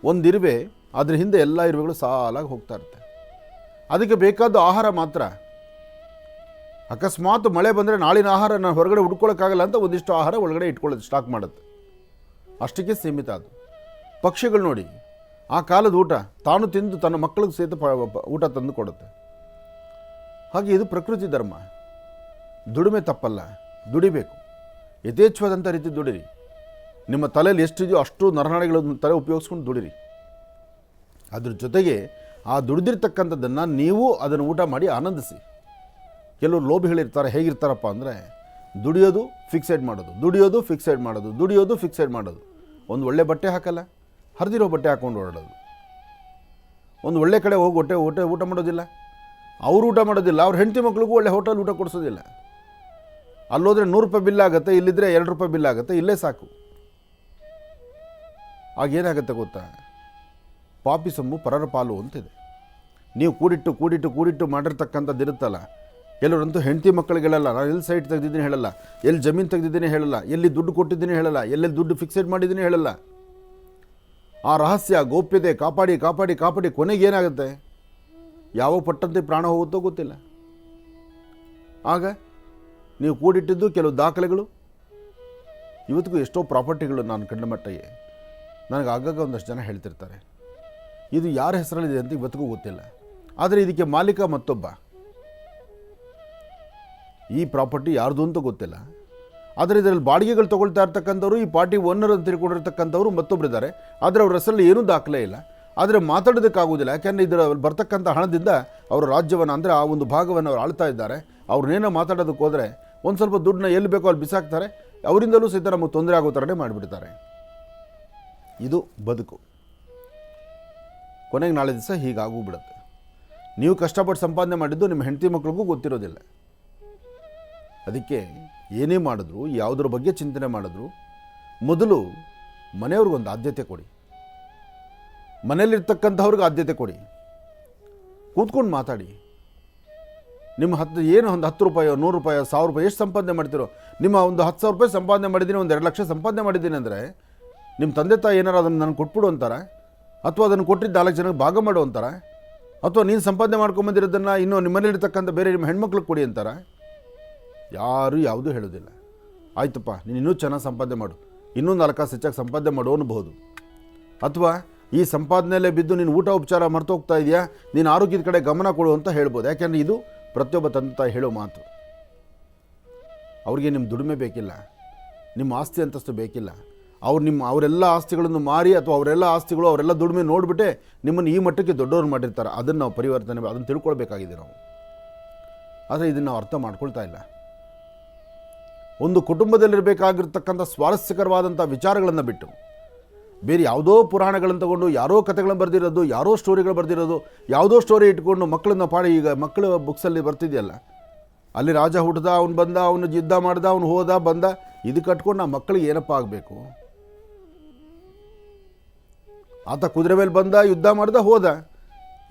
ಒಂದು ಇರುವೆ, ಅದ್ರ ಹಿಂದೆ ಎಲ್ಲ ಇರುವೆಗಳು ಸಾಲಾಗಿ ಹೋಗ್ತಾ ಇರುತ್ತೆ. ಅದಕ್ಕೆ ಬೇಕಾದ ಆಹಾರ ಮಾತ್ರ. ಅಕಸ್ಮಾತ್ ಮಳೆ ಬಂದರೆ ನಾಳಿನ ಆಹಾರ ನಾನು ಹೊರಗಡೆ ಹುಡ್ಕೊಳ್ಳೋಕ್ಕಾಗಲ್ಲ ಅಂತ ಒಂದಿಷ್ಟು ಆಹಾರ ಒಳಗಡೆ ಇಟ್ಕೊಳ್ಳೋದು, ಸ್ಟಾಕ್ ಮಾಡುತ್ತೆ. ಅಷ್ಟಕ್ಕೆ ಸೀಮಿತ ಅದು. ಪಕ್ಷಿಗಳು ನೋಡಿ, ಆ ಕಾಲದ ಊಟ ತಾನು ತಿಂದು ತನ್ನ ಮಕ್ಕಳಿಗೆ ಸಹಿತ ಊಟ ತಂದು ಕೊಡುತ್ತೆ. ಹಾಗೆ ಇದು ಪ್ರಕೃತಿ ಧರ್ಮ. ದುಡಿಮೆ ತಪ್ಪಲ್ಲ, ದುಡಿಬೇಕು, ಯಥೇಚ್ಛವಾದಂಥ ರೀತಿ ದುಡಿರಿ. ನಿಮ್ಮ ತಲೆಯಲ್ಲಿ ಎಷ್ಟಿದೆಯೋ ಅಷ್ಟು ನರನಾಡಿಗಳನ್ನು ತಲೆ ಉಪಯೋಗಿಸ್ಕೊಂಡು ದುಡಿರಿ. ಅದ್ರ ಜೊತೆಗೆ ಆ ದುಡಿದಿರ್ತಕ್ಕಂಥದ್ದನ್ನು ನೀವು ಅದನ್ನು ಊಟ ಮಾಡಿ ಆನಂದಿಸಿ. ಕೆಲವರು ಲೋಭಿಗಳಿರ್ತಾರೆ, ಹೇಗಿರ್ತಾರಪ್ಪ ಅಂದರೆ ದುಡಿಯೋದು ಫಿಕ್ಸೆಡ್ ಮಾಡೋದು, ದುಡಿಯೋದು ಫಿಕ್ಸೆಡ್ ಮಾಡೋದು, ದುಡಿಯೋದು ಫಿಕ್ಸೆಡ್ ಮಾಡೋದು. ಒಂದು ಒಳ್ಳೆ ಬಟ್ಟೆ ಹಾಕಲ್ಲ, ಹರಿದಿರೋ ಬಟ್ಟೆ ಹಾಕ್ಕೊಂಡು ಓಡಾಡೋದು. ಒಂದು ಒಳ್ಳೆ ಕಡೆ ಹೋಗಿ ಊಟ ಮಾಡೋದಿಲ್ಲ, ಅವರು ಊಟ ಮಾಡೋದಿಲ್ಲ, ಅವ್ರ ಹೆಂಡತಿ ಮಕ್ಳಿಗೂ ಒಳ್ಳೆ ಹೋಟೆಲ್ ಊಟ ಕೊಡಿಸೋದಿಲ್ಲ. ಅಲ್ಲೋದ್ರೆ 100 ರೂಪಾಯಿ ಬಿಲ್ ಆಗುತ್ತೆ, ಇಲ್ಲಿದ್ದರೆ 2 ರೂಪಾಯಿ ಬಿಲ್ ಆಗುತ್ತೆ, ಇಲ್ಲೇ ಸಾಕು. ಆಗೇನಾಗುತ್ತೆ ಗೊತ್ತಾ, ಪಾಪಿ ಸೊಂಬು ಪರರ ಪಾಲು ಅಂತಿದೆ. ನೀವು ಕೂಡಿಟ್ಟು ಮಾಡಿರ್ತಕ್ಕಂಥದ್ದು ಇರುತ್ತಲ್ಲ, ಎಲ್ಲರಂತೂ ಹೆಂಡತಿ ಮಕ್ಕಳಿಗೆ ಹೇಳಲ್ಲ, ನಾನು ಎಲ್ಲಿ ಸೈಟ್ ತೆಗೆದಿದ್ದೀನಿ ಹೇಳಲ್ಲ, ಎಲ್ಲಿ ಜಮೀನು ತೆಗೆದಿದ್ದೀನಿ ಹೇಳಲ್ಲ, ಎಲ್ಲಿ ದುಡ್ಡು ಕೊಟ್ಟಿದ್ದೀನಿ ಹೇಳಲ್ಲ, ಎಲ್ಲೆಲ್ಲಿ ದುಡ್ಡು ಫಿಕ್ಸೆಡ್ ಮಾಡಿದ್ದೀನಿ ಹೇಳಲ್ಲ. ಆ ರಹಸ್ಯ ಗೋಪ್ಯತೆ ಕಾಪಾಡಿ ಕೊನೆಗೆ ಏನಾಗುತ್ತೆ, ಯಾವ ಪಟ್ಟಂತೆ ಪ್ರಾಣ ಹೋಗುತ್ತೋ ಗೊತ್ತಿಲ್ಲ. ಆಗ ನೀವು ಕೂಡಿಟ್ಟಿದ್ದು ಕೆಲವು ದಾಖಲೆಗಳು, ಇವತ್ತಿಗೂ ಎಷ್ಟೋ ಪ್ರಾಪರ್ಟಿಗಳು ನಾನು ಕಂಡ ಮಟ್ಟಿಗೆ ನನಗೆ ಆಗಾಗ ಒಂದಷ್ಟು ಜನ ಹೇಳ್ತಿರ್ತಾರೆ, ಇದು ಯಾರ ಹೆಸರಲ್ಲಿದೆ ಅಂತ ಇವತ್ತಿಗೂ ಗೊತ್ತಿಲ್ಲ, ಆದರೆ ಇದಕ್ಕೆ ಮಾಲೀಕ ಮತ್ತೊಬ್ಬ, ಈ ಪ್ರಾಪರ್ಟಿ ಯಾರ್ದು ಅಂತ ಗೊತ್ತಿಲ್ಲ, ಆದರೆ ಇದರಲ್ಲಿ ಬಾಡಿಗೆಗಳು ತೊಗೊಳ್ತಾ ಇರ್ತಕ್ಕಂಥವ್ರು ಈ ಪಾರ್ಟಿ ಓನರ್ ಅಂತ ತಿಳ್ಕೊಂಡಿರ್ತಕ್ಕಂಥವ್ರು ಮತ್ತೊಬ್ಬರಿದ್ದಾರೆ, ಆದರೆ ಅವ್ರ ಹೆಸರಲ್ಲಿ ಏನೂ ದಾಖಲೆ ಇಲ್ಲ. ಆದರೆ ಮಾತಾಡೋದಕ್ಕಾಗೋದಿಲ್ಲ, ಯಾಕೆಂದರೆ ಇದರ ಬರ್ತಕ್ಕಂಥ ಹಣದಿಂದ ಅವರ ರಾಜ್ಯವನ್ನು, ಅಂದರೆ ಆ ಒಂದು ಭಾಗವನ್ನು ಅವ್ರು ಆಳ್ತಾ ಇದ್ದಾರೆ. ಅವ್ರನ್ನೇನೋ ಮಾತಾಡೋದಕ್ಕೆ ಹೋದರೆ ಒಂದು ಸ್ವಲ್ಪ ದುಡ್ಡನ್ನ ಎಲ್ಲಿ ಬೇಕೋ ಅಲ್ಲಿ ಬಿಸಾಕ್ತಾರೆ, ಅವರಿಂದಲೂ ಸಹಿತ ನಮಗೆ ತೊಂದರೆ ಆಗೋ ಥರನೇ ಮಾಡಿಬಿಡ್ತಾರೆ. ಇದು ಬದುಕು. ಕೊನೆಗೆ ನಾಳೆ ದಿವಸ ಹೀಗಾಗೋಗ್ಬಿಡುತ್ತೆ. ನೀವು ಕಷ್ಟಪಟ್ಟು ಸಂಪಾದನೆ ಮಾಡಿದ್ದು ನಿಮ್ಮ ಹೆಂಡತಿ ಮಕ್ಳಿಗೂ ಗೊತ್ತಿರೋದಿಲ್ಲ. ಅದಕ್ಕೆ ಏನೇ ಮಾಡಿದ್ರು, ಯಾವುದ್ರ ಬಗ್ಗೆ ಚಿಂತನೆ ಮಾಡಿದ್ರು, ಮೊದಲು ಮನೆಯವ್ರಿಗೊಂದು ಆದ್ಯತೆ ಕೊಡಿ, ಮನೆಯಲ್ಲಿರ್ತಕ್ಕಂಥವ್ರಿಗೆ ಆದ್ಯತೆ ಕೊಡಿ, ಕೂತ್ಕೊಂಡು ಮಾತಾಡಿ. ನಿಮ್ಮ ಏನು ಒಂದು 10 ರೂಪಾಯೋ 100 ರೂಪಾಯೋ 1000 ರೂಪಾಯಿ ಎಷ್ಟು ಸಂಪಾದನೆ ಮಾಡ್ತಿರೋ, ನಿಮ್ಮ ಒಂದು 10,000 ರೂಪಾಯಿ ಸಂಪಾದನೆ ಮಾಡಿದ್ದೀನಿ, ಒಂದು 2 ಲಕ್ಷ ಸಂಪಾದನೆ ಮಾಡಿದ್ದೀನಿ ಅಂದರೆ ನಿಮ್ಮ ತಂದೆ ತಾಯಿ ಏನಾರು ಅದನ್ನು ನನಗೆ ಕೊಟ್ಬಿಡು ಅಂತಾರೆ, ಅಥವಾ ಅದನ್ನು ಕೊಟ್ಟಿದ್ದು 4 ಜನಕ್ಕೆ ಭಾಗ ಮಾಡು ಅಂತಾರೆ, ಅಥವಾ ನೀನು ಸಂಪಾದನೆ ಮಾಡ್ಕೊಂಬಂದಿರೋದನ್ನು ಇನ್ನೂ ನಿಮ್ಮಲ್ಲಿರ್ತಕ್ಕಂಥ ಬೇರೆ ನಿಮ್ಮ ಹೆಣ್ಮಕ್ಳಿಗೆ ಕೊಡಿ ಅಂತಾರೆ. ಯಾರೂ ಯಾವುದೂ ಹೇಳೋದಿಲ್ಲ. ಆಯ್ತಪ್ಪ, ನೀನು ಇನ್ನೂ ಚೆನ್ನಾಗಿ ಸಂಪಾದನೆ ಮಾಡು, ಇನ್ನೊಂದು 4 ಕಾಸು ಹೆಚ್ಚಾಗಿ ಸಂಪಾದನೆ ಮಾಡು ಅನ್ಬೋದು. ಅಥವಾ ಈ ಸಂಪಾದನೆಯಲ್ಲೇ ಬಿದ್ದು ನೀನು ಊಟ ಉಪಚಾರ ಮರ್ತೋಗ್ತಾ ಇದೆಯಾ, ನೀನು ಆರೋಗ್ಯದ ಕಡೆ ಗಮನ ಕೊಡು ಅಂತ ಹೇಳ್ಬೋದು. ಯಾಕೆಂದರೆ ಇದು ಪ್ರತಿಯೊಬ್ಬ ತಂದೆ ತಾಯಿ ಹೇಳೋ ಮಾತು. ಅವ್ರಿಗೆ ನಿಮ್ಮ ದುಡಿಮೆ ಬೇಕಿಲ್ಲ, ನಿಮ್ಮ ಆಸ್ತಿ ಅಂತಸ್ತು ಬೇಕಿಲ್ಲ. ಅವರೆಲ್ಲ ಆಸ್ತಿಗಳನ್ನು ಮಾರಿ ಅಥವಾ ಅವರೆಲ್ಲ ಆಸ್ತಿಗಳು ಅವರೆಲ್ಲ ದುಡಿಮೆ ನೋಡಿಬಿಟ್ಟೆ ನಿಮ್ಮನ್ನು ಈ ಮಟ್ಟಕ್ಕೆ ದೊಡ್ಡವ್ರು ಮಾಡಿರ್ತಾರೆ. ಅದನ್ನು ನಾವು ಪರಿವರ್ತನೆ, ಅದನ್ನು ತಿಳ್ಕೊಳ್ಬೇಕಾಗಿದೆ ನಾವು. ಆದರೆ ಇದನ್ನು ನಾವು ಅರ್ಥ ಮಾಡ್ಕೊಳ್ತಾ ಇಲ್ಲ. ಒಂದು ಕುಟುಂಬದಲ್ಲಿರಬೇಕಾಗಿರ್ತಕ್ಕಂಥ ಸ್ವಾರಸ್ಯಕರವಾದಂಥ ವಿಚಾರಗಳನ್ನು ಬಿಟ್ಟು ಬೇರೆ ಯಾವುದೋ ಪುರಾಣಗಳನ್ನು ತಗೊಂಡು, ಯಾರೋ ಕಥೆಗಳನ್ನು ಬರೆದಿರೋದು, ಯಾರೋ ಸ್ಟೋರಿಗಳು ಬರೆದಿರೋದು, ಯಾವುದೋ ಸ್ಟೋರಿ ಇಟ್ಕೊಂಡು ಮಕ್ಕಳನ್ನ ಪಾಡಿ, ಈಗ ಮಕ್ಕಳ ಬುಕ್ಸಲ್ಲಿ ಬರ್ತಿದೆಯಲ್ಲ, ಅಲ್ಲಿ ರಾಜ ಹುಟ್ಟಿದ, ಅವನು ಬಂದ, ಅವನು ಯುದ್ಧ ಮಾಡ್ದ, ಅವನು ಹೋದ ಬಂದ, ಇದು ಕಟ್ಕೊಂಡು ಆ ಮಕ್ಕಳಿಗೆ ಏನಪ್ಪ ಆಗಬೇಕು? ಆತ ಕುದುರೆ ಮೇಲೆ ಬಂದ, ಯುದ್ಧ ಮಾಡ್ದ, ಹೋದ,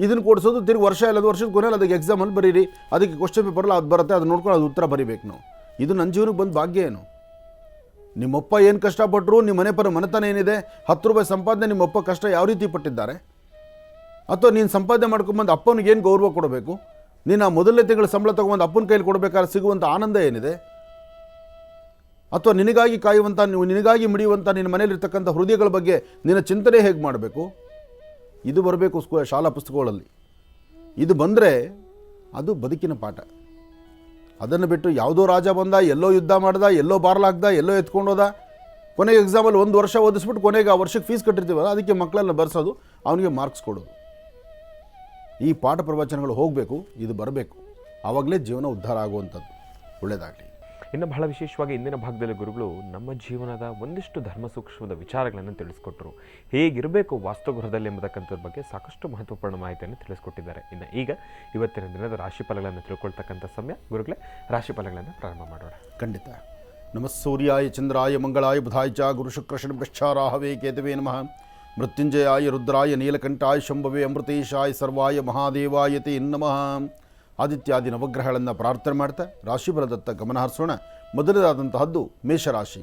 ಇದನ್ನು ಕೊಡಿಸೋದು ತಿರುಗಿ ವರ್ಷ ಇಲ್ಲದ ವರ್ಷದ ಕೊನೆಯಲ್ಲಿ ಅದಕ್ಕೆ ಎಕ್ಸಾಮಲ್ಲಿ ಬರೀರಿ, ಅದಕ್ಕೆ ಕ್ವಶನ್ ಪೇಪರಲ್ಲಿ ಅದು ಬರುತ್ತೆ, ಅದು ನೋಡ್ಕೊಂಡು ಅದು ಉತ್ತರ ಬರೀಬೇಕು ನಾವು. ಇದು ನನ್ನ ಜೀವನಕ್ಕೆ ಬಂದು ಭಾಗ್ಯ ಏನು? ನಿಮ್ಮಪ್ಪ ಏನು ಕಷ್ಟಪಟ್ಟರು, ನಿಮ್ಮ ಮನೆತನ ಏನಿದೆ, 10 ರೂಪಾಯಿ ಸಂಪಾದನೆ ನಿಮ್ಮಪ್ಪ ಕಷ್ಟ ಯಾವ ರೀತಿ ಪಟ್ಟಿದ್ದಾರೆ, ಅಥವಾ ನೀನು ಸಂಪಾದನೆ ಮಾಡ್ಕೊಂಬಂದು ಅಪ್ಪನಿಗೆ ಏನು ಗೌರವ ಕೊಡಬೇಕು, ನೀನು ಆ ಮೊದಲನೇ ತಿಂಗಳ ಸಂಬಳ ತೊಗೊಂಬಂದು ಅಪ್ಪನ ಕೈಯಲ್ಲಿ ಕೊಡಬೇಕಾದ್ರೆ ಸಿಗುವಂಥ ಆನಂದ ಏನಿದೆ, ಅಥವಾ ನಿನಗಾಗಿ ಕಾಯುವಂಥ, ನಿನಗಾಗಿ ಮಿಡಿಯುವಂಥ ನಿನ್ನ ಮನೆಯಲ್ಲಿರ್ತಕ್ಕಂಥ ಹೃದಯಗಳ ಬಗ್ಗೆ ನಿನ್ನ ಚಿಂತನೆ ಹೇಗೆ ಮಾಡಬೇಕು, ಇದು ಬರಬೇಕು ಶಾಲಾ ಪುಸ್ತಕಗಳಲ್ಲಿ. ಇದು ಬಂದರೆ ಅದು ಬದುಕಿನ ಪಾಠ. ಅದನ್ನು ಬಿಟ್ಟು ಯಾವುದೋ ರಾಜ ಬಂದ, ಎಲ್ಲೋ ಯುದ್ಧ ಮಾಡ್ದ, ಎಲ್ಲೋ ಬಾರ್ಲಾಗ್ದ, ಎಲ್ಲೋ ಎತ್ಕೊಂಡೋದ, ಕೊನೆಗೆ ಎಕ್ಸಾಮಲ್ಲಿ 1 ವರ್ಷ ಓದಿಸ್ಬಿಟ್ಟು ಕೊನೆಗೆ ಆ ವರ್ಷಕ್ಕೆ ಫೀಸ್ ಕಟ್ಟಿರ್ತೀವಲ್ಲ, ಅದಕ್ಕೆ ಮಕ್ಕಳನ್ನ ಬರ್ಸೋದು, ಅವನಿಗೆ ಮಾರ್ಕ್ಸ್ ಕೊಡೋದು. ಈ ಪಾಠ ಪ್ರವಚನಗಳು ಹೋಗಬೇಕು, ಇದು ಬರಬೇಕು. ಆವಾಗಲೇ ಜೀವನ ಉದ್ಧಾರ ಆಗುವಂಥದ್ದು. ಒಳ್ಳೆಯದಾಗಲಿ. ಇನ್ನು ಬಹಳ ವಿಶೇಷವಾಗಿ ಇಂದಿನ ಭಾಗದಲ್ಲಿ ಗುರುಗಳು ನಮ್ಮ ಜೀವನದ ಒಂದಿಷ್ಟು ಧರ್ಮ ಸೂಕ್ಷ್ಮದ ವಿಚಾರಗಳನ್ನು ತಿಳಿಸ್ಕೊಟ್ರು. ಹೇಗಿರಬೇಕು ವಾಸ್ತುಗೃಹದಲ್ಲಿ ಎಂಬತಕ್ಕಂಥದ್ರ ಬಗ್ಗೆ ಸಾಕಷ್ಟು ಮಹತ್ವಪೂರ್ಣ ಮಾಹಿತಿಯನ್ನು ತಿಳಿಸ್ಕೊಟ್ಟಿದ್ದಾರೆ. ಇನ್ನು ಈಗ ಇವತ್ತಿನ ದಿನದ ರಾಶಿ ಫಲಗಳನ್ನು ತಿಳ್ಕೊಳ್ತಕ್ಕಂಥ ಸಮಯ. ಗುರುಗಳೇ, ರಾಶಿ ಫಲಗಳನ್ನು ಪ್ರಾರಂಭ ಮಾಡೋಣ. ಖಂಡಿತ. ನಮಃ ಸೂರ್ಯಾಯ ಚಂದ್ರಾಯ ಮಂಗಳಾಯ ಬುಧಾಯ ಚ ಗುರು ಶುಕ್ರ ಶನಿಭ್ಯಶ್ಚಾರಾಹವೇ ಕೇತವೇ ನಮಃ. ಮೃತ್ಯುಂಜಯಾಯ ರುದ್ರಾಯ ನೀಲಕಂಠಾಯ ಶಂಭವೇ ಅಮೃತೇಶಾಯ ಸರ್ವಾಯ ಮಹಾದೇವಾಯ ತೇ ನಮಃ. ಆದಿತ್ಯಾದಿ ನವಗ್ರಹಗಳನ್ನು ಪ್ರಾರ್ಥನೆ ಮಾಡ್ತಾ ರಾಶಿ ಫಲದತ್ತ ಗಮನ ಹರಿಸೋಣ. ಮೊದಲದಾದಂತಹದ್ದು ಮೇಷರಾಶಿ.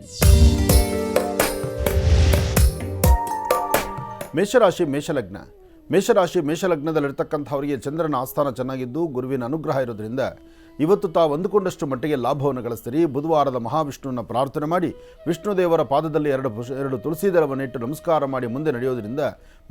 ಮೇಷರಾಶಿ ಮೇಷಲಗ್ನ. ಮೇಷಲಗ್ನದಲ್ಲಿರ್ತಕ್ಕಂಥವರಿಗೆ ಚಂದ್ರನ ಆಸ್ಥಾನ ಚೆನ್ನಾಗಿದ್ದು ಗುರುವಿನ ಅನುಗ್ರಹ ಇರೋದ್ರಿಂದ ಇವತ್ತು ತಾವು ಅಂದುಕೊಂಡಷ್ಟು ಮಟ್ಟಿಗೆ ಲಾಭವನ್ನು ಗಳಿಸ್ತೀರಿ. ಬುಧವಾರದ ಮಹಾವಿಷ್ಣುವನ್ನು ಪ್ರಾರ್ಥನೆ ಮಾಡಿ ವಿಷ್ಣುದೇವರ ಪಾದದಲ್ಲಿ ಎರಡು ತುಳಸಿ ದಳವನ್ನಿಟ್ಟು ನಮಸ್ಕಾರ ಮಾಡಿ ಮುಂದೆ ನಡೆಯೋದ್ರಿಂದ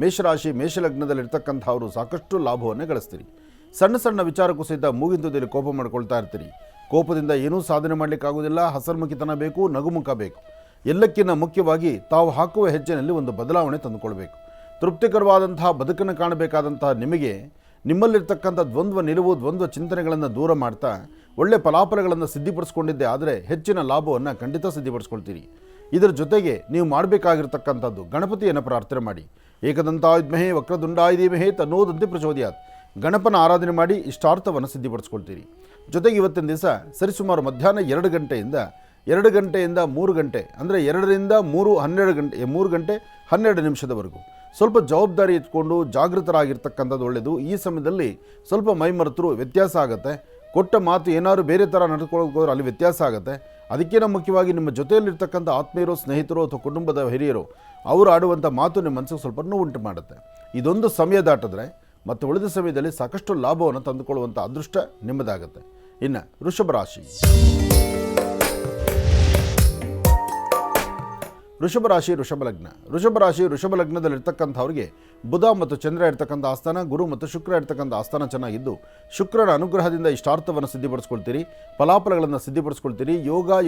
ಮೇಷರಾಶಿ ಮೇಷಲಗ್ನದಲ್ಲಿರ್ತಕ್ಕಂಥವರು ಸಾಕಷ್ಟು ಲಾಭವನ್ನು ಗಳಿಸ್ತೀರಿ. ಸಣ್ಣ ಸಣ್ಣ ವಿಚಾರಕ್ಕೂ ಸಹಿತ ಮೂಗಿಂತದಲ್ಲಿ ಕೋಪ ಮಾಡ್ಕೊಳ್ತಾ ಇರ್ತೀರಿ. ಕೋಪದಿಂದ ಏನೂ ಸಾಧನೆ ಮಾಡಲಿಕ್ಕಾಗೋದಿಲ್ಲ. ಹಸನ್ಮುಖಿತನ ಬೇಕು, ನಗುಮುಖ ಬೇಕು. ಎಲ್ಲಕ್ಕಿಂತ ಮುಖ್ಯವಾಗಿ ತಾವು ಹಾಕುವ ಹೆಜ್ಜೆನಲ್ಲಿ ಒಂದು ಬದಲಾವಣೆ ತಂದುಕೊಳ್ಬೇಕು. ತೃಪ್ತಿಕರವಾದಂತಹ ಬದುಕನ್ನು ಕಾಣಬೇಕಾದಂತಹ ನಿಮಗೆ ನಿಮ್ಮಲ್ಲಿರ್ತಕ್ಕಂಥ ದ್ವಂದ್ವ ಚಿಂತನೆಗಳನ್ನು ದೂರ ಮಾಡ್ತಾ ಒಳ್ಳೆ ಫಲಾಫಲಗಳನ್ನು ಸಿದ್ಧಿಪಡಿಸ್ಕೊಂಡಿದ್ದೆ ಆದರೆ ಹೆಚ್ಚಿನ ಲಾಭವನ್ನು ಖಂಡಿತ ಸಿದ್ಧಿಪಡಿಸ್ಕೊಳ್ತೀರಿ. ಇದರ ಜೊತೆಗೆ ನೀವು ಮಾಡಬೇಕಾಗಿರ್ತಕ್ಕಂಥದ್ದು ಗಣಪತಿಯನ್ನು ಪ್ರಾರ್ಥನೆ ಮಾಡಿ. ಏಕದಂತಾಯುಧ್ಮಹೇ ವಕ್ರದುಂಡಾಯ ಧೀಮಹಿ ತನ್ನೋದಂತೆ ಪ್ರಚೋದಯಾತ್. ಗಣಪನ ಆರಾಧನೆ ಮಾಡಿ ಇಷ್ಟಾರ್ಥವನ್ನು ಸಿದ್ಧಿಪಡಿಸ್ಕೊಳ್ತೀರಿ. ಜೊತೆಗೆ ಇವತ್ತಿನ ದಿವಸ ಸರಿಸುಮಾರು ಮಧ್ಯಾಹ್ನ 2 ಗಂಟೆಯಿಂದ 3 ಗಂಟೆ ಅಂದರೆ 2ರಿಂದ 3 ಗಂಟೆ 12 ನಿಮಿಷದವರೆಗೂ ಸ್ವಲ್ಪ ಜವಾಬ್ದಾರಿ ಇಟ್ಕೊಂಡು ಜಾಗೃತರಾಗಿರ್ತಕ್ಕಂಥದ್ದು ಒಳ್ಳೆಯದು. ಈ ಸಮಯದಲ್ಲಿ ಸ್ವಲ್ಪ ಮೈಮರೆತರು ವ್ಯತ್ಯಾಸ ಆಗುತ್ತೆ. ಕೊಟ್ಟ ಮಾತು ಏನಾದ್ರು ಬೇರೆ ಥರ ನಡ್ಕೊಳ್ಳೋಕೆ ಹೋದ್ರೆ ಅಲ್ಲಿ ವ್ಯತ್ಯಾಸ ಆಗುತ್ತೆ. ಅದಕ್ಕಿಂತ ಮುಖ್ಯವಾಗಿ ನಿಮ್ಮ ಜೊತೆಯಲ್ಲಿರ್ತಕ್ಕಂಥ ಆತ್ಮೀಯರು, ಸ್ನೇಹಿತರು ಅಥವಾ ಕುಟುಂಬದ ಹಿರಿಯರು ಅವರು ಆಡುವಂಥ ಮಾತು ನಿಮ್ಮ ಮನಸ್ಸಿಗೆ ಸ್ವಲ್ಪ ನೋವುಂಟು ಮಾಡುತ್ತೆ. ಇದೊಂದು ಸಮಯ ದಾಟಿದ್ರೆ ಮತ್ತು ಉಳಿದ ಸಮಯದಲ್ಲಿ ಸಾಕಷ್ಟು ಲಾಭವನ್ನು ತಂದುಕೊಳ್ಳುವಂಥ ಅದೃಷ್ಟ ನಿಮ್ಮದಾಗುತ್ತೆ. ಇನ್ನು ವೃಷಭ ರಾಶಿ. ವೃಷಭ ರಾಶಿ ವೃಷಭ ಲಗ್ನದಲ್ಲಿರ್ತಕ್ಕಂಥವ್ರಿಗೆ ಬುಧ ಮತ್ತು ಚಂದ್ರ ಇರ್ತಕ್ಕಂಥ ಆಸ್ಥಾನ, ಗುರು ಮತ್ತು ಶುಕ್ರ ಇರ್ತಕ್ಕಂಥ ಆಸ್ಥಾನ ಚೆನ್ನಾಗಿದ್ದು ಶುಕ್ರನ ಅನುಗ್ರಹದಿಂದ ಇಷ್ಟಾರ್ಥವನ್ನು ಸಿದ್ಧಿಪಡಿಸ್ಕೊಳ್ತೀರಿ, ಫಲಾಫಲಗಳನ್ನು ಸಿದ್ಧಿಪಡಿಸ್ಕೊಳ್ತೀರಿ.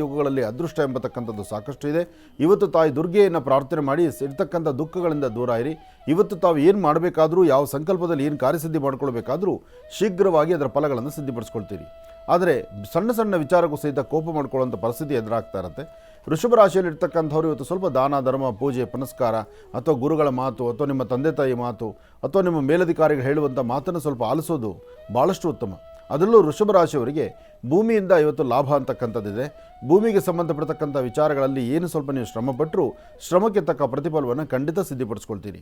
ಯೋಗಗಳಲ್ಲಿ ಅದೃಷ್ಟ ಎಂಬತಕ್ಕಂಥದ್ದು ಸಾಕಷ್ಟು ಇದೆ. ಇವತ್ತು ತಾಯಿ ದುರ್ಗೆಯನ್ನು ಪ್ರಾರ್ಥನೆ ಮಾಡಿ ಇರ್ತಕ್ಕಂಥ ದುಃಖಗಳಿಂದ ದೂರ ಇರಿ. ಇವತ್ತು ತಾವು ಏನು ಮಾಡಬೇಕಾದ್ರೂ, ಯಾವ ಸಂಕಲ್ಪದಲ್ಲಿ ಏನು ಕಾರ್ಯಸಿದ್ಧಿ ಮಾಡ್ಕೊಳ್ಬೇಕಾದ್ರೂ ಶೀಘ್ರವಾಗಿ ಅದರ ಫಲಗಳನ್ನು ಸಿದ್ಧಿಪಡಿಸ್ಕೊಳ್ತೀರಿ. ಆದರೆ ಸಣ್ಣ ಸಣ್ಣ ವಿಚಾರಕ್ಕೂ ಸಹಿತ ಕೋಪ ಮಾಡ್ಕೊಳ್ಳುವಂಥ ಪರಿಸ್ಥಿತಿ ಎದುರಾಗ್ತಾ ಇರುತ್ತೆ. ವೃಷಭ ರಾಶಿಯಲ್ಲಿರ್ತಕ್ಕಂಥವ್ರು ಇವತ್ತು ಸ್ವಲ್ಪ ದಾನ ಧರ್ಮ, ಪೂಜೆ ಪುನಸ್ಕಾರ ಅಥವಾ ಗುರುಗಳ ಮಾತು ಅಥವಾ ನಿಮ್ಮ ತಂದೆ ತಾಯಿ ಮಾತು ಅಥವಾ ನಿಮ್ಮ ಮೇಲಧಿಕಾರಿಗಳು ಹೇಳುವಂಥ ಮಾತನ್ನು ಸ್ವಲ್ಪ ಆಲಿಸೋದು ಭಾಳಷ್ಟು ಉತ್ತಮ. ಅದರಲ್ಲೂ ವೃಷಭ ರಾಶಿಯವರಿಗೆ ಭೂಮಿಯಿಂದ ಇವತ್ತು ಲಾಭ ಅಂತಕ್ಕಂಥದ್ದಿದೆ. ಭೂಮಿಗೆ ಸಂಬಂಧಪಡ್ತಕ್ಕಂಥ ವಿಚಾರಗಳಲ್ಲಿ ಏನು ಸ್ವಲ್ಪ ನೀವು ಶ್ರಮಪಟ್ಟರೂ ಶ್ರಮಕ್ಕೆ ತಕ್ಕ ಪ್ರತಿಫಲವನ್ನು ಖಂಡಿತ ಸಿದ್ಧಿಪಡಿಸ್ಕೊಳ್ತೀರಿ.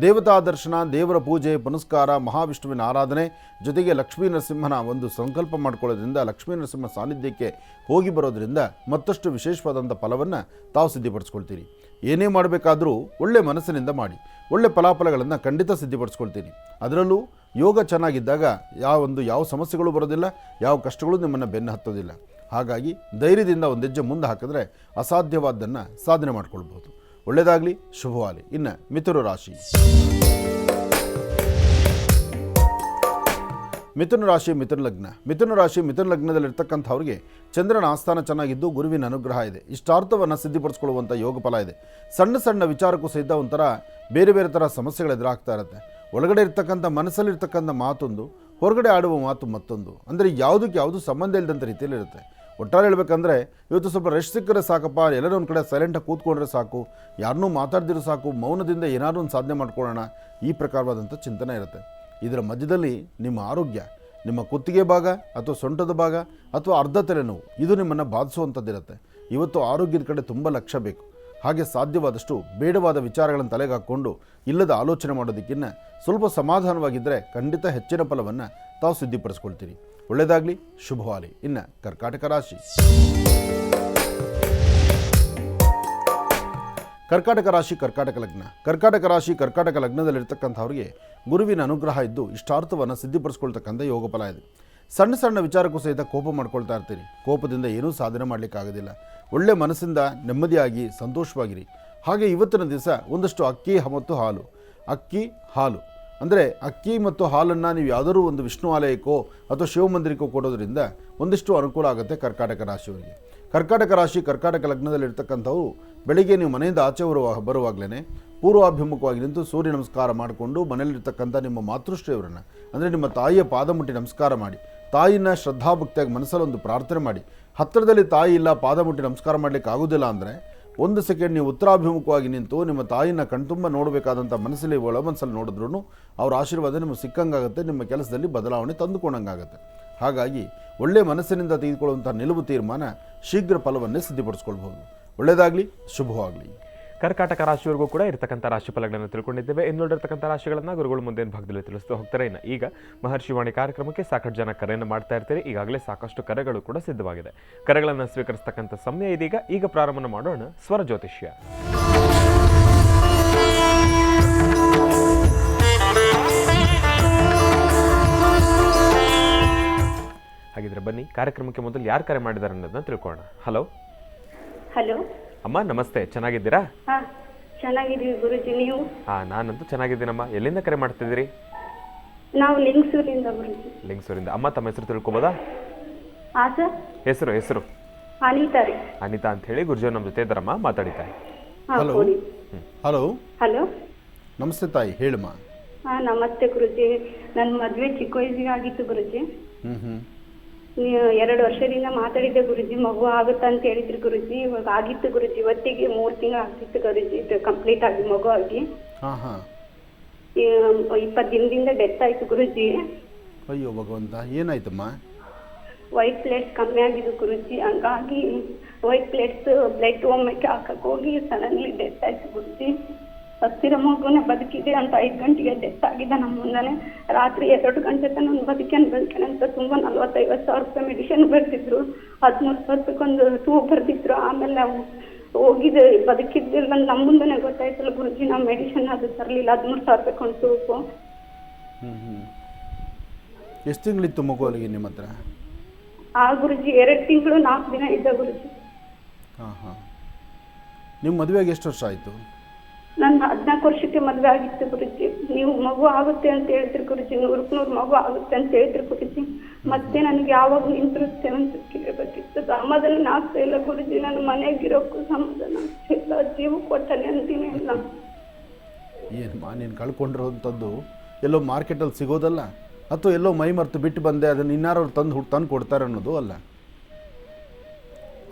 ದೇವತಾ ದರ್ಶನ, ದೇವರ ಪೂಜೆ ಪುನಸ್ಕಾರ, ಮಹಾವಿಷ್ಣುವಿನ ಆರಾಧನೆ, ಜೊತೆಗೆ ಲಕ್ಷ್ಮೀ ನರಸಿಂಹನ ಒಂದು ಸಂಕಲ್ಪ ಮಾಡ್ಕೊಳ್ಳೋದ್ರಿಂದ, ಲಕ್ಷ್ಮೀ ನರಸಿಂಹ ಸಾನ್ನಿಧ್ಯಕ್ಕೆ ಹೋಗಿ ಬರೋದ್ರಿಂದ ಮತ್ತಷ್ಟು ವಿಶೇಷವಾದಂಥ ಫಲವನ್ನು ತಾವು ಸಿದ್ಧಿಪಡಿಸ್ಕೊಳ್ತೀರಿ. ಏನೇ ಮಾಡಬೇಕಾದ್ರೂ ಒಳ್ಳೆ ಮನಸ್ಸಿನಿಂದ ಮಾಡಿ, ಒಳ್ಳೆ ಫಲಾಫಲಗಳನ್ನು ಖಂಡಿತ ಸಿದ್ಧಿಪಡಿಸ್ಕೊಳ್ತೀನಿ. ಅದರಲ್ಲೂ ಯೋಗ ಚೆನ್ನಾಗಿದ್ದಾಗ ಯಾವ ಸಮಸ್ಯೆಗಳು ಬರೋದಿಲ್ಲ, ಯಾವ ಕಷ್ಟಗಳು ನಿಮ್ಮನ್ನು ಬೆನ್ನು ಹತ್ತೋದಿಲ್ಲ. ಹಾಗಾಗಿ ಧೈರ್ಯದಿಂದ ಒಂದು ಹೆಜ್ಜೆ ಮುಂದೆ ಹಾಕಿದ್ರೆ ಅಸಾಧ್ಯವಾದ್ದನ್ನು ಸಾಧನೆ ಮಾಡ್ಕೊಳ್ಬೋದು. ಒಳ್ಳೆಯದಾಗಲಿ, ಶುಭವಾಗಲಿ. ಇನ್ನು ಮಿಥುನ ರಾಶಿ. ಮಿಥುನ ರಾಶಿ ಲಗ್ನದಲ್ಲಿರ್ತಕ್ಕಂಥವ್ರಿಗೆ ಚಂದ್ರನ ಆಸ್ಥಾನ ಚೆನ್ನಾಗಿದ್ದು ಗುರುವಿನ ಅನುಗ್ರಹ ಇದೆ. ಇಷ್ಟಾರ್ಥವನ್ನು ಸಿದ್ಧಿಪಡಿಸ್ಕೊಳ್ಳುವಂಥ ಯೋಗ ಫಲ ಇದೆ. ಸಣ್ಣ ಸಣ್ಣ ವಿಚಾರಕ್ಕೂ ಸಹಿತ ಒಂಥರ ಬೇರೆ ಬೇರೆ ಥರ ಸಮಸ್ಯೆಗಳು ಎದುರಾಗ್ತಾ ಇರುತ್ತೆ. ಒಳಗಡೆ ಇರ್ತಕ್ಕಂಥ ಮನಸ್ಸಲ್ಲಿರ್ತಕ್ಕಂಥ ಮಾತೊಂದು, ಹೊರಗಡೆ ಆಡುವ ಮಾತು ಮತ್ತೊಂದು. ಅಂದರೆ ಯಾವುದಕ್ಕೆ ಯಾವುದು ಸಂಬಂಧ ಇಲ್ಲದಂಥ ರೀತಿಯಲ್ಲಿ ಇರುತ್ತೆ. ಒಟ್ಟಾರೆ ಹೇಳ್ಬೇಕಂದ್ರೆ ಇವತ್ತು ಸ್ವಲ್ಪ ರೆಸ್ಟ್ ಸಿಕ್ಕರೆ ಸಾಕಪ್ಪ, ಎಲ್ಲರೂ ಒಂದು ಕಡೆ ಸೈಲೆಂಟಾಗಿ ಕೂತ್ಕೊಂಡ್ರೆ ಸಾಕು, ಯಾರನ್ನೂ ಮಾತಾಡ್ದಿರೋ ಸಾಕು, ಮೌನದಿಂದ ಏನಾದರೂ ಒಂದು ಸಾಧನೆ ಮಾಡ್ಕೊಳ್ಳೋಣ, ಈ ಪ್ರಕಾರವಾದಂಥ ಚಿಂತನೆ ಇರುತ್ತೆ. ಇದರ ಮಧ್ಯದಲ್ಲಿ ನಿಮ್ಮ ಆರೋಗ್ಯ, ನಿಮ್ಮ ಕುತ್ತಿಗೆ ಭಾಗ ಅಥವಾ ಸೊಂಟದ ಭಾಗ ಅಥವಾ ಅರ್ಧ ತಲೆನೋವು ಇದು ನಿಮ್ಮನ್ನು ಬಾಧಿಸುವಂಥದ್ದಿರುತ್ತೆ. ಇವತ್ತು ಆರೋಗ್ಯದ ಕಡೆ ತುಂಬ ಲಕ್ಷ್ಯ ಬೇಕು. ಹಾಗೆ ಸಾಧ್ಯವಾದಷ್ಟು ಬೇಡವಾದ ವಿಚಾರಗಳನ್ನು ತಲೆಗೆ ಹಾಕ್ಕೊಂಡು ಇಲ್ಲದ ಆಲೋಚನೆ ಮಾಡೋದಕ್ಕಿಂತ ಸ್ವಲ್ಪ ಸಮಾಧಾನವಾಗಿದ್ದರೆ ಖಂಡಿತ ಹೆಚ್ಚಿನ ಫಲವನ್ನು ತಾವು ಸಿದ್ಧಿಪಡಿಸ್ಕೊಳ್ತೀರಿ. ಒಳ್ಳೆಯದಾಗಲಿ, ಶುಭವಾಗಲಿ. ಇನ್ನು ಕರ್ಕಾಟಕ ರಾಶಿ. ಕರ್ಕಾಟಕ ಲಗ್ನದಲ್ಲಿರ್ತಕ್ಕಂಥವ್ರಿಗೆ ಗುರುವಿನ ಅನುಗ್ರಹ ಇದ್ದು ಇಷ್ಟಾರ್ಥವನ್ನು ಸಿದ್ಧಿಪಡಿಸ್ಕೊಳ್ತಕ್ಕಂಥ ಯೋಗ ಫಲ ಇದೆ. ಸಣ್ಣ ಸಣ್ಣ ವಿಚಾರಕ್ಕೂ ಸಹಿತ ಕೋಪ ಮಾಡ್ಕೊಳ್ತಾ ಇರ್ತೀರಿ. ಕೋಪದಿಂದ ಏನೂ ಸಾಧನೆ ಮಾಡಲಿಕ್ಕಾಗೋದಿಲ್ಲ. ಒಳ್ಳೆ ಮನಸ್ಸಿಂದ ನೆಮ್ಮದಿಯಾಗಿ ಸಂತೋಷವಾಗಿರಿ. ಹಾಗೆ ಇವತ್ತಿನ ದಿವಸ ಒಂದಷ್ಟು ಅಕ್ಕಿ ಮತ್ತು ಹಾಲು ಅಂದರೆ ಅಕ್ಕಿ ಮತ್ತು ಹಾಲನ್ನು ನೀವು ಯಾವುದಾದ್ರೂ ಒಂದು ವಿಷ್ಣು ಆಲಯಕ್ಕೋ ಅಥವಾ ಶಿವಮಂದಿರಕ್ಕೋ ಕೊಡೋದ್ರಿಂದ ಒಂದಿಷ್ಟು ಅನುಕೂಲ ಆಗುತ್ತೆ ಕರ್ಕಾಟಕ ರಾಶಿಯವರಿಗೆ. ಕರ್ಕಾಟಕ ಲಗ್ನದಲ್ಲಿರ್ತಕ್ಕಂಥವು ಬೆಳಿಗ್ಗೆ ನೀವು ಮನೆಯಿಂದ ಆಚೆ ಬರುವಾಗಲೇ ಪೂರ್ವಾಭಿಮುಖವಾಗಿ ನಿಂತು ಸೂರ್ಯ ನಮಸ್ಕಾರ ಮಾಡಿಕೊಂಡು ಮನೆಯಲ್ಲಿರ್ತಕ್ಕಂಥ ನಿಮ್ಮ ಮಾತೃಶ್ರೀಯವರನ್ನು ಅಂದರೆ ನಿಮ್ಮ ತಾಯಿಯ ಪಾದ ಮುಟ್ಟಿ ನಮಸ್ಕಾರ ಮಾಡಿ, ತಾಯಿನ ಶ್ರದ್ಧಾಭಕ್ತಿಯಾಗಿ ಮನಸ್ಸಲ್ಲಿ ಒಂದು ಪ್ರಾರ್ಥನೆ ಮಾಡಿ. ಹತ್ತಿರದಲ್ಲಿ ತಾಯಿ ಇಲ್ಲ, ಪಾದ ಮುಟ್ಟಿ ನಮಸ್ಕಾರ ಮಾಡಲಿಕ್ಕೆ ಆಗೋದಿಲ್ಲ ಅಂದರೆ 1 ಸೆಕೆಂಡ್ ನೀವು ಉತ್ತರಾಭಿಮುಖವಾಗಿ ನಿಂತು ನಿಮ್ಮ ತಾಯಿನ ಕಣ್ತುಂಬ ನೋಡಬೇಕಾದಂಥ ಮನಸ್ಸಲ್ಲಿ ಒಳ ಮನಸ್ಸಲ್ಲಿ ನೋಡಿದ್ರೂ ಅವ್ರ ಆಶೀರ್ವಾದ ನಿಮಗೆ ಸಿಕ್ಕಂಗಾಗುತ್ತೆ, ನಿಮ್ಮ ಕೆಲಸದಲ್ಲಿ ಬದಲಾವಣೆ ತಂದುಕೊಂಡಂಗಾಗುತ್ತೆ. ಹಾಗಾಗಿ ಒಳ್ಳೆಯ ಮನಸ್ಸಿನಿಂದ ತೆಗೆದುಕೊಳ್ಳುವಂಥ ನಿಲುವು ತೀರ್ಮಾನ ಶೀಘ್ರ ಫಲವನ್ನೇ ಸಿದ್ಧಿಪಡಿಸ್ಕೊಳ್ಬಹುದು. ಒಳ್ಳೆಯದಾಗಲಿ, ಶುಭವಾಗಲಿ. ಕರ್ಕಾಟಕ ರಾಶಿಯವರೆಗೂ ಕೂಡ ಇರತಕ್ಕಂಥ ರಾಶಿ ಫಲಗಳನ್ನು ತಿಳ್ಕೊಂಡಿದ್ದೇವೆ. ಇನ್ನುಳಿದಿರ್ತಕ್ಕಂಥ ರಾಶಿಗಳನ್ನು ಗುರುಗಳು ಮುಂದಿನ ಭಾಗದಲ್ಲಿ ತಿಳಿಸ್ತಾ ಹೋಗ್ತಾರೆ. ಇನ್ನು ಈಗ ಮಹರ್ಷಿವಾಣಿ ಕಾರ್ಯಕ್ರಮಕ್ಕೆ ಸಾಕಷ್ಟು ಜನ ಕರೆಯನ್ನು ಮಾಡ್ತಾ ಇರ್ತೀರಿ. ಈಗಾಗಲೇ ಸಾಕಷ್ಟು ಕರೆಗಳು ಕೂಡ ಸಿದ್ಧವಾಗಿದೆ. ಕರೆಗಳನ್ನು ಸ್ವೀಕರಿಸ್ತಕ್ಕಂಥ ಸಮಯ ಇದೀಗ. ಈಗ ಪ್ರಾರಂಭ ಮಾಡೋಣ ಸ್ವರ ಜ್ಯೋತಿಷ್ಯ. ಹಾಗಿದ್ರೆ ಬನ್ನಿ, ಕಾರ್ಯಕ್ರಮಕ್ಕೆ ಮೊದಲು ಯಾರು ಕರೆ ಮಾಡಿದ್ದಾರೆ ಅನ್ನೋದನ್ನ ತಿಳ್ಕೊಳ್ಳೋಣ. ಹಲೋ ಅಮ್ಮ, ನಮಸ್ತೆ. ಚೆನ್ನಾಗಿದ್ದೀರಾ? ಚೆನ್ನಾಗಿದ್ದೀವಿ ಗುರುಜಿ, ನೀವು? ನಾನಂತೂ ಚೆನ್ನಾಗಿದ್ದೀನಮ್ಮ. ಎಲ್ಲಿಂದ ಕರೆ ಮಾಡ್ತಿದ್ದೀರಿ? ನಾವು ಲಿಂಗಸೂರಿಂದ ಗುರುಜಿ. ಲಿಂಗಸೂರಿಂದ. ಅಮ್ಮ, ತಮ್ಮ ಹೆಸರು ತಿಳ್ಕೊಬೋದಾ? ಹೆಸರು ಅನಿತಾ ಅಂತ ಹೇಳಿ. ಗುರುಜಿ ನಮ್ಮ ಜೊತೆ ಇದ್ದಾರಮ್ಮ, ಮಾತಾಡಿದ್ದಾರೆ. ಹಲೋ ನಮಸ್ತೆ ತಾಯಿ, ಹೇಳಮ್ಮ. ನಮಸ್ತೆ ಗುರುಜಿ. ನನ್ನ ಮದುವೆ ಚಿಕ್ಕ ವಯಸ್ಸಿಗೆ ಆಗಿತ್ತು ಗುರುಜಿ. 2 ವರ್ಷದಿಂದ ಮಾತಾಡಿದ್ದೆ ಗುರುಜಿ. ಮಗು ಆಗುತ್ತಾ ಅಂತ ಹೇಳಿದ್ರು ಗುರುಜಿ. ಇವಾಗ ಆಗಿತ್ತು ಗುರುಜಿ. ಇವತ್ತಿಗೆ 3 ತಿಂಗಳು ಆಗ್ತಿತ್ತು ಗುರುಜಿ, ಇದು ಕಂಪ್ಲೀಟ್ ಆಗಿ ಮಗು ಆಗಿ. 20 ದಿನದಿಂದ ಡೆತ್ ಆಯ್ತು ಗುರುಜಿ. ಅಯ್ಯೋ ಭಗವಂತ, ಏನಾಯ್ತಮ್ಮ? ವೈಟ್ ಪ್ಲೇಟ್ಸ್ ಕಮ್ಮಿ ಆಗಿದ್ದು ಗುರುಜಿ. ಹಂಗಾಗಿ ವೈಟ್ ಪ್ಲೇಟ್ಸ್ ಬ್ಲಡ್ ಒಮ್ಮೆಕ್ಕೆ ಹಾಕಕ್ಕೆ ಹೋಗಿ ಸಡನ್ಲಿ ಡೆತ್ ಆಯ್ತು ಗುರುಜಿ. ಹತ್ತಿರ ಮಗುನೇ ಬದುಕಿದೆ ಅಂತ 5 ಗಂಟೆಗೆ ಡೆತ್ ಆಗಿದೆ ನಮ್ಮ ಮುಂದಾನೆ. ರಾತ್ರಿ 2 ಗಂಟೆ ತನಕ ಬದುಕೇನೆ ಅಂತ ತುಂಬ 40-50 ಸಾವಿರ ರೂಪಾಯಿ ಮೆಡಿಸಿನ್ ಬರ್ತಿದ್ರು. 13,000 ರೂಪಾಯಿಗೊಂದು ಟ್ಯೂಬ್ ಬರ್ತಿದ್ರು. ಆಮೇಲೆ ನಾವು ಹೋಗಿದ್ದು ಬದುಕಿದ್ದಿಲ್ಲ ನಮ್ಮ ಮುಂದೆ ಗೊತ್ತಾಯ್ತಲ್ಲ ಗುರುಜಿ. ನಾವು ಮೆಡಿಸಿನ್ ಅದು ತರಲಿಲ್ಲ. 13,000 ರೂಪಾಯಿಗೊಂದು ಟ್ಯೂಬು. ಎಷ್ಟು ತಿಂಗಳಿತ್ತು ಮಗು ಅಲ್ಲಿಗೆ ನಿಮ್ಮ ಹತ್ರ? ಗುರುಜಿ 2 ತಿಂಗಳು 4 ದಿನ ಇದ್ದ ಗುರುಜಿ. ಹಾಂ. ನಿಮ್ಮ ಮದುವೆಗೆ ಎಷ್ಟು ವರ್ಷ ಆಯಿತು? ನನ್ನ 14 ವರ್ಷಕ್ಕೆ ಮದುವೆ ಆಗಿತ್ತು ಗುರುಜಿ. ನೀವು ಮಗು ಆಗುತ್ತೆ ಅಂತ ಹೇಳಿದ್ರಿ ಗುರುಜಿ. 100ಕ್ಕೆ 100 ಮಗು ಆಗುತ್ತೆ ಅಂತ ಹೇಳಿದ್ರಿ ಗುರುಜಿ. ಮತ್ತೆ ನನಗೆ ಯಾವಾಗ ನಿಂತಿರುತ್ತೆ ಅಂತ ಕೇಳಬೇಕಿತ್ತು. ಸಮಾಧಾನ ಆಗ್ತಾ ಇಲ್ಲ ಗುರುಜಿ. ನನ್ನ ಮನೆಗಿರೋಕ್ಕೂ ಸಮಾಧಾನ ಆಗ್ತಾ ಇಲ್ಲ. ಜೀವ ಕೊಟ್ಟನೆ ಅಂತೀನಿ ಇಲ್ಲ. ಏನಮ್ಮ, ನೀನು ಕಳ್ಕೊಂಡಿರೋಂಥದ್ದು ಎಲ್ಲೋ ಮಾರ್ಕೆಟಲ್ಲಿ ಸಿಗೋದಲ್ಲ, ಅಥವಾ ಎಲ್ಲೋ ಮೈ ಮರೆತು ಬಿಟ್ಟು ಬಂದೆ ಅದನ್ನು ಇನ್ನಾರು ತಂದು ಕೊಡ್ತಾರೆ ಅನ್ನೋದು ಅಲ್ಲ.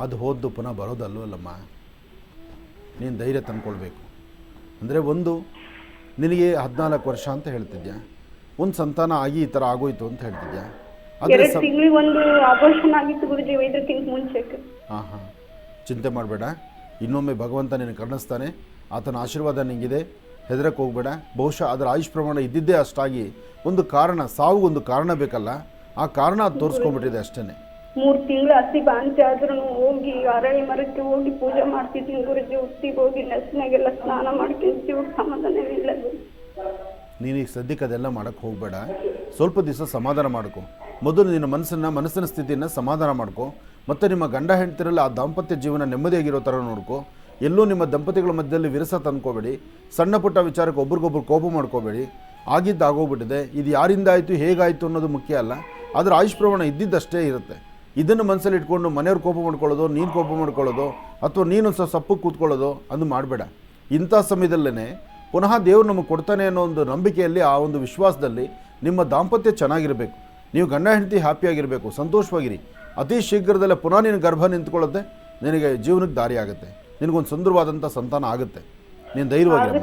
ಅದು ಹೋದ್ದು ಪುನಃ ಬರೋದಲ್ವಲ್ಲಮ್ಮ. ನೀನು ಧೈರ್ಯ ತಂದ್ಕೊಳ್ಬೇಕು. ಅಂದರೆ ಒಂದು, ನಿನಗೆ 14 ವರ್ಷ ಅಂತ ಹೇಳ್ತಿದ್ಯಾ, ಒಂದು ಸಂತಾನ ಆಗಿ ಈ ಥರ ಆಗೋಯ್ತು ಅಂತ ಹೇಳ್ತಿದ್ಯಾ. 2 ತಿಂಗಳಿಗೆ ಒಂದು ಆಪರೇಷನ್ ಆಗಿತ್ತು ಗುರುಜಿ 5 ತಿಂಗಳ ಮುಂಚೆಕ್ಕೆ. ಹಾಂ. ಚಿಂತೆ ಮಾಡಬೇಡ. ಇನ್ನೊಮ್ಮೆ ಭಗವಂತ ನಿನಗೆ ಕರುಣಿಸ್ತಾನೆ. ಆತನ ಆಶೀರ್ವಾದ ನಿಂಗಿದೆ. ಹೆದರಕ್ಕೆ ಹೋಗಬೇಡ. ಬಹುಶಃ ಅದರ ಆಯುಷ್ ಪ್ರಮಾಣ ಇದ್ದಿದ್ದೇ ಅಷ್ಟಾಗಿ ಒಂದು ಕಾರಣ, ಸಾವುಗೊಂದು ಕಾರಣ ಬೇಕಲ್ಲ, ಆ ಕಾರಣ ಅದು ತೋರಿಸ್ಕೊಂಡ್ಬಿಟ್ಟಿದೆ ಅಷ್ಟೇ. 3 ತಿಂಗಳು ಹಸಿ ಬಾಂತಿ ಆದ್ರೂ ಹೋಗಿ ಅರಳಿ ಮರಕ್ಕೆ ಹೋಗಿ ಪೂಜೆ ಮಾಡ್ತಿದ್ದೀನಿ ಗುರುಜಿ. ಉತ್ತಿಗೆ ಹೋಗಿ ನೆಸ್ನಾಗೆಲ್ಲ ಸ್ನಾನ ಮಾಡ್ಕೊಂತೀವಿ. ಸಮಾಧಾನವಿಲ್ಲ ಗುರುಜಿ. ನೀನೀಗ ಸದ್ಯಕ್ಕೆ ಅದೆಲ್ಲ ಮಾಡೋಕ್ಕೆ ಹೋಗಬೇಡ. ಸ್ವಲ್ಪ ದಿವಸ ಸಮಾಧಾನ ಮಾಡ್ಕೊ. ಮೊದಲು ನಿನ್ನ ಮನಸ್ಸಿನ ಸ್ಥಿತಿಯನ್ನು ಸಮಾಧಾನ ಮಾಡ್ಕೊ. ಮತ್ತು ನಿಮ್ಮ ಗಂಡ ಹೆಂಡ್ತಿರಲ್ಲ ಆ ದಾಂಪತ್ಯ ಜೀವನ ನೆಮ್ಮದಿಯಾಗಿರೋ ಥರ ನೋಡ್ಕೊ. ಎಲ್ಲೂ ನಿಮ್ಮ ದಂಪತಿಗಳ ಮಧ್ಯದಲ್ಲಿ ವಿರಸ ತಂದ್ಕೋಬೇಡಿ. ಸಣ್ಣ ಪುಟ್ಟ ವಿಚಾರಕ್ಕೆ ಒಬ್ರಿಗೊಬ್ರು ಕೋಪ ಮಾಡ್ಕೋಬೇಡಿ. ಆಗೋಗ್ಬಿಟ್ಟಿದೆ. ಇದು ಯಾರಿಂದ ಆಯಿತು, ಹೇಗಾಯಿತು ಅನ್ನೋದು ಮುಖ್ಯ ಅಲ್ಲ. ಅದರ ಆಯುಷ್ ಪ್ರಮಾಣ ಇದ್ದಿದ್ದಷ್ಟೇ ಇರುತ್ತೆ. ಇದನ್ನು ಮನಸ್ಸಲ್ಲಿ ಇಟ್ಕೊಂಡು ಮನೆಯವ್ರು ಕೋಪ ಮಾಡ್ಕೊಳ್ಳೋದು, ನೀನು ಕೋಪ ಮಾಡ್ಕೊಳ್ಳೋದು, ಅಥವಾ ನೀನು ಸಪ್ಪಕ್ಕೆ ಕೂತ್ಕೊಳ್ಳೋದು ಅದು ಮಾಡಬೇಡ. ಇಂಥ ಸಮಯದಲ್ಲೇ ಪುನಃ ದೇವರು ನಮಗೆ ಕೊಡ್ತಾನೆ ಅನ್ನೋ ಒಂದು ನಂಬಿಕೆಯಲ್ಲಿ, ಆ ಒಂದು ವಿಶ್ವಾಸದಲ್ಲಿ ನಿಮ್ಮ ದಾಂಪತ್ಯ ಚೆನ್ನಾಗಿರಬೇಕು. ನೀವು ಗಂಡ ಹೆಂಡತಿ ಹ್ಯಾಪಿಯಾಗಿರಬೇಕು, ಸಂತೋಷವಾಗಿರಿ. ಅತಿ ಶೀಘ್ರದಲ್ಲೇ ಪುನಃ ನಿನ್ನ ಗರ್ಭ ನಿಂತ್ಕೊಳ್ಳುತ್ತೆ. ನಿನಗೆ ಜೀವನಕ್ಕೆ ದಾರಿ ಆಗುತ್ತೆ. ನಿನಗೊಂದು ಸುಂದರವಾದಂಥ ಸಂತಾನ ಆಗುತ್ತೆ. ನೀನು ಧೈರ್ಯವಾಗಿರಮ್ಮ.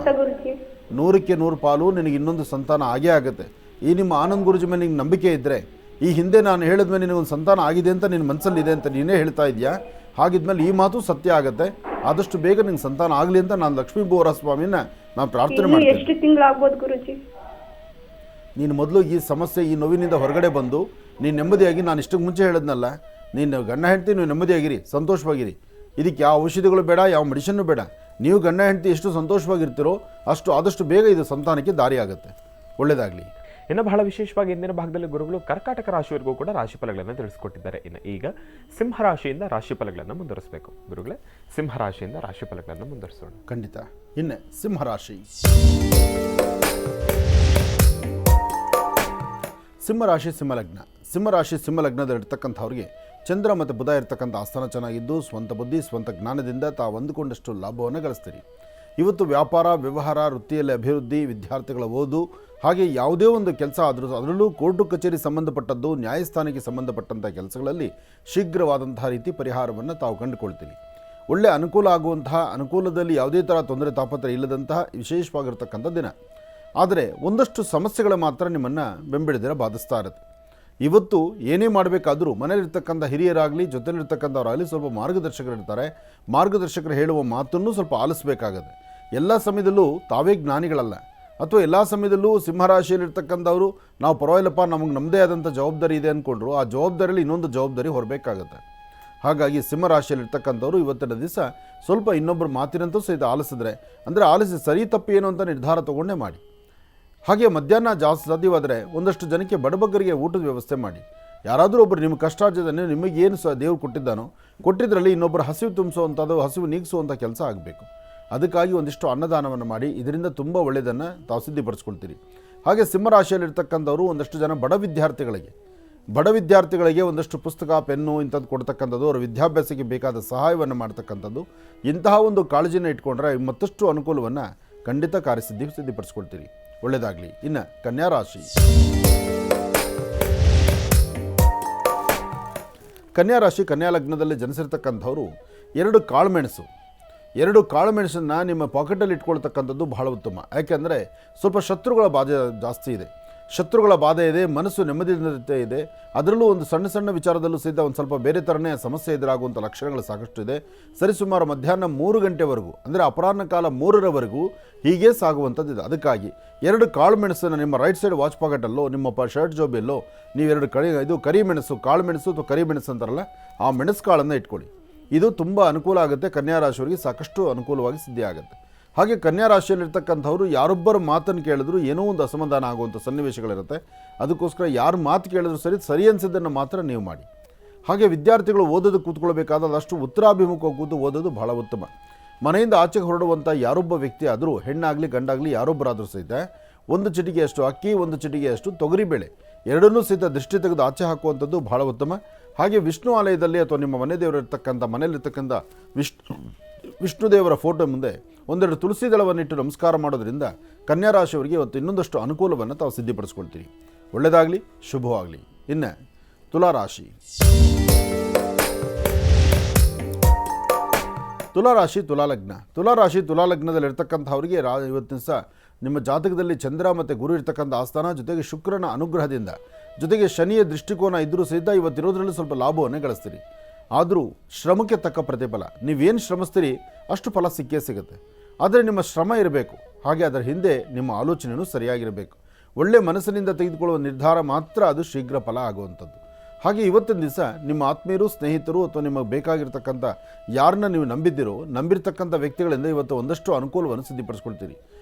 100ಕ್ಕೆ 100 ಪಾಲು ನಿನಗೆ ಇನ್ನೊಂದು ಸಂತಾನ ಆಗೇ ಆಗುತ್ತೆ. ಈ ನಿಮ್ಮ ಆನಂದ್ ಗುರುಜಿ ಮೇಲೆ ನಿಂಗೆ ನಂಬಿಕೆ ಇದ್ದರೆ, ಈ ಹಿಂದೆ ನಾನು ಹೇಳಿದ್ಮೇಲೆ ನಿನಗೊಂದು ಸಂತಾನ ಆಗಿದೆ ಅಂತ ನಿನ್ನ ಮನಸ್ಸಲ್ಲಿದೆ ಅಂತ ನೀನೇ ಹೇಳ್ತಾ ಇದೆಯಾ. ಹಾಗಿದ್ಮೇಲೆ ಈ ಮಾತು ಸತ್ಯ ಆಗುತ್ತೆ. ಆದಷ್ಟು ಬೇಗ ನಿಂಗೆ ಸಂತಾನ ಆಗಲಿ ಅಂತ ನಾನು ಲಕ್ಷ್ಮೀ ಬೋರ ಸ್ವಾಮಿನ ನಾನು ಪ್ರಾರ್ಥನೆ ಮಾಡ್ತೀನಿ. ಎಷ್ಟು ತಿಂಗಳಾಗ್ಬೋದು ಗುರುಜಿ? ನೀನು ಮೊದಲು ಈ ಸಮಸ್ಯೆ, ಈ ನೋವಿನಿಂದ ಹೊರಗಡೆ ಬಂದು ನೀನು ನೆಮ್ಮದಿಯಾಗಿ, ನಾನು ಇಷ್ಟಕ್ಕೆ ಮುಂಚೆ ಹೇಳಿದ್ನಲ್ಲ, ನೀನು ಗಂಡ ಹೆಂಡತಿ ನೀವು ನೆಮ್ಮದಿಯಾಗಿರಿ, ಸಂತೋಷವಾಗಿರಿ. ಇದಕ್ಕೆ ಯಾವ ಔಷಧಿಗಳು ಬೇಡ, ಯಾವ ಮೆಡಿಷನ್ನು ಬೇಡ. ನೀವು ಗಂಡ ಹೆಂಡತಿ ಎಷ್ಟು ಸಂತೋಷವಾಗಿರ್ತೀರೋ ಆದಷ್ಟು ಬೇಗ ಇದು ಸಂತಾನಕ್ಕೆ ದಾರಿ ಆಗುತ್ತೆ. ಒಳ್ಳೆಯದಾಗಲಿ. ಇನ್ನು ಬಹಳ ವಿಶೇಷವಾಗಿ ಇಂದಿನ ಭಾಗದಲ್ಲಿ ಗುರುಗಳು ಕರ್ಕಾಟಕ ರಾಶಿಯವರೆಗೂ ಕೂಡ ರಾಶಿಫಲಗಳನ್ನು ತಿಳಿಸ್ಕೊಟ್ಟಿದ್ದಾರೆ. ಇನ್ನು ಈಗ ಸಿಂಹರಾಶಿಯಿಂದ ರಾಶಿಫಲಗಳನ್ನು ಮುಂದುವರಿಸಬೇಕು. ಗುರುಗಳೇ, ಸಿಂಹರಾಶಿಯಿಂದ ರಾಶಿಫಲಗಳನ್ನು ಮುಂದುವರಿಸೋಣ. ಖಂಡಿತ. ಇನ್ನು ಸಿಂಹರಾಶಿ. ಸಿಂಹಲಗ್ನದಲ್ಲಿರ್ತಕ್ಕಂಥವ್ರಿಗೆ ಚಂದ್ರ ಮತ್ತು ಬುಧ ಇರ್ತಕ್ಕಂಥ ಆಸ್ಥಾನ ಚೆನ್ನಾಗಿದ್ದು, ಸ್ವಂತ ಬುದ್ಧಿ, ಸ್ವಂತ ಜ್ಞಾನದಿಂದ ತಾವು ಅಂದುಕೊಂಡಷ್ಟು ಲಾಭವನ್ನು ಗಳಿಸ್ತೀರಿ. ಇವತ್ತು ವ್ಯಾಪಾರ, ವ್ಯವಹಾರ, ವೃತ್ತಿಯಲ್ಲಿ ಅಭಿವೃದ್ಧಿ, ವಿದ್ಯಾರ್ಥಿಗಳ ಓದು, ಹಾಗೆ ಯಾವುದೇ ಒಂದು ಕೆಲಸ ಆದರೂ ಅದರಲ್ಲೂ ಕೋರ್ಟು ಕಚೇರಿ ಸಂಬಂಧಪಟ್ಟದ್ದು, ನ್ಯಾಯಸ್ಥಾನಕ್ಕೆ ಸಂಬಂಧಪಟ್ಟಂಥ ಕೆಲಸಗಳಲ್ಲಿ ಶೀಘ್ರವಾದಂತಹ ರೀತಿ ಪರಿಹಾರವನ್ನು ತಾವು ಕಂಡುಕೊಳ್ತೀರಿ. ಒಳ್ಳೆ ಅನುಕೂಲ ಆಗುವಂತಹ, ಅನುಕೂಲದಲ್ಲಿ ಯಾವುದೇ ಥರ ತೊಂದರೆ ತಾಪತ್ರೆ ಇಲ್ಲದಂತಹ ವಿಶೇಷವಾಗಿರ್ತಕ್ಕಂಥ ದಿನ. ಆದರೆ ಒಂದಷ್ಟು ಸಮಸ್ಯೆಗಳು ಮಾತ್ರ ನಿಮ್ಮನ್ನು ಬೆಂಬಿಡದಿರ ಬಾಧಿಸ್ತಾ ಇರುತ್ತೆ. ಇವತ್ತು ಏನೇ ಮಾಡಬೇಕಾದರೂ ಮನೆಯಲ್ಲಿರ್ತಕ್ಕಂಥ ಹಿರಿಯರಾಗಲಿ, ಜೊತೆಲಿರ್ತಕ್ಕಂಥವರಾಗಲಿ ಸ್ವಲ್ಪ ಮಾರ್ಗದರ್ಶಕರಿರ್ತಾರೆ. ಮಾರ್ಗದರ್ಶಕರು ಹೇಳುವ ಮಾತನ್ನು ಸ್ವಲ್ಪ ಆಲಿಸಬೇಕಾಗತ್ತೆ. ಎಲ್ಲ ಸಮಯದಲ್ಲೂ ತಾವೇ ಜ್ಞಾನಿಗಳಲ್ಲ, ಅಥವಾ ಎಲ್ಲ ಸಮಯದಲ್ಲೂ ಸಿಂಹರಾಶಿಯಲ್ಲಿರ್ತಕ್ಕಂಥವರು ನಾವು ಪರವಾಗಿಲ್ಲಪ್ಪ, ನಮಗೆ ನಮ್ಮದೇ ಆದಂಥ ಜವಾಬ್ದಾರಿ ಇದೆ ಅಂದ್ಕೊಂಡ್ರು ಆ ಜವಾಬ್ದಾರಿಯಲ್ಲಿ ಇನ್ನೊಂದು ಜವಾಬ್ದಾರಿ ಹೊರಬೇಕಾಗತ್ತೆ. ಹಾಗಾಗಿ ಸಿಂಹರಾಶಿಯಲ್ಲಿರ್ತಕ್ಕಂಥವ್ರು ಇವತ್ತಿನ ದಿವಸ ಸ್ವಲ್ಪ ಇನ್ನೊಬ್ಬರು ಮಾತಿನಂತೂ ಸಹಿತ ಆಲಿಸಿದ್ರೆ, ಅಂದರೆ ಆಲಿಸಿ ಸರಿ ತಪ್ಪು ಏನು ಅಂತ ನಿರ್ಧಾರ ತೊಗೊಂಡೇ ಮಾಡಿ. ಹಾಗೆ ಮಧ್ಯಾಹ್ನ ಜಾಸ್ತಿ ಸಾಧ್ಯವಾದರೆ ಒಂದಷ್ಟು ಜನಕ್ಕೆ ಬಡಬಗ್ಗರಿಗೆ ಊಟದ ವ್ಯವಸ್ಥೆ ಮಾಡಿ. ಯಾರಾದರೂ ಒಬ್ಬರು ನಿಮ್ಮ ಕಷ್ಟಾರ್ಜಿತನೇ ನಿಮಗೇನು ದೇವ್ರು ಕೊಟ್ಟಿದ್ದರಲ್ಲಿ ಇನ್ನೊಬ್ಬರು ಹಸಿವು ತುಂಬಿಸುವಂಥದ್ದು, ಹಸಿವು ನೀಗಿಸುವಂಥ ಕೆಲಸ ಆಗಬೇಕು. ಅದಕ್ಕಾಗಿ ಒಂದಿಷ್ಟು ಅನ್ನದಾನವನ್ನು ಮಾಡಿ ಇದರಿಂದ ತುಂಬ ಒಳ್ಳೆಯದನ್ನು ತಾವು ಸಿದ್ಧಿಪಡಿಸ್ಕೊಳ್ತೀರಿ. ಹಾಗೆ ಸಿಂಹರಾಶಿಯಲ್ಲಿರ್ತಕ್ಕಂಥವರು ಒಂದಷ್ಟು ಜನ ಬಡ ವಿದ್ಯಾರ್ಥಿಗಳಿಗೆ ಒಂದಷ್ಟು ಪುಸ್ತಕ, ಪೆನ್ನು ಇಂಥದ್ದು ಕೊಡ್ತಕ್ಕಂಥದ್ದು, ಅವರ ವಿದ್ಯಾಭ್ಯಾಸಕ್ಕೆ ಬೇಕಾದ ಸಹಾಯವನ್ನು ಮಾಡ್ತಕ್ಕಂಥದ್ದು, ಇಂತಹ ಒಂದು ಕಾಳಜಿನ ಇಟ್ಕೊಂಡ್ರೆ ಮತ್ತಷ್ಟು ಅನುಕೂಲವನ್ನು ಖಂಡಿತ ಸಿದ್ಧಿಪಡಿಸ್ಕೊಳ್ತೀರಿ. ಒಳ್ಳೆಯದಾಗಲಿ. ಇನ್ನು ಕನ್ಯಾರಾಶಿ. ಕನ್ಯಾರಾಶಿ, ಕನ್ಯಾ ಲಗ್ನದಲ್ಲಿ ಜನಿಸಿರ್ತಕ್ಕಂಥವರು 2 ಕಾಳುಮೆಣಸು, 2 ಕಾಳು ಮೆಣಸನ್ನು ನಿಮ್ಮ ಪಾಕೆಟಲ್ಲಿ ಇಟ್ಕೊಳ್ತಕ್ಕಂಥದ್ದು ಬಹಳ ಉತ್ತಮ. ಯಾಕೆಂದರೆ ಸ್ವಲ್ಪ ಶತ್ರುಗಳ ಬಾಧೆ ಜಾಸ್ತಿ ಇದೆ, ಶತ್ರುಗಳ ಬಾಧೆ ಇದೆ, ಮನಸ್ಸು ನೆಮ್ಮದಿಯಿಂದ ಇದೆ. ಅದರಲ್ಲೂ ಒಂದು ಸಣ್ಣ ಸಣ್ಣ ವಿಚಾರದಲ್ಲೂ ಸಹಿತ ಒಂದು ಸ್ವಲ್ಪ ಬೇರೆ ಥರನೇ ಸಮಸ್ಯೆ ಎದುರಾಗುವಂಥ ಲಕ್ಷಣಗಳು ಸಾಕಷ್ಟು ಇದೆ. ಸರಿಸುಮಾರು ಮಧ್ಯಾಹ್ನ 3 ಗಂಟೆವರೆಗೂ, ಅಂದರೆ ಅಪರಾಹ್ನ ಕಾಲ 3ರವರೆಗೂ ಹೀಗೆ ಸಾಗುವಂಥದ್ದಿದೆ. ಅದಕ್ಕಾಗಿ 2 ಕಾಳು ಮೆಣಸನ್ನು ನಿಮ್ಮ ರೈಟ್ ಸೈಡ್ ವಾಚ್ ಪಾಕೆಟಲ್ಲೋ ನಿಮ್ಮ ಶರ್ಟ್ ಜೋಬಿಯಲ್ಲೋ ನೀವು 2 ಕರಿಮೆಣಸು, ಕಾಳು ಮೆಣಸು ಅಥವಾ ಕರಿಮೆಣಸು ಅಂತಾರಲ್ಲ, ಆ ಮೆಣಸು ಕಾಳನ್ನು ಇಟ್ಕೊಳ್ಳಿ. ಇದು ತುಂಬ ಅನುಕೂಲ ಆಗುತ್ತೆ. ಕನ್ಯಾ ರಾಶಿಯವರಿಗೆ ಸಾಕಷ್ಟು ಅನುಕೂಲವಾಗಿ ಸಿದ್ಧಿ ಆಗುತ್ತೆ. ಹಾಗೆ ಕನ್ಯಾ ರಾಶಿಯಲ್ಲಿರ್ತಕ್ಕಂಥವ್ರು ಯಾರೊಬ್ಬರ ಮಾತನ್ನು ಕೇಳಿದ್ರು ಏನೋ ಒಂದು ಅಸಮಾಧಾನ ಆಗುವಂಥ ಸನ್ನಿವೇಶಗಳಿರುತ್ತೆ. ಅದಕ್ಕೋಸ್ಕರ ಯಾರು ಮಾತು ಕೇಳಿದ್ರು ಸರಿ ಅನಿಸಿದ್ದನ್ನು ಮಾತ್ರ ನೀವು ಮಾಡಿ. ಹಾಗೆ ವಿದ್ಯಾರ್ಥಿಗಳು ಓದೋದು ಕೂತ್ಕೊಳ್ಬೇಕಾದ ಅಷ್ಟು ಉತ್ತರಾಭಿಮುಖ ಕೂತು ಓದೋದು ಬಹಳ ಉತ್ತಮ. ಮನೆಯಿಂದ ಆಚೆಗೆ ಹೊರಡುವಂಥ ಯಾರೊಬ್ಬ ವ್ಯಕ್ತಿ ಆದರೂ, ಹೆಣ್ಣಾಗಲಿ ಗಂಡಾಗಲಿ ಯಾರೊಬ್ಬರಾದರೂ ಸಹಿತ 1 ಚಿಟಿಕೆಯಷ್ಟು ಅಕ್ಕಿ, 1 ಚಿಟಿಕೆಯಷ್ಟು ತೊಗರಿಬೇಳೆ ಎರಡನ್ನೂ ಸಹಿತ ದೃಷ್ಟಿ ತೆಗೆದು ಆಚೆ ಹಾಕುವಂಥದ್ದು ಬಹಳ ಉತ್ತಮ. ಹಾಗೆ ವಿಷ್ಣು ಆಲಯದಲ್ಲಿ ಅಥವಾ ನಿಮ್ಮ ಮನೆ ದೇವರಿರ್ತಕ್ಕಂಥ ಮನೆಯಲ್ಲಿರ್ತಕ್ಕಂಥ ವಿಷ್ಣು ದೇವರ ಫೋಟೋ ಮುಂದೆ 1-2 ತುಳಸಿ ದಳವನ್ನಿಟ್ಟು ನಮಸ್ಕಾರ ಮಾಡೋದ್ರಿಂದ ಕನ್ಯಾ ರಾಶಿಯವರಿಗೆ ಇವತ್ತು ಇನ್ನೊಂದಷ್ಟು ಅನುಕೂಲವನ್ನು ತಾವು ಸಿದ್ಧಿಪಡಿಸ್ಕೊಳ್ತೀರಿ. ಒಳ್ಳೆಯದಾಗಲಿ, ಶುಭವಾಗಲಿ. ಇನ್ನು ತುಲಾರಾಶಿ. ತುಲಾರಾಶಿ ತುಲಾಲಗ್ನದಲ್ಲಿರ್ತಕ್ಕಂಥವ್ರಿಗೆ ಇವತ್ತಿನ ಸಹ ನಿಮ್ಮ ಜಾತಕದಲ್ಲಿ ಚಂದ್ರ ಮತ್ತು ಗುರು ಇರ್ತಕ್ಕಂಥ ಆಸ್ಥಾನ, ಜೊತೆಗೆ ಶುಕ್ರನ ಅನುಗ್ರಹದಿಂದ, ಜೊತೆಗೆ ಶನಿಯ ದೃಷ್ಟಿಕೋನ ಇದ್ದರೂ ಸಹಿತ ಇವತ್ತಿರೋದ್ರಲ್ಲಿ ಸ್ವಲ್ಪ ಲಾಭವನ್ನೇ ಗಳಿಸ್ತೀರಿ. ಆದರೂ ಶ್ರಮಕ್ಕೆ ತಕ್ಕ ಪ್ರತಿಫಲ, ನೀವೇನು ಶ್ರಮಿಸ್ತೀರಿ ಅಷ್ಟು ಫಲ ಸಿಕ್ಕೇ ಸಿಗುತ್ತೆ. ಆದರೆ ನಿಮ್ಮ ಶ್ರಮ ಇರಬೇಕು, ಹಾಗೆ ಅದರ ಹಿಂದೆ ನಿಮ್ಮ ಆಲೋಚನೆಯೂ ಸರಿಯಾಗಿರಬೇಕು. ಒಳ್ಳೆಯ ಮನಸ್ಸಿನಿಂದ ತೆಗೆದುಕೊಳ್ಳುವ ನಿರ್ಧಾರ ಮಾತ್ರ ಅದು ಶೀಘ್ರ ಫಲ ಆಗುವಂಥದ್ದು. ಹಾಗೆ ಇವತ್ತಿನ ದಿವಸ ನಿಮ್ಮ ಆತ್ಮೀಯರು, ಸ್ನೇಹಿತರು ಅಥವಾ ನಿಮಗೆ ಬೇಕಾಗಿರ್ತಕ್ಕಂಥ ಯಾರನ್ನ ನೀವು ನಂಬಿರ್ತಕ್ಕಂಥ ವ್ಯಕ್ತಿಗಳಿಂದ ಇವತ್ತು ಒಂದಷ್ಟು ಅನುಕೂಲವನ್ನು ಸಿದ್ಧಪಡಿಸ್ಕೊಳ್ತೀರಿ.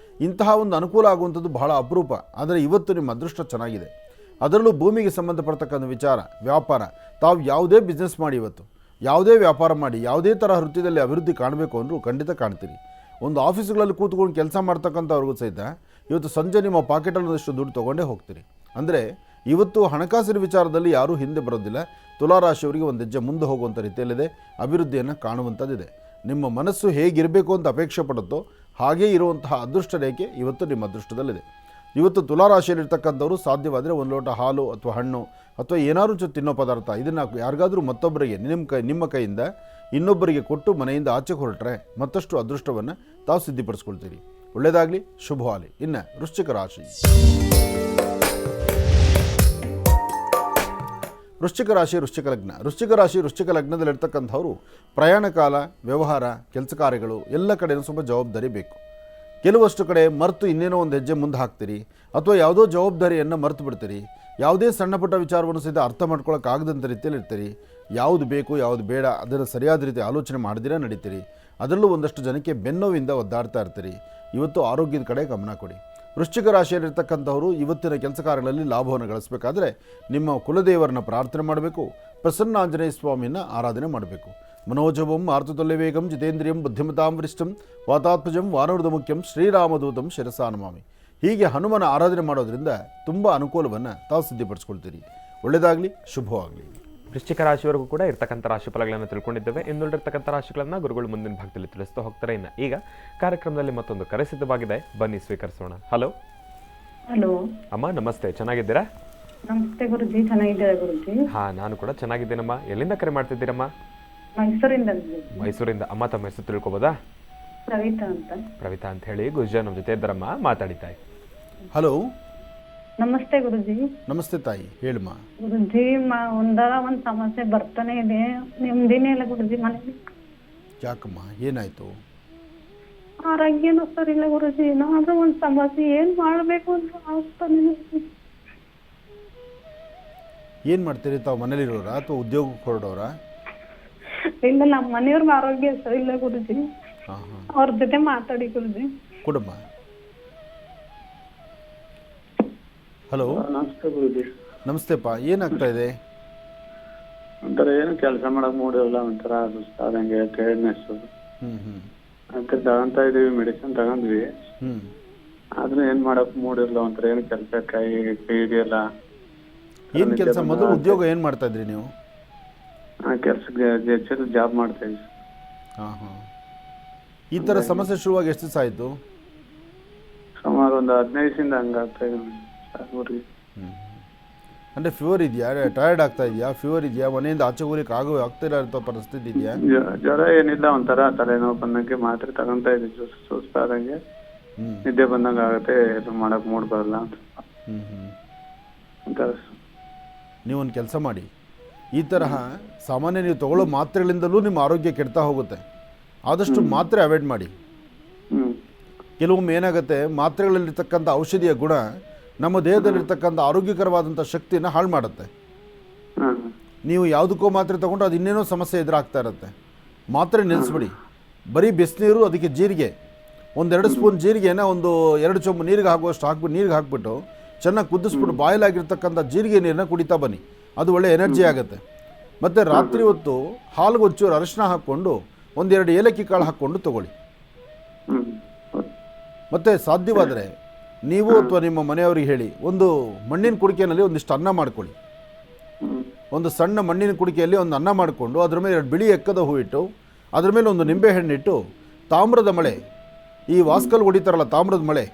ಇಂತಹ ಒಂದು ಅನುಕೂಲ ಆಗುವಂಥದ್ದು ಬಹಳ ಅಪರೂಪ. ಆದರೆ ಇವತ್ತು ನಿಮ್ಮ ಅದೃಷ್ಟ ಚೆನ್ನಾಗಿದೆ. ಅದರಲ್ಲೂ ಭೂಮಿಗೆ ಸಂಬಂಧಪಡ್ತಕ್ಕಂಥ ವಿಚಾರ, ವ್ಯಾಪಾರ, ತಾವು ಯಾವುದೇ ಬಿಸ್ನೆಸ್ ಮಾಡಿ, ಇವತ್ತು ಯಾವುದೇ ವ್ಯಾಪಾರ ಮಾಡಿ, ಯಾವುದೇ ಥರ ವೃತ್ತಿಯಲ್ಲಿ ಅಭಿವೃದ್ಧಿ ಕಾಣಬೇಕು ಅಂದರೂ ಖಂಡಿತ ಕಾಣ್ತೀರಿ. ಒಂದು ಆಫೀಸುಗಳಲ್ಲಿ ಕೂತ್ಕೊಂಡು ಕೆಲಸ ಮಾಡ್ತಕ್ಕಂಥವ್ರಿಗೂ ಸಹಿತ ಇವತ್ತು ಸಂಜೆ ನಿಮ್ಮ ಪಾಕೆಟಲ್ಲಿ ಒಂದಷ್ಟು ದುಡ್ಡು ತೊಗೊಂಡೇ ಹೋಗ್ತೀರಿ. ಅಂದರೆ ಇವತ್ತು ಹಣಕಾಸಿನ ವಿಚಾರದಲ್ಲಿ ಯಾರೂ ಹಿಂದೆ ಬರೋದಿಲ್ಲ. ತುಲಾರಾಶಿಯವರಿಗೆ ಒಂದು ಹೆಜ್ಜೆ ಮುಂದೆ ಹೋಗುವಂಥ ರೀತಿಯಲ್ಲಿದೆ, ಅಭಿವೃದ್ಧಿಯನ್ನು ಕಾಣುವಂಥದ್ದಿದೆ. ನಿಮ್ಮ ಮನಸ್ಸು ಹೇಗಿರಬೇಕು ಅಂತ ಅಪೇಕ್ಷೆ ಪಡುತ್ತೋ ಹಾಗೇ ಇರುವಂತಹ ಅದೃಷ್ಟ ರೇಖೆ ಇವತ್ತು ನಿಮ್ಮ ಅದೃಷ್ಟದಲ್ಲಿದೆ. ಇವತ್ತು ತುಲಾರಾಶಿಯಲ್ಲಿರ್ತಕ್ಕಂಥವ್ರು ಸಾಧ್ಯವಾದರೆ 1 ಲೋಟ ಹಾಲು ಅಥವಾ ಹಣ್ಣು ಅಥವಾ ಏನಾದರೂ ತಿನ್ನೋ ಪದಾರ್ಥ ಇದನ್ನು ಯಾರಿಗಾದರೂ ಮತ್ತೊಬ್ಬರಿಗೆ ನಿಮ್ಮ ಕೈಯಿಂದ ಇನ್ನೊಬ್ಬರಿಗೆ ಕೊಟ್ಟು ಮನೆಯಿಂದ ಆಚೆಗೆ ಹೊರಟ್ರೆ ಮತ್ತಷ್ಟು ಅದೃಷ್ಟವನ್ನು ತಾವು ಸಿದ್ಧಿಪಡಿಸ್ಕೊಳ್ತೀರಿ. ಒಳ್ಳೆಯದಾಗಲಿ, ಶುಭವಾಗಲಿ. ಇನ್ನು ವೃಶ್ಚಿಕ ರಾಶಿ. ವೃಶ್ಚಿಕ ಲಗ್ನದಲ್ಲಿರ್ತಕ್ಕಂಥವ್ರು ಪ್ರಯಾಣ ಕಾಲ, ವ್ಯವಹಾರ, ಕೆಲಸ ಕಾರ್ಯಗಳು ಎಲ್ಲ ಕಡೆಯೂ ಸ್ವಲ್ಪ ಜವಾಬ್ದಾರಿ ಬೇಕು. ಕೆಲವಷ್ಟು ಕಡೆ ಮರೆತು ಇನ್ನೇನೋ ಒಂದು ಹೆಜ್ಜೆ ಮುಂದೆ ಹಾಕ್ತೀರಿ, ಅಥವಾ ಯಾವುದೋ ಜವಾಬ್ದಾರಿಯನ್ನು ಮರೆತು ಬಿಡ್ತೀರಿ. ಯಾವುದೇ ಸಣ್ಣ ಪುಟ್ಟ ವಿಚಾರವನ್ನು ಸಹಿತ ಅರ್ಥ ಮಾಡ್ಕೊಳ್ಳೋಕ್ಕಾಗದಂಥ ರೀತಿಯಲ್ಲಿ ಇರ್ತೀರಿ. ಯಾವುದು ಬೇಕು ಯಾವುದು ಬೇಡ ಅದನ್ನು ಸರಿಯಾದ ರೀತಿ ಆಲೋಚನೆ ಮಾಡಿದಿರ ನಡೀತೀರಿ. ಅದರಲ್ಲೂ ಒಂದಷ್ಟು ಜನಕ್ಕೆ ಬೆನ್ನೋವಿಂದ ಒದ್ದಾಡ್ತಾ ಇರ್ತೀರಿ. ಇವತ್ತು ಆರೋಗ್ಯದ ಕಡೆ ಗಮನ ಕೊಡಿ. ವೃಶ್ಚಿಕ ರಾಶಿಯಲ್ಲಿರ್ತಕ್ಕಂಥವರು ಇವತ್ತಿನ ಕೆಲಸ ಕಾರ್ಯಗಳಲ್ಲಿ ಲಾಭವನ್ನು ಗಳಿಸಬೇಕಾದ್ರೆ ನಿಮ್ಮ ಕುಲದೇವರನ್ನ ಪ್ರಾರ್ಥನೆ ಮಾಡಬೇಕು. ಪ್ರಸನ್ನ ಆಂಜನೇಯ ಸ್ವಾಮಿಯನ್ನು ಆರಾಧನೆ ಮಾಡಬೇಕು. ಮನೋಜವಂ ಆರ್ತುತಲ್ಯ ವೇಗಂ ಜಿತೇಂದ್ರಿಯಂ ಬುದ್ಧಿಮತಾಂ ವರಿಷ್ಠಂ ವಾತಾತ್ಮಜಂ ವಾನರದ ಮುಖ್ಯಂ ಶ್ರೀರಾಮದೂತಂ ಶಿರಸಾ ನಮಾಮಿ. ಹೀಗೆ ಹನುಮನ ಆರಾಧನೆ ಮಾಡೋದ್ರಿಂದ ತುಂಬ ಅನುಕೂಲವನ್ನು ತಾವು ಸಿದ್ಧಪಡಿಸ್ಕೊಳ್ತೀರಿ. ಒಳ್ಳೆಯದಾಗಲಿ, ಶುಭವಾಗಲಿ. ವೃಶ್ಚಿಕ ರಾಶಿಯವರೆಗೂ ಕೂಡ ಇರ್ತಕ್ಕಂಥ ರಾಶಿ ಫಲಗಳನ್ನು ತಿಳ್ಕೊಂಡಿದ್ದೇವೆ. ಇನ್ನುಳಿರ್ತಕ್ಕಂಥ ರಾಶಿಗಳನ್ನು ಗುರುಗಳು ಮುಂದಿನ ಭಾಗದಲ್ಲಿ ತಿಳಿಸ್ತಾ ಹೋಗ್ತಾರೆ. ಇನ್ನು ಈಗ ಕಾರ್ಯಕ್ರಮದಲ್ಲಿ ಮತ್ತೊಂದು ಕರೆ ಸಿದ್ಧವಾಗಿದೆ, ಬನ್ನಿ ಸ್ವೀಕರಿಸೋಣ. ಹಲೋ ಹಲೋ ಅಮ್ಮ, ನಮಸ್ತೆ. ಚೆನ್ನಾಗಿದ್ದೀರಾ? ನಮಸ್ತೆ ಗುರುಜಿ, ಚೆನ್ನಾಗಿದ್ದೀರಾ ಗುರುಜಿ? ಹಾ, ನಾನು ಕೂಡ ಚೆನ್ನಾಗಿದ್ದೇನಮ್ಮ. ಎಲ್ಲಿಂದ ಕರೆ ಮಾಡ್ತಿದ್ದೀರಮ್ಮ? ಮೈಸೂರಿಂದ. ಅಮ್ಮ, ತಮ್ಮ ಹೆಸರು ತಿಳ್ಕೊಬೋದಾ? ಪ್ರವಿತಾ ಅಂತ ಹೇಳಿ. ಗುರುಜಿ ನಮ್ಮ ಜೊತೆ ಇದ್ದಾರಮ್ಮ, ಮಾತಾಡಿತಾಯಿ. ಹಲೋ, ನಮಸ್ತೆ ಗುರುಜಿ. ನಮಸ್ತೆ ತಾಯಿ, ಹೇಳಮ್ಮ. ಗುರುಜಿ, ಒಂದ್ ಸಮಸ್ಯೆ ಬರ್ತಾನೆ ಇದೆ, ನೆಮ್ಮದಿನೇ ಇಲ್ಲ ಗುರುಜಿ ಮನೇಲಿ. ಯಾಕಮ್ಮ, ಏನಾಯ್ತು? ಆರೋಗ್ಯನೂ ಸರಿ ಇಲ್ಲ ಗುರುಜಿ, ಏನಾದ್ರೂ ಒಂದ್ ಸಮಸ್ಯೆ, ಏನ್ ಮಾಡ್ಬೇಕು ಅಂತ ಆಗ್ತಾನೆ. ಏನ್ ಮಾಡ್ತೀರಿ ತಾವು? ಮನೇಲಿರೋರಾ ಅಥವಾ ಉದ್ಯೋಗಕ್ಕೆ ಹೊರಡೋರ? ಇಲ್ಲ, ನಮ್ಮ ಮನೆಯವ್ರ ಆರೋಗ್ಯ ಸರಿ ಇಲ್ಲ ಗುರುಜಿ. ಅವ್ರ ಜೊತೆ ಮಾತಾಡಿ ಗುರುಜಿ. ಕೊಡಮ್ಮ. ಹಲೋ, ನಮಸ್ತೆ ಗುರುಜಿ. ನಮಸ್ತೆಪ್ಪ, ಏನಾಗ್ತಾ ಇದೆ? ಒಂಥರ ಏನು ಕೆಲಸ ಮಾಡಕ್ ಮೂಡಿರಲ್ಲ, ಒಂಥರ ಸುಸ್ತಾದಂಗೆ, ಟೈರ್ಡ್ನೆಸ್. ಅದಕ್ಕೆ ತಗೊಂತ ಇದೀವಿ, ಮೆಡಿಸಿನ್ ತಗೊಂಡ್ವಿ. ಆದ್ರೂ ಏನ್ ಮಾಡಕ್ ಮೂಡಿರಲ್ಲ, ಒಂಥರ ಏನು ಕೆಲಸ ಕೈ ಹಿಡಿಯಲ್ಲ. ಏನ್ ಕೆಲಸ? ಮೊದಲು ಉದ್ಯೋಗ ಏನ್ ಮಾಡ್ತಾ ಇದ್ರಿ ನೀವು? ಕೆಲ್ಸಕ್ಕೆ ಜಾಬ್ ಮಾಡ್ತಾ ಇದ್ವಿ. ಈ ತರ ಸಮಸ್ಯೆ ಶುರುವಾಗಿ ಎಷ್ಟು ದಿವಸ ಆಯ್ತು? ಸುಮಾರು ಒಂದು 15 ದಿವಸದಿಂದ ಹಂಗಾಗ್ತಾ ಇದೆ. ಅಂದರೆ ಫೀವರ್ ಇದೆಯಾ, ಟಯರ್ಡ್ ಆಗ್ತಾ ಇದೆಯಾ, ಫೀವರ್ ಇದೆಯಾ, ಮನೆಯಿಂದ ಆಚೆ ಹೋಗ್ಲಿಕ್ಕೆ ಆಗ್ತಿಲ್ಲ ಇರೋ ಪರಿಸ್ಥಿತಿ ಇದೆಯಾ? ಜ್ವರ ಏನಿಲ್ಲ, ಒಂಥರ ತಲೆನೋವು ಬಂದಂಗೆ ಮಾತ್ರೆ ತಗೊಂತ ಇದ್ದೀವಿ, ಸುಸ್ತಾದಂಗೆ ನಿದ್ದೆ ಬಂದಂಗೆ ಆಗುತ್ತೆ, ಇದು ಮಾಡಕ್ ಮೂಡ್ ಬರಲ್ಲ ಅಂತ. ಒಂಥರ ನೀವೊಂದು ಕೆಲಸ ಮಾಡಿ, ಈ ತರಹ ಸಾಮಾನ್ಯ ನೀವು ತಗೊಳ್ಳೋ ಮಾತ್ರೆಗಳಿಂದಲೂ ನಿಮ್ಮ ಆರೋಗ್ಯ ಕೆಡ್ತಾ ಹೋಗುತ್ತೆ. ಆದಷ್ಟು ಮಾತ್ರೆ ಅವಾಯ್ಡ್ ಮಾಡಿ. ಕೆಲವೊಮ್ಮೆ ಏನಾಗುತ್ತೆ, ಮಾತ್ರೆಗಳಲ್ಲಿರ್ತಕ್ಕಂಥ ಔಷಧಿಯ ಗುಣ ನಮ್ಮ ದೇಹದಲ್ಲಿರ್ತಕ್ಕಂಥ ಆರೋಗ್ಯಕರವಾದಂಥ ಶಕ್ತಿಯನ್ನು ಹಾಳು ಮಾಡುತ್ತೆ. ನೀವು ಯಾವುದಕ್ಕೋ ಮಾತ್ರೆ ತೊಗೊಂಡ್ರೆ ಅದು ಇನ್ನೇನೋ ಸಮಸ್ಯೆ ಎದುರಾಗ್ತಾ ಇರುತ್ತೆ. ಮಾತ್ರೆ ನಿಲ್ಲಿಸ್ಬಿಡಿ. ಬರೀ ಬಿಸಿನೀರು, ಅದಕ್ಕೆ ಜೀರಿಗೆ, 1-2 ಸ್ಪೂನ್ ಜೀರಿಗೆನ 1-2 ಚೊಂಬು ನೀರಿಗೆ ಹಾಕುವಷ್ಟು ನೀರಿಗೆ ಹಾಕ್ಬಿಟ್ಟು ಚೆನ್ನಾಗಿ ಕುದಿಸ್ಬಿಟ್ಟು ಬಾಯಲಾಗಿರ್ತಕ್ಕಂಥ ಜೀರಿಗೆ ನೀರನ್ನ ಕುಡಿತಾ ಬನ್ನಿ. ಅದು ಒಳ್ಳೆ ಎನರ್ಜಿ ಆಗುತ್ತೆ. ಮತ್ತು ರಾತ್ರಿ ಹೊತ್ತು ಹಾಲಿಗೆ ಒಂಚೂರು ಅರಿಶಿನ ಹಾಕ್ಕೊಂಡು 1-2 ಏಲಕ್ಕಿ ಕಾಳು ಹಾಕ್ಕೊಂಡು ತೊಗೊಳ್ಳಿ. ಮತ್ತು ಸಾಧ್ಯವಾದರೆ ನೀವು ಅಥವಾ ನಿಮ್ಮ ಮನೆಯವರಿಗೆ ಹೇಳಿ, ಒಂದು ಮಣ್ಣಿನ ಕುಡಿಕೆಯಲ್ಲಿ ಒಂದಿಷ್ಟು ಅನ್ನ ಮಾಡ್ಕೊಳ್ಳಿ. ಒಂದು ಸಣ್ಣ ಮಣ್ಣಿನ ಕುಡಿಕೆಯಲ್ಲಿ ಒಂದು ಅನ್ನ ಮಾಡಿಕೊಂಡು ಅದ್ರ ಮೇಲೆ 2 ಬಿಳಿ ಎಕ್ಕದ ಹೂ ಇಟ್ಟು ಅದ್ರ ಮೇಲೆ ಒಂದು ನಿಂಬೆ ಹಣ್ಣಿಟ್ಟು ತಾಮ್ರದ ಮಳೆ, ಈ ವಾಸ್ಕಲ್ ಹೊಡಿತಾರಲ್ಲ ತಾಮ್ರದ ಮಳೆ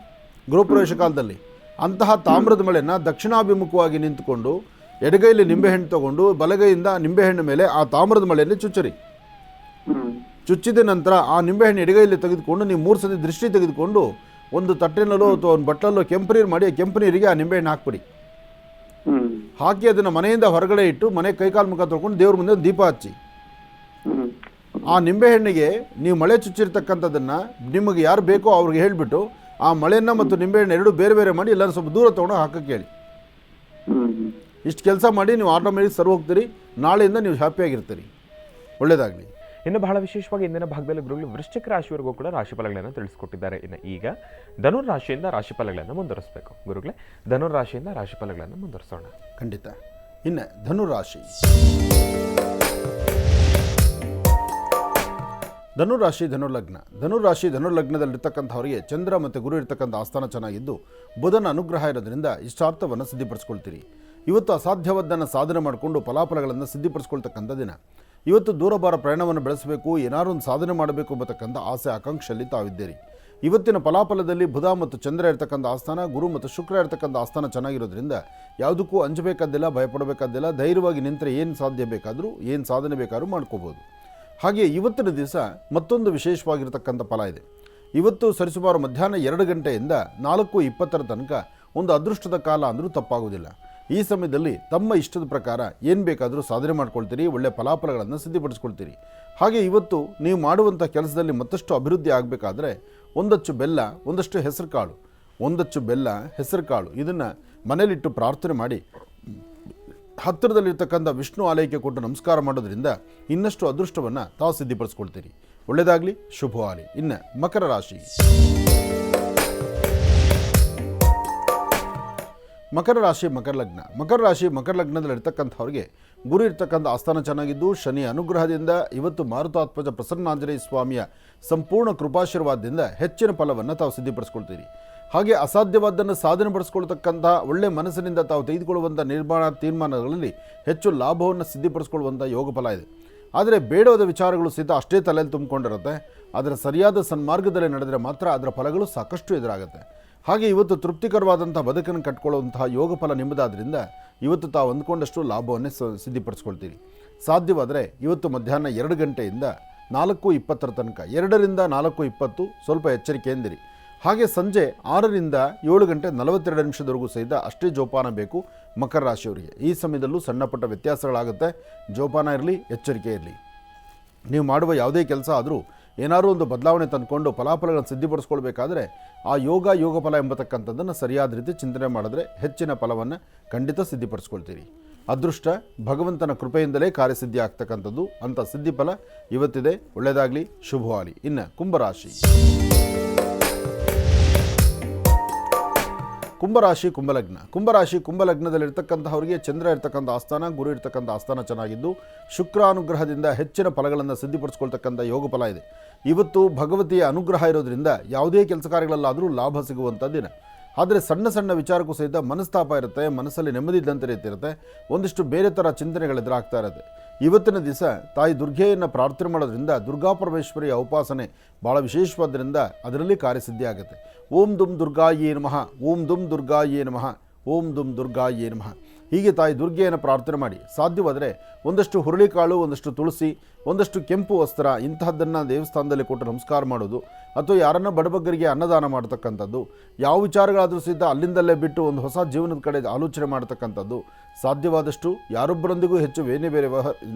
ಗೃಹಪ್ರವೇಶ ಕಾಲದಲ್ಲಿ, ಅಂತಹ ತಾಮ್ರದ ಮಳೆನ ದಕ್ಷಿಣಾಭಿಮುಖವಾಗಿ ನಿಂತುಕೊಂಡು ಎಡಗೈಲಿ ನಿಂಬೆಹಣ್ಣು ತಗೊಂಡು ಬಲಗೈಯಿಂದ ನಿಂಬೆಹಣ್ಣು ಮೇಲೆ ಆ ತಾಮ್ರದ ಮಳೆಯಲ್ಲಿ ಚುಚ್ಚರಿ. ಚುಚ್ಚಿದ ನಂತರ ಆ ನಿಂಬೆಹಣ್ಣು ಎಡಗೈಯಲ್ಲಿ ತೆಗೆದುಕೊಂಡು ನೀವು 3 ಸತಿ ದೃಷ್ಟಿ ತೆಗೆದುಕೊಂಡು ಒಂದು ತಟ್ಟೆನಲ್ಲೋ ಅಥವಾ ಒಂದು ಬಟ್ಟಲಲ್ಲೋ ಕೆಂಪು ನೀರು ಮಾಡಿ ಆ ಕೆಂಪು ನೀರಿಗೆ ಆ ನಿಂಬೆಹಣ್ಣು ಹಾಕ್ಬಿಡಿ. ಹಾಕಿ ಅದನ್ನು ಮನೆಯಿಂದ ಹೊರಗಡೆ ಇಟ್ಟು ಮನೆ ಕೈಕಾಲು ಮುಖ ತೊಳ್ಕೊಂಡು ದೇವ್ರ ಮುಂದೆ ಒಂದು ದೀಪ ಹಚ್ಚಿ, ಆ ನಿಂಬೆಹಣ್ಣಿಗೆ ನೀವು ಮಳೆ ಚುಚ್ಚಿರ್ತಕ್ಕಂಥದ್ದನ್ನು ನಿಮಗೆ ಯಾರು ಬೇಕೋ ಅವ್ರಿಗೆ ಹೇಳಿಬಿಟ್ಟು ಆ ಮಳೆಯನ್ನು ಮತ್ತು ನಿಂಬೆಹಣ್ಣು ಎರಡು ಬೇರೆ ಬೇರೆ ಮಾಡಿ ಎಲ್ಲರೂ ಸ್ವಲ್ಪ ದೂರ ತೊಗೊಂಡು ಹಾಕಕ್ಕೆ ಹೇಳಿ. ಇಷ್ಟು ಕೆಲಸ ಮಾಡಿ ನೀವು ಆಟೋಮೆಟಿಕ್ ಸರಿ ಹೋಗ್ತೀರಿ. ನಾಳೆಯಿಂದ ನೀವು ಹ್ಯಾಪಿಯಾಗಿರ್ತೀರಿ. ಒಳ್ಳೆಯದಾಗಲಿ. ಇನ್ನು ಬಹಳ ವಿಶೇಷವಾಗಿ ಇಂದಿನ ಭಾಗದಲ್ಲಿ ಗುರುಗಳು ವೃಶ್ಚಿಕ ರಾಶಿಯವರೆಗೂ ಕೂಡ ರಾಶಿಫಲಗಳನ್ನು ತಿಳಿಸ್ಕೊಟ್ಟಿದ್ದಾರೆ. ಇನ್ನು ಈಗ ಧನುರ್ ರಾಶಿಯಿಂದ ರಾಶಿಫಲಗಳನ್ನು ಮುಂದುವರಿಸಬೇಕು. ಗುರುಗಳೇ, ಧನುರ್ ರಾಶಿಯಿಂದ ರಾಶಿಫಲಗಳನ್ನು ಮುಂದುವರಿಸೋಣ. ಖಂಡಿತ. ಇನ್ನು ಧನುರಾಶಿ. ಧನುರಾಶಿ ಧನುರ್ಲಗ್ನ. ಧನುರಾಶಿ ಧನುರ್ಲಗ್ನದಲ್ಲಿರ್ತಕ್ಕಂಥವರಿಗೆ ಚಂದ್ರ ಮತ್ತು ಗುರು ಇರ್ತಕ್ಕಂಥ ಆಸ್ಥಾನ ಚೆನ್ನಾಗಿದ್ದು ಬುಧನ ಅನುಗ್ರಹ ಇರೋದ್ರಿಂದ ಇಷ್ಟಾರ್ಥವನ್ನು ಸಿದ್ಧಿಪಡಿಸ್ಕೊಳ್ತೀರಿ. ಇವತ್ತು ಅಸಾಧ್ಯವಾದ್ದನ್ನು ಸಾಧನೆ ಮಾಡಿಕೊಂಡು ಫಲಾಫಲಗಳನ್ನು ಸಿದ್ಧಿಪಡಿಸ್ಕೊಳ್ತಕ್ಕಂಥ ದಿನ. ಇವತ್ತು ದೂರಭಾರ ಪ್ರಯಾಣವನ್ನು ಬೆಳೆಸಬೇಕು, ಏನಾದರೂ ಒಂದು ಸಾಧನೆ ಮಾಡಬೇಕು ಎಂಬತಕ್ಕಂಥ ಆಸೆ ಆಕಾಂಕ್ಷೆಯಲ್ಲಿ ತಾವಿದ್ದೀರಿ. ಇವತ್ತಿನ ಫಲಾಫಲದಲ್ಲಿ ಬುಧ ಮತ್ತು ಚಂದ್ರ ಇರ್ತಕ್ಕಂಥ ಆಸ್ಥಾನ, ಗುರು ಮತ್ತು ಶುಕ್ರ ಇರ್ತಕ್ಕಂಥ ಆಸ್ಥಾನ ಚೆನ್ನಾಗಿರೋದ್ರಿಂದ ಯಾವುದಕ್ಕೂ ಅಂಜಬೇಕಾದ್ದಿಲ್ಲ, ಭಯಪಡಬೇಕಾದ್ದಿಲ್ಲ. ಧೈರ್ಯವಾಗಿ ನಿಂತರೆ ಏನು ಸಾಧ್ಯ ಬೇಕಾದರೂ, ಏನು ಸಾಧನೆ ಬೇಕಾದ್ರೂ ಮಾಡ್ಕೋಬೋದು. ಹಾಗೆ ಇವತ್ತಿನ ದಿವಸ ಮತ್ತೊಂದು ವಿಶೇಷವಾಗಿರ್ತಕ್ಕಂಥ ಫಲ ಇದೆ. ಇವತ್ತು ಸರಿಸುಮಾರು ಮಧ್ಯಾಹ್ನ 2 ಗಂಟೆಯಿಂದ 4:20 ತನಕ ಒಂದು ಅದೃಷ್ಟದ ಕಾಲ ಅಂದರೂ ತಪ್ಪಾಗುವುದಿಲ್ಲ. ಈ ಸಮಯದಲ್ಲಿ ತಮ್ಮ ಇಷ್ಟದ ಪ್ರಕಾರ ಏನು ಬೇಕಾದರೂ ಸಾಧನೆ ಮಾಡ್ಕೊಳ್ತೀರಿ, ಒಳ್ಳೆಯ ಫಲಾಫಲಗಳನ್ನು ಸಿದ್ಧಪಡಿಸ್ಕೊಳ್ತೀರಿ. ಹಾಗೆ ಇವತ್ತು ನೀವು ಮಾಡುವಂಥ ಕೆಲಸದಲ್ಲಿ ಮತ್ತಷ್ಟು ಅಭಿವೃದ್ಧಿ ಆಗಬೇಕಾದ್ರೆ ಒಂದಚ್ಚು ಬೆಲ್ಲ, ಒಂದಷ್ಟು ಹೆಸರು ಕಾಳು, ಒಂದಚ್ಚು ಬೆಲ್ಲ, ಹೆಸರು ಕಾಳು ಇದನ್ನು ಮನೇಲಿಟ್ಟು ಪ್ರಾರ್ಥನೆ ಮಾಡಿ ಹತ್ತಿರದಲ್ಲಿರ್ತಕ್ಕಂಥ ವಿಷ್ಣು ಆಲಯಕ್ಕೆ ಕೊಟ್ಟು ನಮಸ್ಕಾರ ಮಾಡೋದ್ರಿಂದ ಇನ್ನಷ್ಟು ಅದೃಷ್ಟವನ್ನು ತಾವು ಸಿದ್ಧಿಪಡಿಸ್ಕೊಳ್ತೀರಿ. ಒಳ್ಳೆಯದಾಗಲಿ, ಶುಭವಾಗಲಿ. ಇನ್ನು ಮಕರ ರಾಶಿ. ಮಕರ ರಾಶಿ ಮಕರ ಲಗ್ನ. ಮಕರ ರಾಶಿ ಮಕರ ಲಗ್ನದಲ್ಲಿರ್ತಕ್ಕಂಥವ್ರಿಗೆ ಗುರು ಇರ್ತಕ್ಕಂಥ ಆಸ್ಥಾನ ಚೆನ್ನಾಗಿದ್ದು ಶನಿ ಅನುಗ್ರಹದಿಂದ ಇವತ್ತು ಮಾರುತಾತ್ಮಜ ಪ್ರಸನ್ನಾಂಜನೇಯ ಸ್ವಾಮಿಯ ಸಂಪೂರ್ಣ ಕೃಪಾಶೀರ್ವಾದದಿಂದ ಹೆಚ್ಚಿನ ಫಲವನ್ನು ತಾವು ಸಿದ್ಧಿಪಡಿಸ್ಕೊಳ್ತೀರಿ. ಹಾಗೆ ಅಸಾಧ್ಯವಾದ್ದನ್ನು ಸಾಧನೆ ಪಡಿಸ್ಕೊಳ್ತಕ್ಕಂಥ ಒಳ್ಳೆಯ ಮನಸ್ಸಿನಿಂದ ತಾವು ತೆಗೆದುಕೊಳ್ಳುವಂಥ ತೀರ್ಮಾನಗಳಲ್ಲಿ ಹೆಚ್ಚು ಲಾಭವನ್ನು ಸಿದ್ಧಿಪಡಿಸ್ಕೊಳ್ಳುವಂಥ ಯೋಗ ಫಲ ಇದೆ. ಆದರೆ ಬೇಡವಾದ ವಿಚಾರಗಳು ಸಹಿತ ಅಷ್ಟೇ ತಲೆಯಲ್ಲಿ ತುಂಬಿಕೊಂಡಿರುತ್ತೆ. ಅದರ ಸರಿಯಾದ ಸನ್ಮಾರ್ಗದಲ್ಲಿ ನಡೆದರೆ ಮಾತ್ರ ಅದರ ಫಲಗಳು ಸಾಕಷ್ಟು ಎದುರಾಗುತ್ತೆ. ಹಾಗೆ ಇವತ್ತು ತೃಪ್ತಿಕರವಾದಂಥ ಬದುಕನ್ನು ಕಟ್ಕೊಳ್ಳುವಂತಹ ಯೋಗ ಫಲ ನಿಮ್ಮದಾದ್ರಿಂದ ಇವತ್ತು ತಾವು ಅಂದ್ಕೊಂಡಷ್ಟು ಲಾಭವನ್ನೇ ಸಿದ್ಧಿಪಡಿಸ್ಕೊಳ್ತೀರಿ. ಸಾಧ್ಯವಾದರೆ ಇವತ್ತು ಮಧ್ಯಾಹ್ನ 2 ಗಂಟೆಯಿಂದ 4:20 ತನಕ, 2ರಿಂದ 4:20 ಸ್ವಲ್ಪ ಎಚ್ಚರಿಕೆಯಿಂದಿರಿ. ಹಾಗೆ ಸಂಜೆ 6ರಿಂದ 7 ಗಂಟೆ 42 ನಿಮಿಷದವರೆಗೂ ಸಹಿತ ಅಷ್ಟೇ ಜೋಪಾನ ಬೇಕು ಮಕರ ರಾಶಿಯವರಿಗೆ. ಈ ಸಮಯದಲ್ಲೂ ಸಣ್ಣ ಪುಟ್ಟ ವ್ಯತ್ಯಾಸಗಳಾಗುತ್ತೆ. ಜೋಪಾನ ಇರಲಿ, ಎಚ್ಚರಿಕೆ ಇರಲಿ. ನೀವು ಮಾಡುವ ಯಾವುದೇ ಕೆಲಸ ಆದರೂ ಏನಾದರೂ ಒಂದು ಬದಲಾವಣೆ ತಂದುಕೊಂಡು ಫಲಾಫಲಗಳನ್ನು ಸಿದ್ಧಿಪಡಿಸ್ಕೊಳ್ಬೇಕಾದ್ರೆ ಆ ಯೋಗ ಫಲ ಎಂಬತಕ್ಕಂಥದ್ದನ್ನು ಸರಿಯಾದ ರೀತಿ ಚಿಂತನೆ ಮಾಡಿದ್ರೆ ಹೆಚ್ಚಿನ ಫಲವನ್ನು ಖಂಡಿತ ಸಿದ್ಧಿಪಡಿಸ್ಕೊಳ್ತೀರಿ. ಅದೃಷ್ಟ ಭಗವಂತನ ಕೃಪೆಯಿಂದಲೇ ಕಾರ್ಯಸಿದ್ಧಿ ಆಗ್ತಕ್ಕಂಥದ್ದು. ಅಂಥ ಸಿದ್ಧಿಫಲ ಇವತ್ತಿದೆ. ಒಳ್ಳೆಯದಾಗಲಿ, ಶುಭವಾಗಲಿ. ಇನ್ನು ಕುಂಭರಾಶಿ. ಕುಂಭರಾಶಿ ಕುಂಭಲಗ್ನ. ಕುಂಭರಾಶಿ ಕುಂಭಲಗ್ನದಲ್ಲಿರ್ತಕ್ಕಂಥವರಿಗೆ ಚಂದ್ರ ಇರ್ತಕ್ಕಂಥ ಆಸ್ಥಾನ, ಗುರು ಇರ್ತಕ್ಕಂಥ ಆಸ್ಥಾನ ಚೆನ್ನಾಗಿದ್ದು ಶುಕ್ರಾನುಗ್ರಹದಿಂದ ಹೆಚ್ಚಿನ ಫಲಗಳನ್ನು ಸಿದ್ಧಿಪಡಿಸ್ಕೊಳ್ತಕ್ಕಂಥ ಯೋಗ ಫಲ ಇದೆ. ಇವತ್ತು ಭಗವತಿಯ ಅನುಗ್ರಹ ಇರೋದ್ರಿಂದ ಯಾವುದೇ ಕೆಲಸ ಕಾರ್ಯಗಳಲ್ಲಾದರೂ ಲಾಭ ಸಿಗುವಂಥ ದಿನ. ಆದರೆ ಸಣ್ಣ ಸಣ್ಣ ವಿಚಾರಕ್ಕೂ ಸಹಿತ ಮನಸ್ತಾಪ ಇರುತ್ತೆ, ಮನಸ್ಸಲ್ಲಿ ನೆಮ್ಮದಿ ಇದ್ದಂತೆ ಇರುತ್ತೆ, ಒಂದಿಷ್ಟು ಬೇರೆ ಥರ ಚಿಂತನೆಗಳು ಎದುರಾಗ್ತಾ ಇರುತ್ತೆ. ಇವತ್ತಿನ ದಿವಸ ತಾಯಿ ದುರ್ಗೆಯನ್ನು ಪ್ರಾರ್ಥನೆ ಮಾಡೋದ್ರಿಂದ ದುರ್ಗಾ ಪರಮೇಶ್ವರಿಯ ಉಪಾಸನೆ ಭಾಳ ವಿಶೇಷವಾದ್ದರಿಂದ ಅದರಲ್ಲಿ ಕಾರ್ಯಸಿದ್ಧಿ ಆಗುತ್ತೆ. ಓಂ ದುಂ ದುರ್ಗಾಯೇ ನಮಃ, ಓಂ ದುಂ ದುರ್ಗಾಯೇ ನಮಃ, ಓಂ ದುಂ ದುರ್ಗಾಯೇ ನಮಃ. ಹೀಗೆ ತಾಯಿ ದುರ್ಗೆಯನ್ನು ಪ್ರಾರ್ಥನೆ ಮಾಡಿ. ಸಾಧ್ಯವಾದರೆ ಒಂದಷ್ಟು ಹುರುಳಿಕಾಳು, ಒಂದಷ್ಟು ತುಳಸಿ, ಒಂದಷ್ಟು ಕೆಂಪು ವಸ್ತ್ರ ಇಂತಹದ್ದನ್ನು ದೇವಸ್ಥಾನದಲ್ಲಿ ಕೊಟ್ಟು ನಮಸ್ಕಾರ ಮಾಡೋದು, ಅಥವಾ ಯಾರನ್ನ ಬಡಬಗ್ಗರಿಗೆ ಅನ್ನದಾನ ಮಾಡ್ತಕ್ಕಂಥದ್ದು, ಯಾವ ವಿಚಾರಗಳಾದರೂ ಸಹಿತ ಅಲ್ಲಿಂದಲ್ಲೇ ಬಿಟ್ಟು ಒಂದು ಹೊಸ ಜೀವನದ ಕಡೆ ಆಲೋಚನೆ ಮಾಡ್ತಕ್ಕಂಥದ್ದು, ಸಾಧ್ಯವಾದಷ್ಟು ಯಾರೊಬ್ಬರೊಂದಿಗೂ ಹೆಚ್ಚು ಬೇರೆ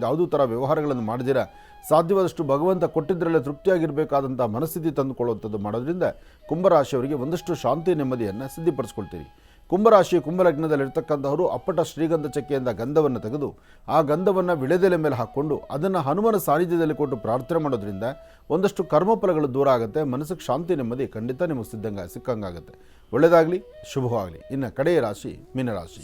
ಯಾವುದೂ ಥರ ವ್ಯವಹಾರಗಳನ್ನು ಮಾಡದಿರ ಸಾಧ್ಯವಾದಷ್ಟು ಭಗವಂತ ಕೊಟ್ಟಿದ್ದರಲ್ಲೇ ತೃಪ್ತಿಯಾಗಿರಬೇಕಾದಂಥ ಮನಸ್ಥಿತಿ ತಂದುಕೊಳ್ಳುವಂಥದ್ದು ಮಾಡೋದ್ರಿಂದ ಕುಂಭರಾಶಿಯವರಿಗೆ ಒಂದಷ್ಟು ಶಾಂತಿ ನೆಮ್ಮದಿಯನ್ನು ಸಿದ್ಧಿಪಡಿಸ್ಕೊಳ್ತೀರಿ. ಕುಂಭರಾಶಿ ಕುಂಭಲಗ್ನದಲ್ಲಿರ್ತಕ್ಕಂಥವರು ಅಪ್ಪಟ ಶ್ರೀಗಂಧ ಚಕ್ಕೆಯಿಂದ ಗಂಧವನ್ನು ತೆಗೆದು ಆ ಗಂಧವನ್ನು ವಿಳೆದೆಲೆ ಮೇಲೆ ಹಾಕ್ಕೊಂಡು ಅದನ್ನು ಹನುಮನ ಸಾನ್ನಿಧ್ಯದಲ್ಲಿ ಕೊಟ್ಟು ಪ್ರಾರ್ಥನೆ ಮಾಡೋದ್ರಿಂದ ಒಂದಷ್ಟು ಕರ್ಮಫಲಗಳು ದೂರ ಆಗುತ್ತೆ. ಮನಸ್ಸಿಗೆ ಶಾಂತಿ ನೆಮ್ಮದಿ ಖಂಡಿತ ನಿಮಗೆ ಸಿಕ್ಕಂಗಾಗುತ್ತೆ. ಒಳ್ಳೆಯದಾಗಲಿ, ಶುಭವಾಗಲಿ. ಇನ್ನು ಕಡೆಯ ರಾಶಿ ಮೀನರಾಶಿ.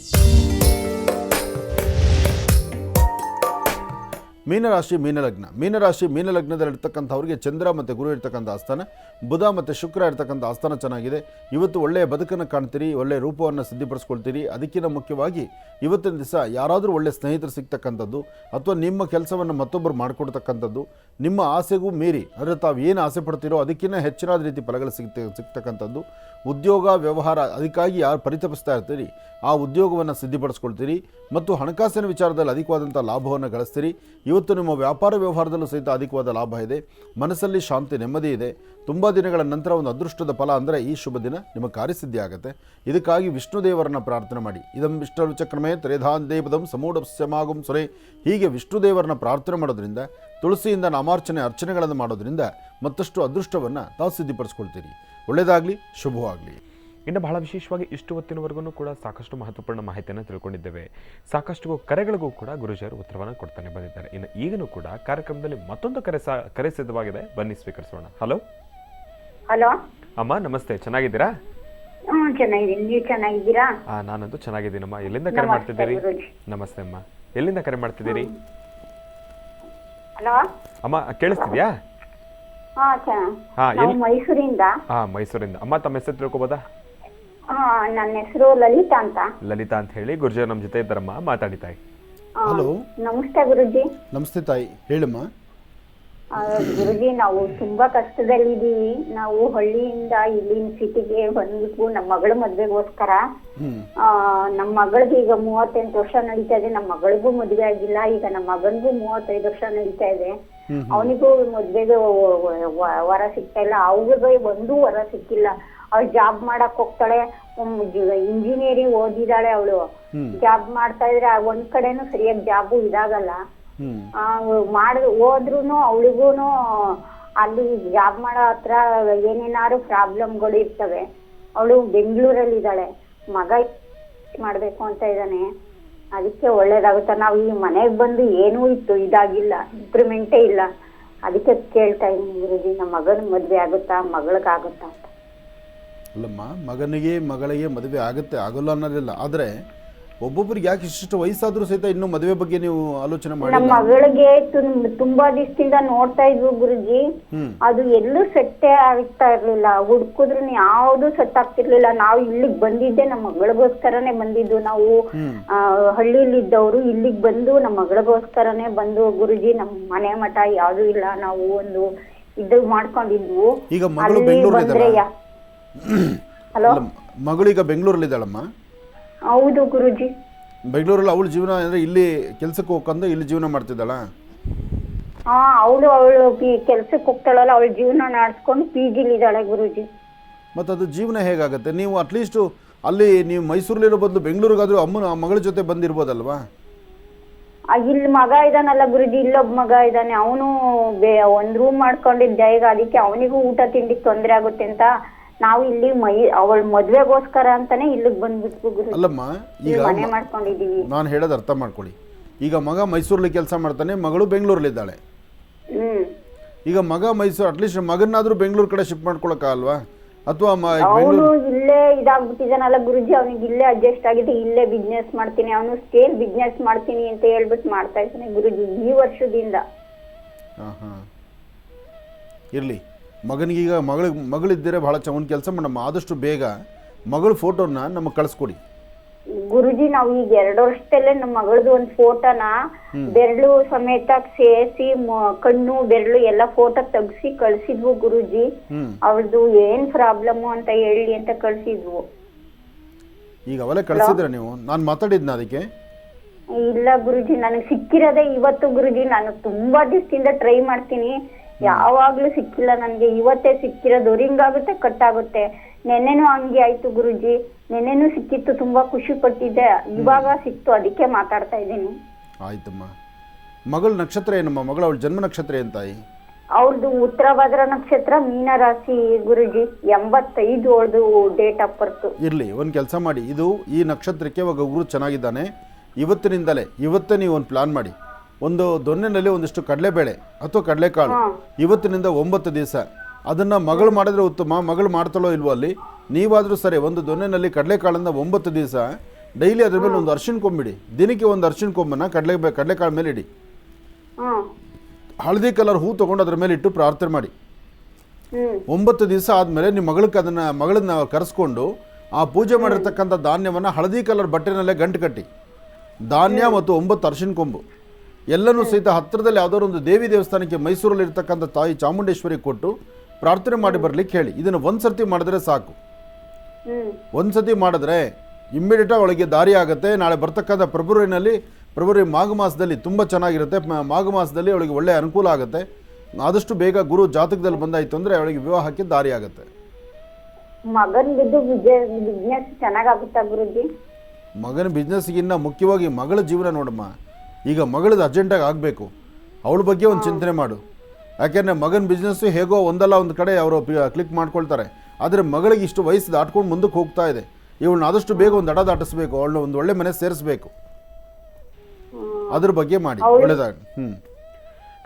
ಮೀನರಾಶಿ ಮೀನಲಗ್ನದಲ್ಲಿರ್ತಕ್ಕಂಥವ್ರಿಗೆ ಚಂದ್ರ ಮತ್ತು ಗುರು ಇರ್ತಕ್ಕಂಥ ಆಸ್ಥಾನ, ಬುಧ ಮತ್ತು ಶುಕ್ರ ಇರ್ತಕ್ಕಂಥ ಆಸ್ಥಾನ ಚೆನ್ನಾಗಿದೆ. ಇವತ್ತು ಒಳ್ಳೆಯ ಬದುಕನ್ನು ಕಾಣ್ತೀರಿ, ಒಳ್ಳೆಯ ರೂಪವನ್ನು ಸಿದ್ಧಿಪಡಿಸ್ಕೊಳ್ತೀರಿ. ಅದಕ್ಕಿಂತ ಮುಖ್ಯವಾಗಿ ಇವತ್ತಿನ ದಿವಸ ಯಾರಾದರೂ ಒಳ್ಳೆಯ ಸ್ನೇಹಿತರು ಸಿಗ್ತಕ್ಕಂಥದ್ದು, ಅಥವಾ ನಿಮ್ಮ ಕೆಲಸವನ್ನು ಮತ್ತೊಬ್ಬರು ಮಾಡಿಕೊಡ್ತಕ್ಕಂಥದ್ದು, ನಿಮ್ಮ ಆಸೆಗೂ ಮೀರಿ ಅಂದರೆ ತಾವು ಏನು ಆಸೆ ಪಡ್ತೀರೋ ಅದಕ್ಕಿಂತ ಹೆಚ್ಚಿನಾದ ರೀತಿ ಫಲಗಳು ಸಿಗ್ತಕ್ಕಂಥದ್ದು, ಉದ್ಯೋಗ ವ್ಯವಹಾರ ಅದಕ್ಕಾಗಿ ಯಾರು ಪರಿತಪಿಸ್ತಾ ಇರ್ತೀರಿ ಆ ಉದ್ಯೋಗವನ್ನು ಸಿದ್ಧಿಪಡಿಸ್ಕೊಳ್ತೀರಿ ಮತ್ತು ಹಣಕಾಸಿನ ವಿಚಾರದಲ್ಲಿ ಅಧಿಕವಾದಂಥ ಲಾಭವನ್ನು ಗಳಿಸ್ತೀರಿ. ಇವತ್ತು ನಿಮ್ಮ ವ್ಯಾಪಾರ ವ್ಯವಹಾರದಲ್ಲೂ ಸಹಿತ ಅಧಿಕವಾದ ಲಾಭ ಇದೆ. ಮನಸ್ಸಲ್ಲಿ ಶಾಂತಿ ನೆಮ್ಮದಿ ಇದೆ. ತುಂಬ ದಿನಗಳ ನಂತರ ಒಂದು ಅದೃಷ್ಟದ ಫಲ ಅಂದರೆ ಈ ಶುಭ ದಿನ ನಿಮ್ಮ ಕಾರ್ಯಸಿದ್ಧಿ ಆಗುತ್ತೆ. ಇದಕ್ಕಾಗಿ ವಿಷ್ಣು ದೇವರನ್ನು ಪ್ರಾರ್ಥನೆ ಮಾಡಿ. ಇದಂ ವಿಷ್ಣುಚಕ್ರಮೇ ತ್ರೇಧಾನ್ ದೇವದಂ ಸಮೂಢಸ್ಯಮಾಗಂ ಸುರೇ. ಹೀಗೆ ವಿಷ್ಣು ದೇವರನ್ನ ಪ್ರಾರ್ಥನೆ ಮಾಡೋದ್ರಿಂದ, ತುಳಸಿಯಿಂದ ಅರ್ಚನೆಗಳನ್ನು ಮಾಡೋದ್ರಿಂದ ಮತ್ತಷ್ಟು ಅದೃಷ್ಟವನ್ನು ತಾವು ಸಿದ್ಧಿಪಡಿಸ್ಕೊಳ್ತೀರಿ. ಒಳ್ಳೆಯದಾಗಲಿ, ಶುಭವಾಗಲಿ. ಇನ್ನು ಬಹಳ ವಿಶೇಷವಾಗಿ ಇಷ್ಟು ಹೊತ್ತಿನವರೆಗೂ ಕೂಡ ಸಾಕಷ್ಟು ಮಹತ್ವಪೂರ್ಣ ಮಾಹಿತಿಯನ್ನು ತಿಳ್ಕೊಂಡಿದ್ದೇವೆ. ಸಾಕಷ್ಟು ಕರೆಗಳಿಗೂ ಕೂಡ ಗುರುಜಿಯವರು ಉತ್ತರವನ್ನು ಕೊಡ್ತಾನೆ ಬಂದಿದ್ದಾರೆ. ಇನ್ನು ಈಗಲೂ ಕೂಡ ಕಾರ್ಯಕ್ರಮದಲ್ಲಿ ಮತ್ತೊಂದು ಕರೆ ಸಿದ್ಧವಾಗಿದೆ, ಬನ್ನಿ ಸ್ವೀಕರಿಸೋಣ. ಹಲೋ ಹಲೋ ಅಮ್ಮ, ನಮಸ್ತೆ. ಚೆನ್ನಾಗಿದ್ದೀರಾ? ಚೆನ್ನಾಗಿದ್ದೀನಿ, ನೀವು ಚೆನ್ನಾಗಿದ್ದೀರಾ? ನಾನಂತೂ ಚೆನ್ನಾಗಿದ್ದೀನಮ್ಮ. ಎಲ್ಲಿಂದ ಕರೆ ಮಾಡ್ತಿದ್ದೀರಿ? ನಮಸ್ತೆ ಅಮ್ಮ, ಎಲ್ಲಿಂದ ಕರೆ ಮಾಡ್ತಿದ್ದೀರಿ? ಹಲೋ ಅಮ್ಮ, ಕೇಳಿಸ್ತಿದ್ಯಾ? ಮೈಸೂರಿಂದ. ಮೈಸೂರಿಂದ. ಅಮ್ಮ, ತಮ್ಮ ಹೆಸರು ತಿಳ್ಕೊಬೋದಾ? ನನ್ನ ಹೆಸರು ಲಲಿತಾ ಅಂತ. ಲಲಿತಾ ಅಂತ ಹೇಳಿ. ಗುರುಜಿ ನಮ್ಮ ಜೊತೆ ಇದ್ದಾರಮ್ಮ, ಮಾತಾಡಿ ತಾಯಿ. ಹಲೋ, ನಮಸ್ತೆ ಗುರುಜಿ. ನಮಸ್ತೆ ತಾಯಿ, ಹೇಳಮ್ಮ. ಗುರುಜಿ, ನಾವು ತುಂಬಾ ಕಷ್ಟದಲ್ಲಿದ್ದೀವಿ. ನಾವು ಹಳ್ಳಿಯಿಂದ ಇಲ್ಲಿನ ಸಿಟಿಗೆ ಬಂದ್ಬಿಟ್ಟು ನಮ್ಮ ಮಗಳ ಮದ್ವೆಗೋಸ್ಕರ. ನಮ್ಮ ಮಗಳಿಗೆ ಈಗ 38 ವರ್ಷ ನಡೀತಾ ಇದೆ. ನಮ್ಮ ಮಗಳಿಗೂ ಮದ್ವೆ ಆಗಿಲ್ಲ. ಈಗ ನಮ್ಮ ಮಗನಿಗೂ 35 ವರ್ಷ ನಡೀತಾ ಇದೆ. ಅವನಿಗೂ ಮದ್ವೆಗೆ ವರ ಸಿಗ್ತಾ ಇಲ್ಲ. ಅವ್ರಿಗೆ ಒಂದು ವರ ಸಿಕ್ಕಿಲ್ಲ. ಅವಳು ಜಾಬ್ ಮಾಡಕ್ ಹೋಗ್ತಾಳೆ, ಇಂಜಿನಿಯರಿಂಗ್ ಓದಿದಾಳೆ. ಅವಳು ಜಾಬ್ ಮಾಡ್ತಾ ಇದ್ರೆ ಒಂದ್ ಕಡೆನೂ ಸರಿಯಾಗಿ ಜಾಬು ಇದಾಗಲ್ಲ. ಹೋದ್ರುನು ಅವಳಿಗೂನು ಅಲ್ಲಿ ಜಾಬ್ ಮಾಡೋ ಹತ್ರ ಏನೇನಾದ್ರು ಪ್ರಾಬ್ಲಮ್ಗಳು ಇರ್ತವೆ. ಅವಳು ಬೆಂಗಳೂರಲ್ಲಿ ಇದ್ದಾಳೆ. ಮಗ ಮಾಡ್ಬೇಕು ಅಂತ ಇದ್ದಾನೆ. ಅದಕ್ಕೆ ಒಳ್ಳೇದಾಗುತ್ತೆ. ನಾವು ಈ ಮನೆಗೆ ಬಂದು ಏನೂ ಇದಾಗಿಲ್ಲ, ಇಂಪ್ರೂವ್ಮೆಂಟೇ ಇಲ್ಲ. ಅದಕ್ಕೆ ಕೇಳ್ತಾ ಇದ್ದೀನಿ ಗುರುಜಿ, ನಮ್ಮ ಮಗನ ಮದ್ವೆ ಆಗುತ್ತಾ, ಮಗಳಿಗಾಗುತ್ತಾ ಅಂತ. ಅಲ್ಲಮ್ಮ, ಮಗಳಿಗೆ ಮದುವೆ ಆಗುತ್ತೆ, ಆಗೋಲ್ಲ ಅನ್ನೋದಿಲ್ಲ. ಆದರೆ ಒಬ್ಬೊಬ್ಬರಿಗೆ ಯಾಕೆ ಇಷ್ಟು ವಯಸ್ಸಾದ್ರೂ ಸಹಿತ ಇನ್ನೂ ಮದುವೆ ಬಗ್ಗೆ ನೀವು ಆಲೋಚನೆ ಮಾಡಿ? ನಮ್ಮ ಮಗಳಿಗೆ ತುಂಬಾ ದಿವಸದಿಂದ ನೋಡ್ತಾ ಇದ್ವು ಗುರುಜಿ. ಅದು ಎಲ್ಲೂ ಸೆಟ್ಟೇ ಆಗ್ತಾ ಇರ್ಲಿಲ್ಲ. ಹುಡುಕಿದ್ರು ಯಾವ್ದು ಸೆಟ್ ಆಗ್ತಿರ್ಲಿಲ್ಲ. ನಾವು ಇಲ್ಲಿಗೆ ಬಂದಿದ್ದೆ ನಮ್ಮ ಮಗಳಿಗೋಸ್ಕರನೇ ಬಂದಿದ್ದು. ನಾವು ಹಳ್ಳಿಲಿದ್ದವರು ಇಲ್ಲಿಗೆ ಬಂದು ನಮ್ಮ ಮಗಳಿಗೋಸ್ಕರನೇ ಬಂದು ಗುರುಜಿ. ನಮ್ಮ ಮನೆ ಮಠ ಯಾವ್ದು ಇಲ್ಲ. ನಾವು ಒಂದು ಇದು ಮಾಡ್ಕೊಂಡಿದ್ವು. ಈಗ ಮಗಳು ಬೆಂಗಳೂರಲ್ಲಿ ಹಲೋ, ಮಗಳೀಗ ಬೆಂಗಳೂರಲ್ಲಿದ್ದಾಳಮ್ಮ? ಹೌದು ಗುರುಜಿ. ಬೆಂಗಳೂರಲ್ಲಿ ಅವಳ ಜೀವನ ಅಂದ್ರೆ ಇಲ್ಲಿ ಕೆಲಸಕ್ಕೆ ಹೋಗ್ಕೊಂಡು ಇಲ್ಲಿ ಜೀವನ ಮಾಡ್ತಿದ್ದಾಳ? ಅವಳು ಕೆಲ್ಸಕ್ಕೆ ಹೋಗ್ತಾಳಲ್ಲ, ಅವಳ ಜೀವನ ನಡೆಸ್ಕೊಂಡು PG ಇದ್ದಾಳೆ ಗುರುಜಿ. ಮತ್ತೆ ಅದು ಜೀವನ ಹೇಗಾಗುತ್ತೆ? ನೀವು ಅಟ್ಲೀಸ್ಟ್ ಅಲ್ಲಿ ನೀವು ಮೈಸೂರಲ್ಲಿರೋ ಬದಲು ಬೆಂಗಳೂರಿಗಾದ್ರೂ ಅಮ್ಮನ ಮಗಳ ಜೊತೆ ಬಂದಿರ್ಬೋದಲ್ವಾ? ಇಲ್ಲಿ ಮಗ ಇದಾನಲ್ಲ ಗುರುಜಿ, ಇಲ್ಲೊಬ್ಬ ಮಗ ಇದ್ದಾನೆ. ಅವನು ಒಂದ್ ರೂಮ್ ಮಾಡ್ಕೊಂಡಿದ್ದ. ಈಗ ಅದಕ್ಕೆ ಅವನಿಗೂ ಊಟ ತಿಂಡಿ ತೊಂದರೆ ಆಗುತ್ತೆ ಅಂತ ನಾವು ಇಲ್ಲಿ ಅವಳ ಮದ್ವೆಗೋಸ್ಕರ ಅಂತಾನೆ ಇಲ್ಲಿಗೆ ಬಂದ್ಬಿಟ್ವಿ ಗುರು. ಅಲ್ಲಮ್ಮ, ಈಗ ಮನೆ ಮಾಡ್ಕೊಂಡಿದೀವಿ. ನಾನು ಹೇಳೋದು ಅರ್ಥ ಮಾಡ್ಕೊಳ್ಳಿ. ಈಗ ಮಗ ಮೈಸೂರಲ್ಲಿ ಕೆಲಸ ಮಾಡ್ತಾನೆ, ಮಗಳು ಬೆಂಗಳೂರಲ್ಲಿದ್ದಾಳೆ. ಈಗ ಮಗ ಮೈಸೂರು, ಅಟ್ಲೀಸ್ಟ್ ಮಗನಾದ್ರೂ ಬೆಂಗಳೂರು ಕಡೆ ಶಿಫ್ಟ್ ಮಾಡ್ಕೊಳಕ್ಕಾಗಲ್ವಾ? ಅಥವಾ ಅವನು ಇಲ್ಲೇ ಇದಾಗ್ಬಿಟ್ಟಿದಾನಲ್ಲ ಗುರುಜಿ. ಅವನಿಗೆ ಇಲ್ಲೇ ಅಡ್ಜಸ್ಟ್ ಆಗಿದೆ. ಇಲ್ಲೇ ಬಿಸ್ನೆಸ್ ಮಾಡ್ತೀನಿ, ಅವನು ಸ್ಟೇಲ್ ಬಿಸ್ನೆಸ್ ಮಾಡ್ತೀನಿ ಅಂತ ಹೇಳ್ಬಿಟ್ಟು ಮಾಡ್ತಾ ಇದ್ದಾನೆ ಗುರುಜಿ ಈ ವರ್ಷದಿಂದ. ಇರ್ಲಿ, ಮಗನಿಗೀಗ ಮಗಳಿದ್ದರೆ ಬಹಳ ಒಂದು ಕೆಲಸ ಮಾಡಮ್ಮ, ಆದಷ್ಟು ಬೇಗ ಮಗಳ ಫೋಟೋನ ನಮಗೆ ಕಳಿಸ್ಕೊಡಿ ಗುರುಜಿ. ನಾವು ಈಗ 2 ವರ್ಷದಲ್ಲೇ ನಮ್ಮ ಮಗಳದು ಒಂದು ಫೋಟೋನ ಬೆರಳು ಸಮೇತ ಸೇರಿಸಿ ಕಣ್ಣು ಬೆರಳು ಎಲ್ಲ ಫೋಟೋ ತೆಗ್ಸಿ ಕಳ್ಸಿದ್ವು ಗುರುಜಿ. ಅವಳದು ಏನ್ ಪ್ರಾಬ್ಲಮ್ ಅಂತ ಹೇಳಿ ಅಂತ ಕಳ್ಸಿದ್ವು. ಈಗ ಅವಲೇ ಕಳಿಸಿದ್ರೆ ನೀವು, ನಾನು ಮಾತಾಡಿದ್ನ ಅದಕ್ಕೆ? ಇಲ್ಲ ಗುರುಜಿ, ನನಗೆ ಸಿಕ್ಕಿರೋದೇ ಇವತ್ತು ಗುರುಜಿ. ನಾನು ತುಂಬಾ ದಿವಸದಿಂದ ಟ್ರೈ ಮಾಡ್ತೀನಿ, ಯಾವಾಗ್ಲೂ ಸಿಕ್ಕಿಲ್ಲ ನನಗೆ. ಇವತ್ತೇ ಸಿಕ್ಕಿರೋದು. ರಿಂಗ್ ಆಗುತ್ತೆ, ಕಟ್ ಆಗುತ್ತೆ. ನೆನ್ನೆನೂ ಹಂಗೆ ಆಯ್ತು ಗುರುಜಿ. ನೆನ್ನೆನೂ ಸಿಕ್ಕಿತ್ತು, ತುಂಬಾ ಖುಷಿ ಪಟ್ಟಿದ್ದೆ. ಇವಾಗ ಸಿಕ್ತು, ಅದಕ್ಕೆ ಮಾತಾಡ್ತಾ ಇದ್ದೀನಿ. ಆಯ್ತಮ್ಮ. ಮಗಳ ನಕ್ಷತ್ರ ಏನಮ್ಮ? ಮಗಳ ಅವಳ ಜನ್ಮ ನಕ್ಷತ್ರ ಏನು ತಾಯಿ? ಅವ್ರದ್ದು ಉತ್ತರ ಭದ್ರ ನಕ್ಷತ್ರ, ಮೀನ ರಾಶಿ ಗುರುಜಿ. 85 ಅವಳದು ಡೇಟ್ ಆಫ್ ಬರ್ತ್. ಇರಲಿ, ಒಂದು ಕೆಲಸ ಮಾಡಿ. ಇದು ಈ ನಕ್ಷತ್ರಕ್ಕೆ ಇವಾಗ ಗುರು ಚೆನ್ನಾಗಿದ್ದಾನೆ. ಇವತ್ತಿನಿಂದಲೇ ಇವತ್ತೇ ನೀವು ಒಂದು ಪ್ಲಾನ್ ಮಾಡಿ. ಒಂದು ದೊನ್ನೆನಲ್ಲಿ ಒಂದಿಷ್ಟು ಕಡಲೆಬೇಳೆ ಅಥವಾ ಕಡಲೆಕಾಳು, ಇವತ್ತಿನಿಂದ 9 ದಿವಸ ಅದನ್ನು ಮಗಳು ಮಾಡಿದ್ರೆ ಉತ್ತಮ. ಮಗಳು ಮಾಡ್ತಾಳೋ ಇಲ್ವೋ ಅಲ್ಲಿ, ನೀವಾದರೂ ಸರಿ ಒಂದು ದೊನ್ನೆನಲ್ಲಿ ಕಡಲೆಕಾಳನ್ನು 9 ದಿವಸ ಡೈಲಿ ಅದ್ರ ಮೇಲೆ ಒಂದು ಅರ್ಶಿಣ ಕೊಂಬಿಡಿ. ದಿನಕ್ಕೆ ಒಂದು ಅರ್ಶಿಣ ಕೊಂಬನ್ನು ಕಡಲೆಕಾಳು ಮೇಲೆ ಇಡಿ. ಹಳದಿ ಕಲರ್ ಹೂ ತೊಗೊಂಡು ಅದ್ರ ಮೇಲೆ ಇಟ್ಟು ಪ್ರಾರ್ಥನೆ ಮಾಡಿ. 9 ದಿವಸ ಆದಮೇಲೆ ನಿಮ್ಮ ಮಗಳನ್ನ ಕರೆಸ್ಕೊಂಡು ಆ ಪೂಜೆ ಮಾಡಿರ್ತಕ್ಕಂಥ ಧಾನ್ಯವನ್ನು ಹಳದಿ ಕಲರ್ ಬಟ್ಟೆನಲ್ಲೇ ಗಂಟು ಕಟ್ಟಿ, ಧಾನ್ಯ ಮತ್ತು 9 ಅರಿಶಿನ ಕೊಂಬು ಎಲ್ಲನೂ ಸಹಿತ ಹತ್ತಿರದಲ್ಲಿ ಯಾವುದಾದ್ರು ಒಂದು ದೇವಿ ದೇವಸ್ಥಾನಕ್ಕೆ ಮೈಸೂರಲ್ಲಿ ಇರ್ತಕ್ಕಂಥ ತಾಯಿ ಚಾಮುಂಡೇಶ್ವರಿ ಕೊಟ್ಟು ಪ್ರಾರ್ಥನೆ ಮಾಡಿ ಬರಲಿಕ್ಕೆ ಹೇಳಿ. ಇದನ್ನು ಒಂದು ಸರ್ತಿ ಮಾಡಿದ್ರೆ ಸಾಕು. ಒಂದು ಸತಿ ಮಾಡಿದ್ರೆ ಇಮ್ಮಿಡಿಯೇಟಾಗಿ ಅವಳಿಗೆ ದಾರಿ ಆಗುತ್ತೆ. ನಾಳೆ ಬರ್ತಕ್ಕಂಥ ಫೆಬ್ರವರಿ ಮಾಘ ಮಾಸದಲ್ಲಿ ತುಂಬ ಚೆನ್ನಾಗಿರುತ್ತೆ. ಮಾಘ ಮಾಸದಲ್ಲಿ ಅವಳಿಗೆ ಒಳ್ಳೆಯ ಅನುಕೂಲ ಆಗುತ್ತೆ. ಆದಷ್ಟು ಬೇಗ ಗುರು ಜಾತಕದಲ್ಲಿ ಬಂದಾಯಿತು ಅಂದರೆ ಅವಳಿಗೆ ವಿವಾಹಕ್ಕೆ ದಾರಿ ಆಗುತ್ತೆ. ಮಗನಿದ್ದು ಬಿಸ್ನೆಸ್ ಚೆನ್ನಾಗಾಗುತ್ತಾ ಗುರುಜಿ? ಮಗನ ಬಿಸ್ನೆಸ್ಗಿನ್ನ ಮುಖ್ಯವಾಗಿ ಮಗಳ ಜೀವನ ನೋಡಮ್ಮ. ಈಗ ಮಗಳದ್ದು ಅರ್ಜೆಂಟಾಗಿ ಆಗಬೇಕು. ಅವಳ ಬಗ್ಗೆ ಒಂದು ಚಿಂತನೆ ಮಾಡು. ಯಾಕೆಂದರೆ ಮಗನ ಬಿಸ್ನೆಸ್ಸು ಹೇಗೋ ಒಂದಲ್ಲ ಒಂದು ಕಡೆ ಅವರು ಕ್ಲಿಕ್ ಮಾಡ್ಕೊಳ್ತಾರೆ. ಆದರೆ ಮಗಳಿಗೆ ಇಷ್ಟು ವಯಸ್ಸು ದಾಟ್ಕೊಂಡು ಮುಂದಕ್ಕೆ ಹೋಗ್ತಾ ಇದೆ. ಇವಳನ್ನ ಆದಷ್ಟು ಬೇಗ ಒಂದು ದಡ ದಾಟಿಸ್ಬೇಕು. ಅವಳನ್ನ ಒಂದು ಒಳ್ಳೆ ಮನೆ ಸೇರಿಸ್ಬೇಕು. ಅದ್ರ ಬಗ್ಗೆ ಮಾಡಿ. ಒಳ್ಳೆದಾಗ.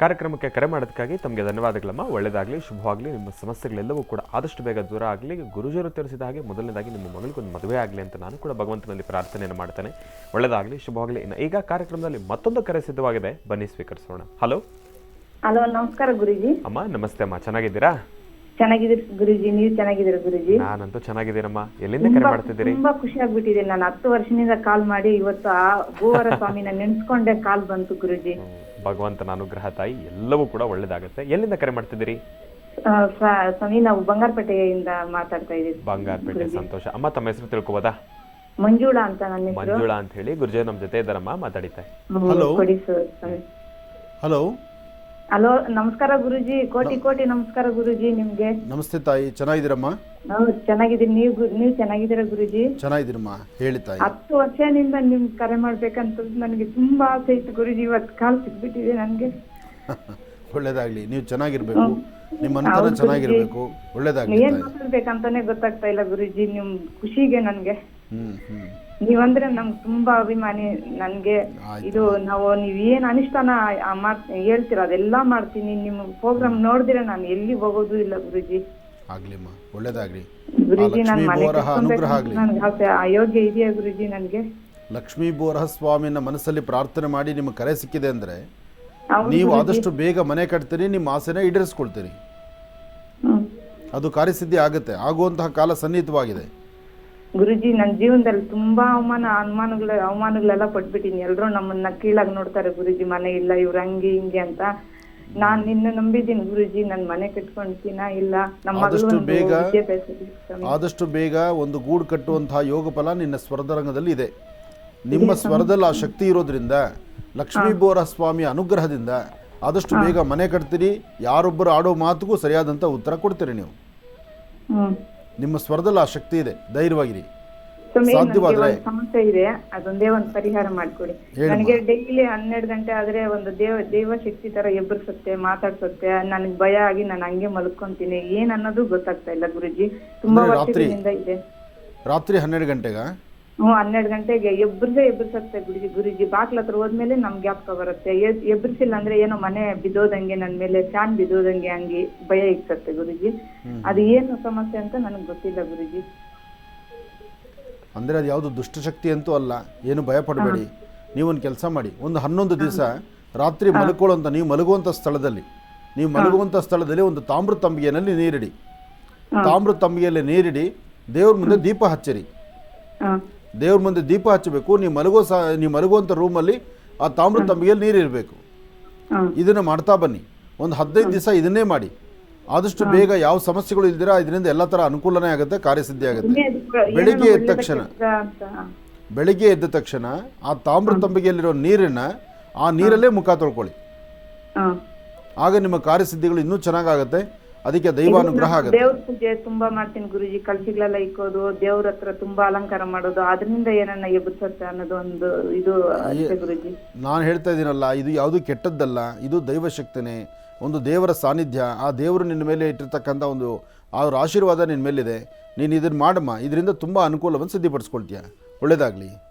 ಕಾರ್ಯಕ್ರಮಕ್ಕೆ ಕರೆ ಮಾಡೋದಕ್ಕಾಗಿ ತಮಗೆ ಧನ್ಯವಾದಗಳಮ್ಮ. ಒಳ್ಳೆಯದಾಗಲಿ, ಶುಭವಾಗಲಿ. ನಿಮ್ಮ ಸಮಸ್ಯೆಗಳೆಲ್ಲವೂ ಕೂಡ ಆದಷ್ಟು ಬೇಗ ದೂರ ಆಗಲಿ. ಗುರುಜರು ತಿಳಿಸಿದ ಹಾಗೆ ಮೊದಲನೇದಾಗಿ ನಿಮ್ಮ ಮಗಳಿಗೊಂದು ಮದುವೆ ಆಗಲಿ ಅಂತ ನಾನು ಕೂಡ ಭಗವಂತನಲ್ಲಿ ಪ್ರಾರ್ಥನೆಯನ್ನು ಮಾಡ್ತೇನೆ. ಒಳ್ಳೆಯದಾಗಲಿ, ಶುಭವಾಗಲಿ. ಇನ್ನು ಈಗ ಕಾರ್ಯಕ್ರಮದಲ್ಲಿ ಮತ್ತೊಂದು ಕರೆ ಸಿದ್ಧವಾಗಿದೆ, ಬನ್ನಿ ಸ್ವೀಕರಿಸೋಣ. ಹಲೋ. ಹಲೋ, ನಮಸ್ಕಾರ ಗುರುಜಿ. ಅಮ್ಮ ನಮಸ್ತೆ ಅಮ್ಮ, ಚೆನ್ನಾಗಿದ್ದೀರಾ? ಚೆನ್ನಾಗಿದ್ದೀರಿ ಗುರುಜಿ, ನೀವು ಚೆನ್ನಾಗಿದ್ದೀರಾ ಗುರುಜಿ? ನಾನಂತೂ ಚೆನ್ನಾಗಿದ್ದೀನಮ್ಮ. ಎಲ್ಲಿಂದ ಕರೆ ಮಾಡ್ತಿದ್ದೀರಿ? ತುಂಬಾ ಖುಷಿ ಆಗ್ಬಿಟ್ಟಿದೆ. ನಾನು 10 ವರ್ಷದಿಂದ ಕಾಲ್ ಮಾಡಿ ಇವತ್ತು ಆ ಗೋವರ ಸ್ವಾಮಿನ ನೆನ್ಸ್ಕೊಂಡೆ ಕಾಲ್ ಬಂತು ಗುರುಜಿ. ಭಗವಂತನ ಅನುಗ್ರಹ ತಾಯಿ, ಎಲ್ಲವೂ ಕೂಡ ಒಳ್ಳೇದಾಗುತ್ತೆ. ಎಲ್ಲಿಂದ ಕರೆ ಮಾಡ್ತಿದ್ದೀರಿ? ಸ್ವಾಮಿ, ನಾವು ಬಂಗಾರಪೇಟೆಯಿಂದ ಮಾತಾಡ್ತಾ ಇದ್ದೀವಿ. ಬಂಗಾರಪೇಟೆ, ಸಂತೋಷ. ಅಮ್ಮ ತಮ್ಮ ಹೆಸರು ತಿಳ್ಕೊಬೋದಾ? ಮಂಜುಳಾ ಅಂತ ನನ್ನ ಹೆಸರು. ಮಂಜುಳಾ ಅಂತ ಹೇಳಿ. ಗುರುಜಿ ನಮ್ಮ ಜೊತೆ ಇದ್ದಾರಮ್ಮ, ಮಾತಾಡಿತಾ. ಕೊಡಿ ಸರ್. ಹಲೋ. ಹಲೋ, ನಮಸ್ಕಾರ ಗುರುಜಿ. ಕೋಟಿ ನಮಸ್ಕಾರ ಗುರುಜಿ ನಿಮ್ಗೆ. ನಮಸ್ತೆ ತಾಯಿ, ಚೆನ್ನಾಗಿದ್ದೀರಮ್ಮ? ಚೆನ್ನಾಗಿದ್ದೀನಿ. ನೀವು ಚೆನ್ನಾಗಿದ್ದೀರಾ ಗುರುಜಿ? ಚೆನ್ನಾಗಿದ್ದೀರಮ್ಮ, ಹೇಳಿ ತಾಯಿ. 10 ವರ್ಷದಿಂದ ನಿಮ್ ಕರೆ ಮಾಡ್ಬೇಕಂತ ನನಗೆ ತುಂಬಾ ಆಸೆ ಇತ್ತು ಗುರುಜಿ. ಇವತ್ತು ಕಾಲ್ ಸಿಗ್ಬಿಟ್ಟಿದೆ ನನ್ಗೆ. ಒಳ್ಳೇದಾಗ್ಲಿ, ನೀವು ಚೆನ್ನಾಗಿರ್ಬೇಕು, ನಿಮ್ಮ ಅನುಕೂಲ ಚೆನ್ನಾಗಿರ್ಬೇಕು. ಒಳ್ಳೇದಾಗ್ಲಿ. ಏನ್ ಮಾತಾಡ್ಬೇಕಂತಾನೆ ಗೊತ್ತಾಗ್ತಾ ಇಲ್ಲ ಗುರುಜಿ. ನಿಮ್ ಖುಷಿಗೆ ನನ್ಗೆ ನೀವಂದ್ರೆ ನಮ್ಗೆ ತುಂಬಾ ಅಭಿಮಾನಿ. ನನ್ಗೆ ಇದು ನೀವ್ ಏನ್ ಅನಿಷ್ಟಾನ ಹೇಳ್ತೀರ ಅದೆಲ್ಲಾ ಮಾಡ್ತೀನಿ. ನಿಮ್ಮ ಪ್ರೋಗ್ರಾಮ್ ನೋಡಿದ್ರೆ ನಾನು ಎಲ್ಲಿ ಹೋಗೋದು ಇಲ್ಲ ಗುರುಜಿ. ಆಗ್ಲಿಮ್ಮ, ಒಳ್ಳೇದಾಗ್ಲಿ ಗುರುಜಿ. ನನ್ ಮನೆ ಅನುಗ್ರಹ ಆಗ್ಲಿ. ನನ್ಗೆ ಅಯೋಗ್ಯ ಇದೆಯಾ ಗುರುಜಿ ನನ್ಗೆ? ಲಕ್ಷ್ಮೀ ಬೋರಹ ಸ್ವಾಮಿನ ಮನಸ್ಸಲ್ಲಿ ಪ್ರಾರ್ಥನೆ ಮಾಡಿ ನಿಮ್ಮ ಕರೆ ಸಿಕ್ಕಿದೆ ಅಂದ್ರೆ ನೀವು ಆದಷ್ಟು ಬೇಗ ಮನೆ ಕಟ್ತೀರಿ, ನಿಮ್ಮ ಆಸೆನ ಈಡೇರಿಸ್ಕೊಳ್ತೀರಿ. ಅದು ಕಾರ್ಯಸಿದ್ಧಿ ಆಗುತ್ತೆ. ಆಗುವಂತಹ ಕಾಲ ಸನ್ನಿಹಿತವಾಗಿದೆ ಗುರುಜಿ. ನನ್ನ ಜೀವನದಲ್ಲಿ ತುಂಬಾ ಅವಮಾನಗಳೆಲ್ಲ ಪಟ್ಬಿಟ್ಟಿನಿ. ಎಲ್ರು ನಮ್ಮನ್ನ ಕೀಳಾಗಿ ನೋಡ್ತಾರೆ ಗುರುಜಿ. ಮನೆ ಇಲ್ಲ, ಇವ್ರು ಹಂಗೆ ಹಿಂಗೆ ಅಂತ. ನಾನ್ ನಿನ್ನ ನಂಬಿದ್ದೀನಿ ಗುರುಜಿ. ನನ್ ಮನೆ ಕಟ್ಕೊಂಡ್ತೀನ ಇಲ್ಲ. ಆದಷ್ಟು ಬೇಗ ಒಂದು ಗೂಡು ಕಟ್ಟುವಂತಹ ಯೋಗ ಫಲ ನಿನ್ನ ಸ್ವರದ ರಂಗದಲ್ಲಿ ಇದೆ. ನಿಮ್ಮ ಸ್ವರದಲ್ಲಿ ಆ ಶಕ್ತಿ ಇರೋದ್ರಿಂದ ಲಕ್ಷ್ಮೀ ಬೋರ ಸ್ವಾಮಿಯ ಅನುಗ್ರಹದಿಂದ ಆದಷ್ಟು ಬೇಗ ಮನೆ ಕಟ್ತೀರಿ. ಯಾರೊಬ್ಬರು ಆಡೋ ಮಾತುಗೂ ಸರಿಯಾದಂತ ಉತ್ತರ ಕೊಡ್ತೀರಿ ನೀವು. ನಿಮ್ಮ ಸ್ವರದಲ್ಲಿ ಆ ಶಕ್ತಿ ಇದೆ, ಧೈರ್ಯವಾಗಿರಿ. ಸಾಧ್ಯವಾದ್ರೆ ಸಮಸ್ಯೆ ಇದೆ, ಅದೊಂದೇ ಒಂದು ಪರಿಹಾರ ಮಾಡ್ಕೊಡಿ ನನಗೆ. ಡೈಲಿ 12 ಗಂಟೆ ಆದ್ರೆ ಒಂದು ದೇವ ಶಕ್ತಿ ತರ ಎಬ್ಬರಿಸುತ್ತೆ, ಮಾತಾಡ್ಸುತ್ತೆ. ನನಗೆ ಭಯ ಆಗಿ ನಾನು ಹಂಗೆ ಮಲ್ಕೊಂತೀನಿ. ಏನ್ ಅನ್ನೋದು ಗೊತ್ತಾಗ್ತಾ ಇಲ್ಲ ಗುರುಜಿ. ತುಂಬಾ ವರ್ಷದಿಂದ ಇದೆ. ರಾತ್ರಿ 12 ಗಂಟೆಗ? 12 ಗಂಟೆಗೆ ಎಬ್ಬರಿಸುತ್ತೆ ಗುರುಜಿ. ಬಾಕ್ಲ ಹತ್ರ ಹೋದ್ಮೇಲೆ ನಮ್ಗೆ ಜ್ಞಾಪಕ ಬರುತ್ತೆ. ಎಬ್ಬರಿಸಿಲ್ಲ ಅಂದ್ರೆ ಏನೋ ಮನೆ ಬಿದ್ದೋದಂಗೆ, ನನ್ ಮೇಲೆ ಫ್ಯಾನ್ ಬಿದ್ದೋದಂಗೆ ಹಂಗೆ ಭಯ ಇಕ್ಕತ್ತೆ ಗುರುಜಿ. ಅದು ಏನು ಸಮಸ್ಯೆ ಅಂತ ನನಗೆ ಗೊತ್ತಿಲ್ಲ ಗುರುಜಿ. ಅಂದ್ರೆ ಅದು ಯಾವುದು ದುಷ್ಟಶಕ್ತಿ ಅಂತೂ ಅಲ್ಲ, ಏನು ಭಯ ಪಡಬೇಡಿ. ನೀವೊಂದು ಕೆಲಸ ಮಾಡಿ, ಒಂದು 11 ದಿವಸ ರಾತ್ರಿ ಮಲ್ಕೊಳ್ಳುವಂತ, ನೀವು ಮಲಗುವಂತ ಸ್ಥಳದಲ್ಲಿ ಒಂದು ತಾಮ್ರ ತಂಬಿಗೆನಲ್ಲಿ ನೀರಿಡಿ. ತಾಮ್ರ ತಂಬಿಗೆಯಲ್ಲಿ ನೀರಿಡಿ, ದೇವ್ರ ಮುಂದೆ ದೀಪ ಹಚ್ಚಿರಿ. ದೇವ್ರ ಮುಂದೆ ದೀಪ ಹಚ್ಚಬೇಕು. ನೀವು ಮಲಗುವಂಥ ರೂಮಲ್ಲಿ ಆ ತಾಮ್ರ ತಂಬಿಗೆಯಲ್ಲಿ ನೀರಿರಬೇಕು. ಇದನ್ನು ಮಾಡ್ತಾ ಬನ್ನಿ. ಒಂದು 15 ದಿವಸ ಇದನ್ನೇ ಮಾಡಿ. ಆದಷ್ಟು ಬೇಗ ಯಾವ ಸಮಸ್ಯೆಗಳು ಇಲ್ದಿರಾ ಇದರಿಂದ ಎಲ್ಲ ಥರ ಅನುಕೂಲನೇ ಆಗುತ್ತೆ, ಕಾರ್ಯಸಿದ್ಧಿ ಆಗುತ್ತೆ. ಏನಾದ್ರು ಬೆಳಿಗ್ಗೆ ಎದ್ದ ಒಳ್ಳೇದಕ್ಕೆ ತಕ್ಷಣ ಅಂತ. ಬೆಳಿಗ್ಗೆ ಎದ್ದ ತಕ್ಷಣ ಆ ತಾಮ್ರ ತಂಬಿಗೆಯಲ್ಲಿರೋ ನೀರನ್ನು ಆ ನೀರಲ್ಲೇ ಮುಖ ತೊಳ್ಕೊಳ್ಳಿ. ಹಾ. ಆಗ ನಿಮ್ಮ ಕಾರ್ಯಸಿದ್ಧಿಗಳು ಇನ್ನೂ ಚೆನ್ನಾಗಾಗುತ್ತೆ. ಅದಕ್ಕೆ ದೈವಾನುಗ್ರಹ ಆಗುತ್ತೆ. ದೇವ್ರ ಪೂಜೆ ತುಂಬಾ ಮಾಡ್ತೀನಿ ಗುರುಜಿ, ಕಳ್ಸಿಗಳೆಲ್ಲ ಇಕ್ಕೋದು, ದೇವ್ರ ಹತ್ರ ತುಂಬಾ ಅಲಂಕಾರ ಮಾಡೋದು, ಅದರಿಂದ ಏನನ್ನ ಎಬ್ಬುತ್ತೆ ಅನ್ನೋದು ಒಂದು ಇದು ಅಷ್ಟೇ ಗುರುಜಿ. ನಾನು ಹೇಳ್ತಾ ಇದ್ದೀನಲ್ಲ, ಇದು ಯಾವುದು ಕೆಟ್ಟದ್ದಲ್ಲ, ಇದು ದೈವಶಕ್ತಿನೇ, ಒಂದು ದೇವರ ಸಾನ್ನಿಧ್ಯ. ಆ ದೇವರು ನಿನ್ನ ಮೇಲೆ ಇಟ್ಟಿರ್ತಕ್ಕಂಥ ಒಂದು ಅವ್ರ ಆಶೀರ್ವಾದ ನಿನ್ನ ಮೇಲಿದೆ. ನೀನು ಇದನ್ನು ಮಾಡಮ್ಮ, ಇದರಿಂದ ತುಂಬ ಅನುಕೂಲವನ್ನು ಸಿದ್ಧಿಪಡಿಸ್ಕೊಳ್ತೀಯ. ಒಳ್ಳೆಯದಾಗಲಿ.